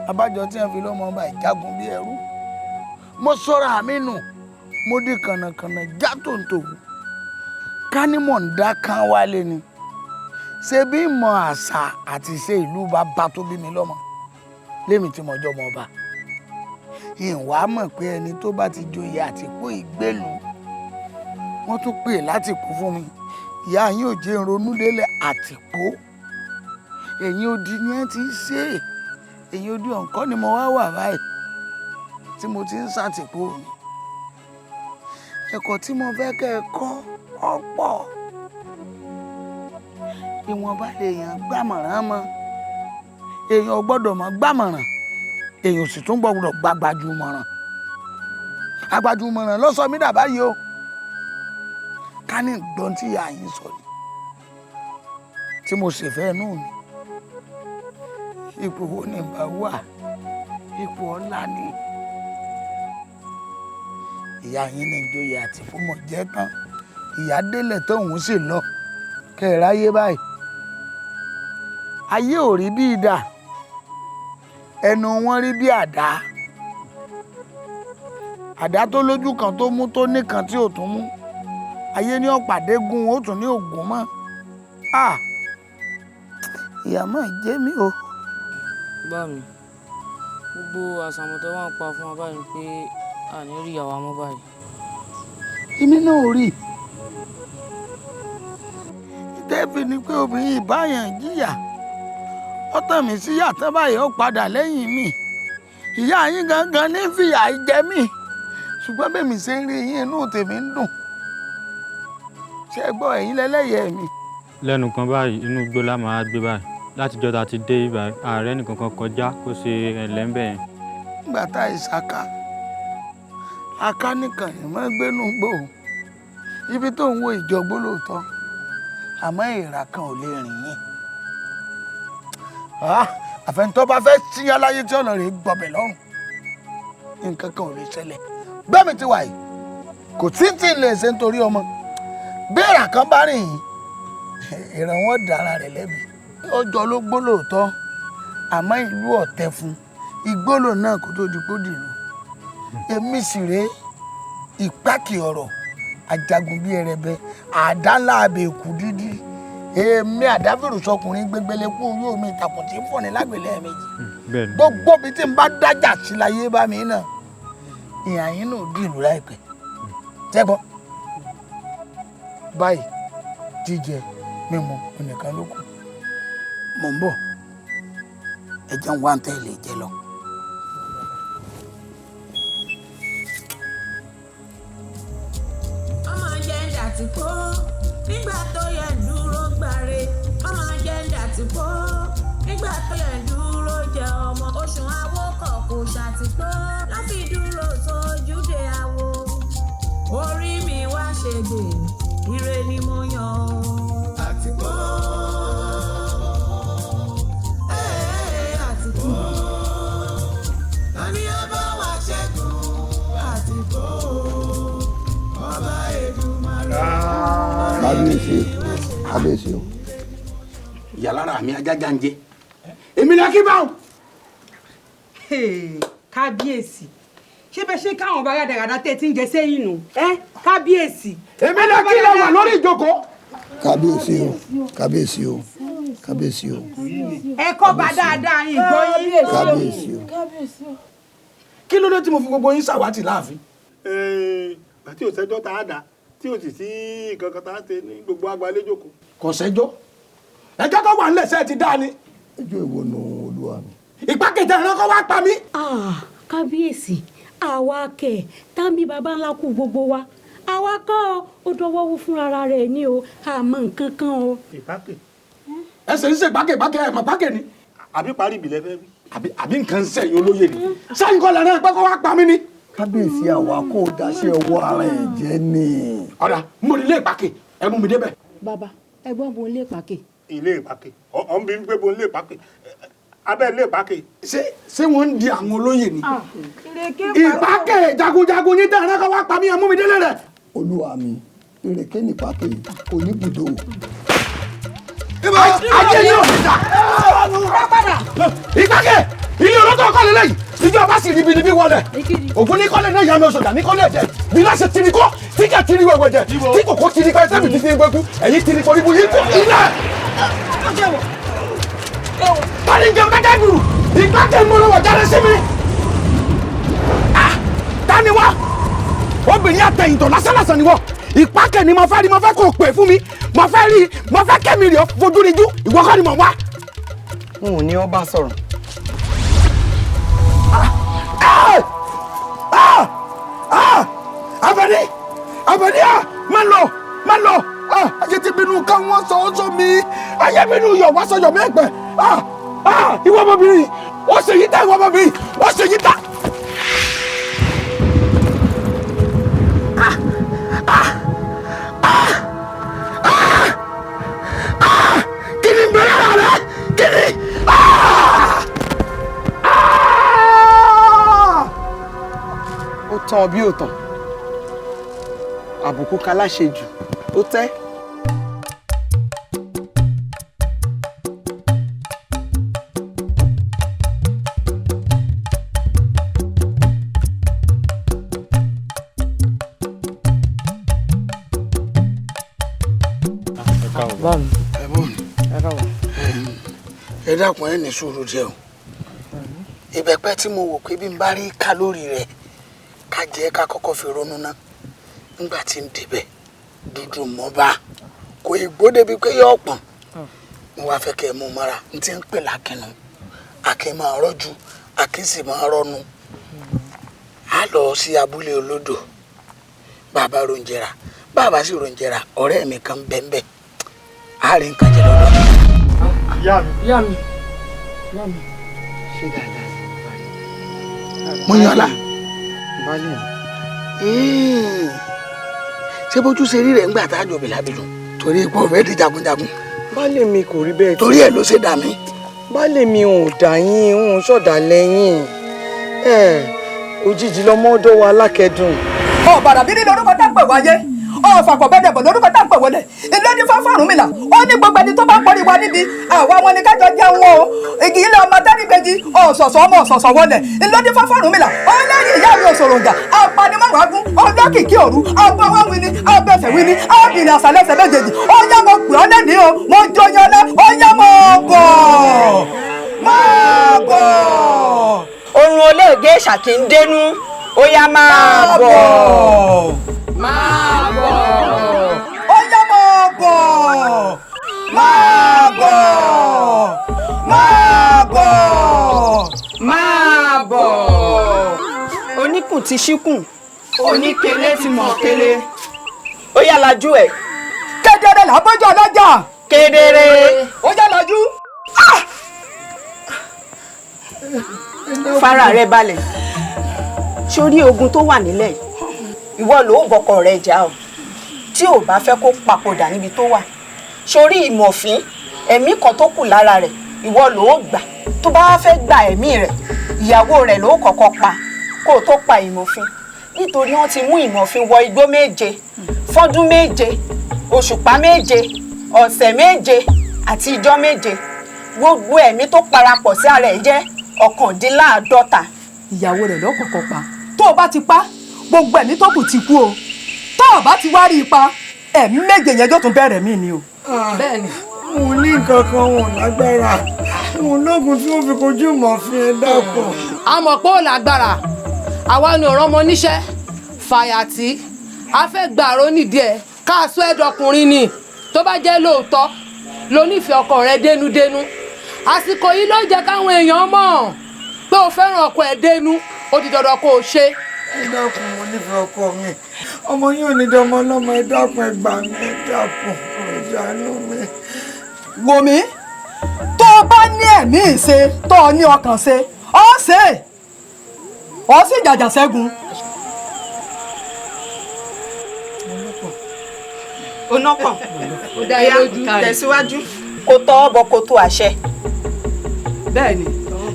abájọ tí wọ́n fi lọ́mọ ọba ìjágun bí ẹrú mo sọ́ra àmì nù mo di kànnàkànnà já tòǹtò kánímọ̀ ń dá kan wálé ni ṣe bí mọ àṣà àti ṣe ìlú bàbá tó bí mi lọ́mọ lémi tí mo jọ́ ọmọ ọba ìwà mọ̀ pé ẹni tó bá ti joyè àtìpó ìgbélu wọ́n tún pè láti kú fún mi ìyá yín ò jẹ́ ronú délẹ̀ àtìpó ẹ̀yin odi ni ẹ ti ṣe ẹ̀yin odi ọ̀nkọ́ ni mo wá wà báyìí tí mo ti ń ṣàtìpó mi ẹ̀kọ́ tí mo fẹ́ kẹ́ ẹ kọ́ ọ̀pọ̀ ìwọ̀nba lèèyàn gbàmọ̀ràn mọ́ èèyàn ò gbọ́dọ̀ mọ́ gbàmọ̀ràn èèyàn sì tún gbọ́dọ̀ gbàgbàjúmọ̀ràn àgbàjúmọ̀ràn ló sọ mí dà báyìí o ká ní gbọ́n tí ìyá yín sọ ni tí mo sì fẹ́ nù mí ipò wo ni bá wà ipò ọlá ni ìyá yín ní ìjòyè àti fúnmọ̀ jẹ́ tán ìyá délẹ̀ tóun sì lọ kẹ́ẹ̀ráyé báyìí ayé ò rí bí idà ẹnu wọn rí bí àdá àdá tó lójú kan tó mú tó nìkan tí ò tún mú ayé ní ọ̀pàdé gun ó tún ní ògùn mọ́ ìyá máa jẹ́ mi o. bá mi gbogbo àṣàmọ̀tẹ́ wọn pa fún wa báyìí pé àní rí àwa mọ́ báyìí. èmi náà ò rí ìtẹ́fì ni pé obìnrin ìbáyàn jìyà ó tàn mí sí yàtọ̀ báyìí ó padà lẹ́yìn mi ìyá yín gangan ní fìyà jẹ mí ṣùgbọ́n bẹ́ẹ̀mi ṣe ń rí yín inú tèmi ń dùn ṣé ẹ gbọ́ ẹ̀yin lẹ́lẹ́yẹ̀ mi. lẹ́nu kan báyìí inú igbó la máa gbé báyìí látijọ́ ta ti dé ibà ààrẹ nìkan kan kọjá kó ṣe ẹlẹ́ńbẹ̀ yẹn. nígbà tá ìsaka aká nìkan yìí máa gbénú gbò ibi tó ń wo ìjọgbó lóòótọ́ àmọ́ èèrà kan ò lè rìn yín. Àfẹnitọ́ bá fẹ́ síyá láyé tí ọ̀nà rẹ̀ gbọ̀bẹ̀ lọ́rùn nǹkan kan ò lè ṣẹlẹ̀ bẹ́ẹ̀ mi ti wà yìí kò tí lè ṣe nítorí ọmọ bí èèrà kan bá rìn yìí ìran wọn dára rẹ̀ lẹ́bi ọjọ́ ló gbó lóòótọ́ àmọ́ ìlú ọ̀tẹ̀ fún ìgbólò náà kó tó di kó dìlú èmi sì rèé ìpákì ọ̀rọ̀ ajagun bíi ẹrẹbẹ àdálà àbẹ̀kù dídí èmi àdáfẹ́rù sọkùnrin gbẹgbẹlẹ kú yóò mi ìtàkùn tí ń fọ̀ ní lágbèlè méjì gbogbo bí tí n bá dájà sí láyé bá mi náà ìhàn yín náà dìlú láìpẹ́ tẹ́gbọ́n báyìí jíjẹ mímu nìkan ló kù mò ń bọ̀ ẹ jẹun wá ń tẹ̀lé jẹ lọ. ọmọ jẹ́ńdà ti kó nígbà tó yẹ dúró gbàre ọmọ jẹ́ńdà ti kó nígbà tó yẹ dúró jẹ ọmọ oṣù awókọ̀ kò ṣàtìpó láti dúró sójúde àwo orí mi wá ṣègbè ire ni mo yàn ó. àtìpó àtìpó tani ẹ bá wá ṣẹ́gun àtìpó ọba Èdùmàrè. kábíyèsí o. ìyàlára mi ajájá ń jẹ èmi náà kí báwọn. kábíyèsí ṣé bẹ ṣe káwọn bá rádàrádà tẹ tí ń jẹ sẹ́yìn nù kábíyèsí. èmi náà kí lọ wà lórí ìjókòó. kábíyèsí o kábíyèsí o kábíyèsí o. ẹ kọ́ bá dáadáa yín gbọ́ yín. kábíyèsí o. kí ló dé tí mo fi gbogbo yín ṣàwátì láàfin. àti òṣèjọ́ tá a dà tí o sì sí nǹkan kan tá a ṣe ní gbogbo agbalẹ́jọ́kọ̀. kò sẹ́jọ́ ẹjọ́ tó wà nílẹ̀ sẹ́ẹ̀ ti dá ni. ẹjọ́ ìwọ nù olúwa mi. ìpákejì ẹ̀rọ kan wá pa mí. kábíyèsí àwa kẹ̀ tábí baba ńlá kú gbogbo wa àwa kọ́ ó dọwọ́wọ́ fúnra rẹ̀ ní o àmọ́ nǹkan kan o. ìpákè. ẹsẹ̀ ń ṣe pákè ẹ̀ mọ̀ pákè ni. àbí parí ìbílẹ̀ fẹ́ wí. àbí nǹkan ń sẹ̀yìn olóye ni. sẹ́yìn kọ́ lẹ́nu ẹgbẹ́ kó wá pa mí ni. kábíyèsí àwa kò dáṣẹ́ ọwọ́ ara ẹ̀ jẹ́ ni. ọ̀dà mo ní ilé ìpákè ẹ mú mi débẹ̀. bàbá ẹ̀gbọ́n bo ilé ìpàkè. ilé ìpákè ọ̀ ń bí gbé bo ilé ìpákè abẹ́ ilé ìpákè. ṣé wọ́n ń di àwọn olóyè ni. ìpákè jagunjagun ní dáná kó wá pa mí ẹ mú mi délé rẹ̀. olúwa mi ìrèké nípàkè kò ní bùdó. ajé yóò ní dà. ìpákè ilé olótó kọ́lé lẹ́yìn ìjọba sì ríbi níbí wọlé ògùn ní kọ́lé náà yàmi oṣù dà ní kọ́lé ẹ̀jẹ̀ bí láṣẹ tiri kọ́ tíjà tiri wẹ̀wẹ̀ jẹ tí kòkó tiri ká ẹsẹ̀ mi ti fi gbẹ́kú ẹ̀yìn tiri kọ́ níbu yìí kọ́ ilẹ̀. báyìí jẹun kájà gbùrù ìpákè ń mọ́lọ́wọ́ jáde sí mi. tani wá obìnrin àtẹ̀yìntàn lásánlàsàn ni wọ́n ìpákè ni mo fẹ́ rí mo fẹ́ kó pè fún mi mo fẹ́ rí mo fẹ́ kẹ́mi rí fojú ríjú ìwọ kọ́ ni mo wá. n ò ní ọba sọ̀rọ̀. Abẹ́ni má lọ ayé ti bínú ká wọ́n sọ ọ́ sọ mi ayé bínú yọ̀ wá sọ yọ̀ mẹ́gbẹ́ ìwọ ọmọbìnrin wọ́n ṣe yí ta ìwọ ọmọbìnrin wọ́n ṣe yí ta. Kí ni bẹ̀rẹ̀ rẹ kí ni. ó tán bí ó tán àbùkù kaláṣejù ó tẹ́. ẹ dákun ẹ ní sùúrù díẹ̀ o ìbẹ̀pẹ̀ tí mo wò pé bí n bá rí kálórì rẹ̀ ká jẹ́ ká kọ́kọ́ fi ronú ná nígbà tí ń débẹ̀ dúdú mọ́ba kò ìgbó débi pé yóò pọ̀n mo wá fẹ́ kẹ́ ẹ mú mọ́ra n ti ń pè lákínú àkín máa rọ́jú àkín sì máa rọ́nu á lọ sí abúlé olódò bàbá ronjẹra bàbá sì ronjẹra ọ̀rẹ́ mi kan bẹ́ẹ̀ á rí nǹkan jẹ lọ́dọ̀. ìyá mi ṣé dáadáa mo yan ọlá. ṣé bójú ṣe rí rẹ̀ ńgbà tá a jọ bìlábìlú tó torí ipò ọ̀fẹ́ di jagunjagun. baálé mi kò rí bẹ́ẹ̀. torí ẹ̀ ló ṣe dà mí. baálé mi ò dà yín, ò ṣọ̀dà lẹ́yìn. Òjijì lọmọ ọ̀dọ̀ wa alákẹ́dùn. Ọ̀bàrà bí ní lórúkọ tá ń pè wáyé ọ̀fàpọ̀ bẹ́ẹ̀ dẹ̀bọ̀ lórúkọ tá ń pè wọlé ilé ní fáfárùn mi là ó ní gbogbo ẹni tó bá pọ́n ìwà níbi àwa wọn ni kájọ jẹun o igi ilé ọmọ tẹ́nìkejì ọ̀sọ̀sọ̀ ọmọ ọ̀sọ̀sọ̀ wọlé ilé ní fáfárùn mi là ó lẹ́yìn ìyá mi òṣòròǹgà apanimọ̀wágún olókìkí òru abọ́wọ́ wini abẹ́fẹ̀ wini abìnrin àṣàlẹ́sẹ̀ méjèèjì ó yá mo pè ọ́ lẹ́nìí o mo jọyọ̀ lẹ́ ó yá mo bọ̀. Orun olóògbé ṣàkíndénú ó yá máa bọ̀. Máa bọ̀. Ó yá máa bọ̀. Máa bọ̀. Máa bọ̀. Máa bọ̀. Oníkùn ti ṣíkùn, oníkélé ti mọ̀ kélé. Ó yá lajú ẹ̀. Kedere làbọ́jọ́ lọ́jà. Kedere. Ó yá lajú. Fara rẹ balẹ̀. Sórí ogun tó wà nílẹ̀ yìí. Ìwọ ló bọkọ rẹ jà o tí ò bá fẹ́ kó papòdà níbi tó wà sórí ìmọ̀fín ẹ̀mí kan tó kù lára rẹ̀ ìwọ ló gbà tó bá fẹ́ gba ẹ̀mí rẹ̀ ìyàwó rẹ̀ ló kọ́kọ́ pa kó o tó pa ìmọ̀fín nítorí wọ́n ti mú ìmọ̀fín wọ igbó méje fọ́dún méje òṣùpá méje ọ̀sẹ̀ méje àti ijọ́ méje gbogbo ẹ̀mí tó parapọ̀ sí ara ẹ̀ jẹ́ 49. Ìyàwó rẹ̀ ló kọ́kọ́ pa tó o bá ti pa gbogbo ẹ̀mí tó kù ti kú o tó o bá ti wá rí ipa ẹ̀mí méje yẹn tó tún bẹ̀rẹ̀ mí ni o. Bẹ́ẹ̀ni. Mo ní nǹkan kan wọn lágbára mo lóògùn tí wọ́n fi kojú ìmọ̀fín ẹ dákun. a mọ̀ pé ó lágbára àwa ni ọ̀rọ̀ ọmọ níṣẹ́ fàyàtì a fẹ́ gbàrú nídìí ẹ̀ káàsó ẹ̀dọ̀kùnrin ni tó bá jẹ́ lóòótọ́ ló nífẹ̀ẹ́ ọkọ rẹ̀ dénúdénú àsìkò yìí ló jẹ́ káwọn èèyàn mọ̀ pé o fẹ́ràn ọkọ ẹ̀ dénú ó di dandan kó o ṣe. Ẹ dákun mo nífẹ̀ẹ́ ọkọ mi ọmọ yóò ní dọmọ lọmọ ẹ dákun ẹ gbà mí ẹ dákun ẹ ṣàánú mi. Wò mí tó o bá ní ẹ̀mí ìṣe tó o ní ọkàn ṣe ọ́ ṣe ọ́ sì jàjà ṣẹ́gun. Onápọ̀ ó dá yá tẹ̀síwájú kó tọ́ ọ bọ kó tó àṣẹ. Bẹ́ẹ̀ni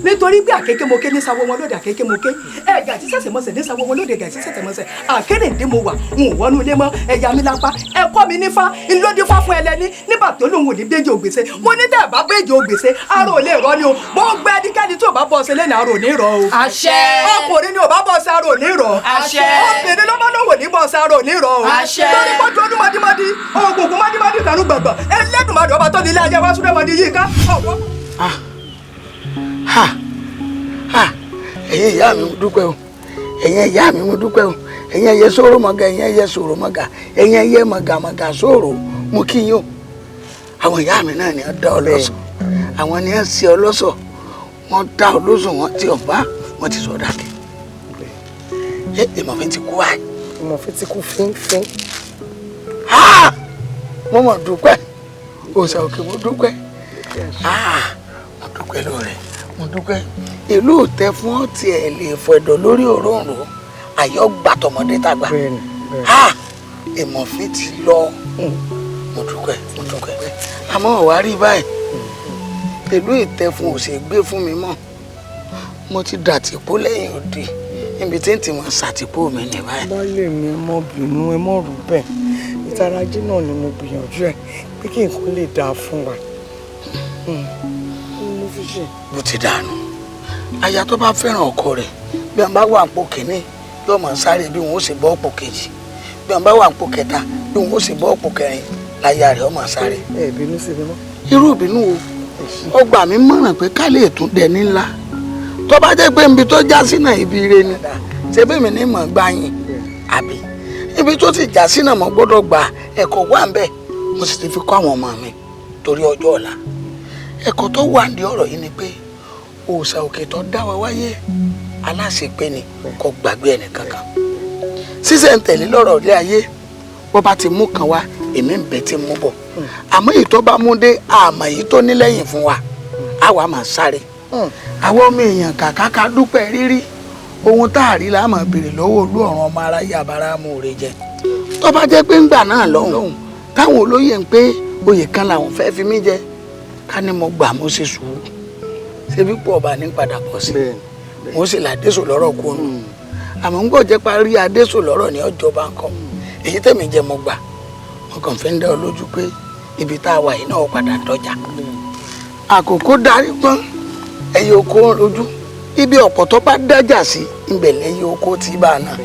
nítorí pé àkékè mo ké ní sáwọ́ wọn lóde àkékè mo ké ẹ̀gà tí sẹ̀sẹ̀ mọ̀sẹ̀ ní sáwọ́ wọn lóde ẹ̀gà tí sẹ̀sẹ̀ mọ̀sẹ̀ àkéréǹdé mo wà n ò wọnú ilé mọ́ ẹ̀yà mi lápá ẹ̀kọ́ mi nífá ńlódífá fún ẹlẹ́ni nígbà tó lóun ò ní béjì ògbèsè mo ní tẹ̀ bá béjì ògbèsè aró ò lè rọ ni o gbogbo ẹnikẹ́ni tí ò bá bọ́ ọsẹ lẹ́nu aró ò ní rọ o. Àṣẹ. Ọkùnrin ni ò bá bọ́ ọsẹ aró ò ní rọ. Àṣẹ. Obìnrin ló bá lówó ní bọ́ ọsẹ aró ò ní rọ o. Àṣẹ. lórí pọ́jú ọdún mọ́dímọ́dí ògùngùn mọ́dímọ́dí kanú gbọ̀ngbọ̀n Ẹlẹ́dùmarè ọba tó ní ilé ayé wá súnmọ́ mọ́dí yìí ká ẹ̀yin ìyá mi mo dúpẹ́ o ẹ̀yin ìyá mi mo dúpẹ́ o ẹ̀yin ẹyẹ sóró mọ́gà ẹ̀yin ẹyẹ sòrò mọ́gà ẹ̀yin ẹyẹ mọ́gà sóró mo kí yín o àwọn ìyá mi náà ni wọ́n dá ọ lọ́sọ̀ àwọn ni wọ́n ṣe ọ lọ́sọ̀ wọ́n dá ọ lọ́sọ̀ wọ́n ti ọ̀bá wọ́n ti sọ dàkẹ́ ṣé ìmọ̀fín ti kú wáyé. Ìmọ̀fín ti kú fínfín. mo mọ̀ dúpẹ́ òòṣà òkè mo dúpẹ́ mo dúpẹ́ lóore mo dúpẹ́ ìlú òtẹ fún ọtí ẹ lè fọ ẹ̀dọ̀ lórí òróǹro àyọ gbàtọmọdé tàgbà ìmọ̀fín ti lọ mo dúpẹ́ àmọ́ wà á rí báyìí ìlú ìtẹ fún òsè gbé fún mi mọ́ mo ti dàtìpó lẹ́yìn òde níbi tí ń tì mọ́ sàtìpó mi ní báyìí. Baálé mi ẹ mọ́ bínú ẹ mọ́ rú bẹ́ẹ̀ ìtarajì náà ni mo gbìyànjú ẹ pé kí nǹkan lè dáa fún wa. Mo fi ṣe. bó ti dànù aya tó bá fẹ́ràn ọkọ rẹ̀ bí wọn bá wà pò kínní yóò máa sáré bí wọn ó sì bọ́ pò kejì bí wọn bá wà pò kẹta bí wọn ó sì bọ́ pò kẹrin láyà rẹ̀ ó máa sáré. ẹ bínú sí mi mọ́. irú ìbínú wo ó gbà mí mọ̀ràn pé ká lè tún dẹni ńlá tó bá jẹ́ pé ibi tó já sí náà ibi ire ni ṣé bí mi ní mọ̀ gbá yín àbí ibi tó ti já sí náà mo gbọ́dọ̀ gba ẹ̀kọ́ wà ń bẹ̀ mo sì ti fi kọ́ àwọn ọmọ mi torí ọjọ́ ọ̀la ẹ̀kọ́ tó wà ní ọ̀rọ̀ yìí ni pé òòṣà òkè tó dá wa wáyé aláṣepé ni kò gbàgbé ẹnì kankan ṣíṣẹ̀ ń tẹ̀lé lọ́rọ̀ ilé ayé bó bá ti mú kan wá èmi ń bẹ tí mú bọ̀ àmọ́ èyí tó bá mú dé àmọ́ èyí tó ní lẹ́yìn fún wa àwa máa sáré àwọn ọmọ èèyàn kàkàkà dúpẹ́ rírí ohun tá a rí la máa béèrè lọ́wọ́ olú ọ̀run ọmọ aráyé abáramú rẹ jẹ tó bá jẹ́ pé ńgbà náà lọ́hùn táwọn olóyè ń pé oyè kan làwọn fẹ́ fi mí jẹ ká ní mo gbà mo ṣe sùúrù ṣebí pọ̀ ọba ní padà pọ̀ sí mo sì là Adésò lọ́rọ̀ kú nù àmọ́ ń gbọ́ jẹ́ parí Adésò lọ́rọ̀ ní ọjọ́ba ńkọ́ èyí tẹ̀mí jẹ́ mo gbà mo kàn fẹ́ ń dá ọ lójú pé ibi tá a wà yìí náà padà dọjà àkókò darí pọ́n ẹyẹ oko rojú ibi ọ̀pọ̀tọ́ bá dájà sí ìbẹ̀lẹ̀ ẹyẹ oko tí bá náà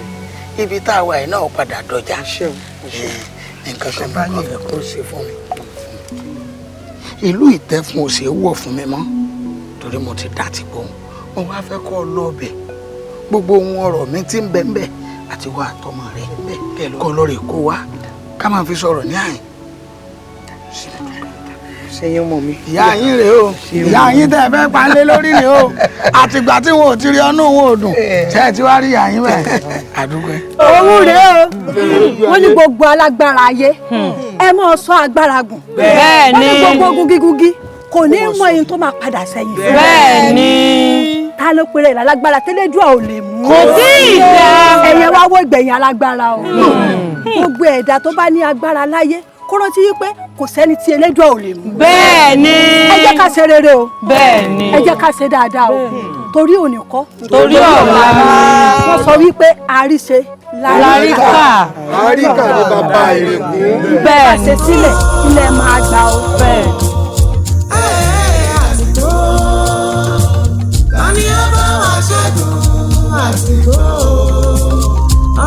ibi tá a wà yìí náà padà dọjà nǹkan kan bá ní ẹ̀kọ́ ṣe fún mi ìlú Ìtẹ́fún ò ṣe é wọ̀ fún mi mọ́ torí mo ti dá ti gbóhùn mo wá fẹ́ kọ́ lọ́ọ̀bẹ̀ gbogbo ohun ọ̀rọ̀ mi ti ń bẹ ń bẹ àti wá àtọmọ rẹ bẹ́ẹ̀ kọ́ lọ́ọ̀rẹ́ kó wá ká máa fi sọ̀rọ̀ ní àyìn. ṣẹyìn mọ mi. ìyá yín rèé o ìyá yín tẹ́ ẹ fẹ́ palẹ lórí rèé o àtìgbà tí wọn ò ti rí ọnù wọn ò dùn ṣe é ti wá rí ìyá yín bẹ́ẹ̀ àdúgbò. òun rèé o wọ́n ní gbogbo alágbára ayé ẹ mọ sọ agbára gùn. bẹ́ẹ̀ ni wọ́n ní gbogbo gúgígúgí kò ní mọ ẹni tó máa padà sẹ́yìn. bẹ́ẹ̀ ni ta ló pèrè lálágbára tẹ́lẹ̀dúà ò lè mú. kò sí ìfẹ́. ẹ̀yẹ wá wó ìgbẹ̀yìn alágbára o. gbogbo ẹ̀dá tó bá ní agbára láyé kó rántí wípé kò sẹ́ni tí Elédùà ò lè mú. bẹ́ẹ̀ ni. ẹ jẹ́ ká ṣe rere o. bẹ́ẹ̀ ni. ẹ jẹ́ ká ṣe dáadáa o. torí òní kọ́. torí ọ̀la. wọ́n sọ wípé àríṣe láríkà. àríkà ni bàbá ìrèkùn. bẹ́ẹ̀ ni. àṣẹ sílẹ̀ ilẹ̀ máa gbà o. bẹ́ẹ̀. àsìkò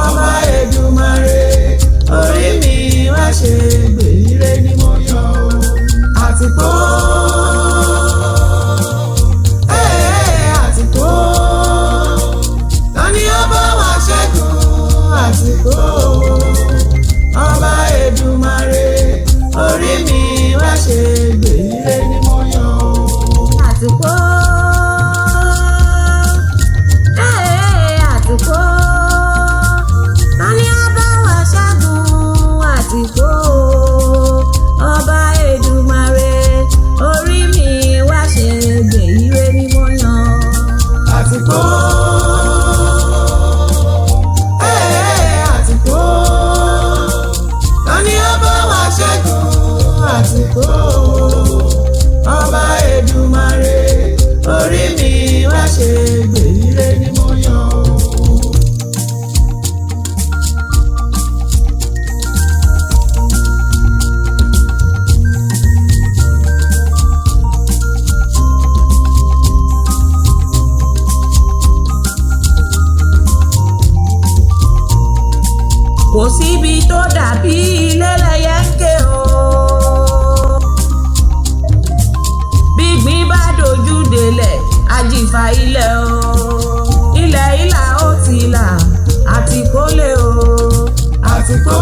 ọba Èdùmàrè orí mi wá ṣe gbèrè ní mo yọ àsìkò àsìkò tani ọba wa ṣẹ́gun àsìkò ọba Èdùmàrè orí mi wá ṣe gbèrè ní mo yọ àsìkò. Ọba Èdùmàrè orí mi wá ṣe gbèyíre ní mo yàn. Àsìkò àsìkò tani ọba wa ṣẹ́gun àsìkò ọba Èdùmàrè orí mi wá ṣe gbèyíre ní mo yàn. Kò síbi tó dàbí ilé lẹ́yẹ ń ké o. Gbígbín bá dojú délẹ̀ àjìfà ilẹ̀ o. Ilẹ̀ ìlà ó ti là àti kólé o. Àsìkò.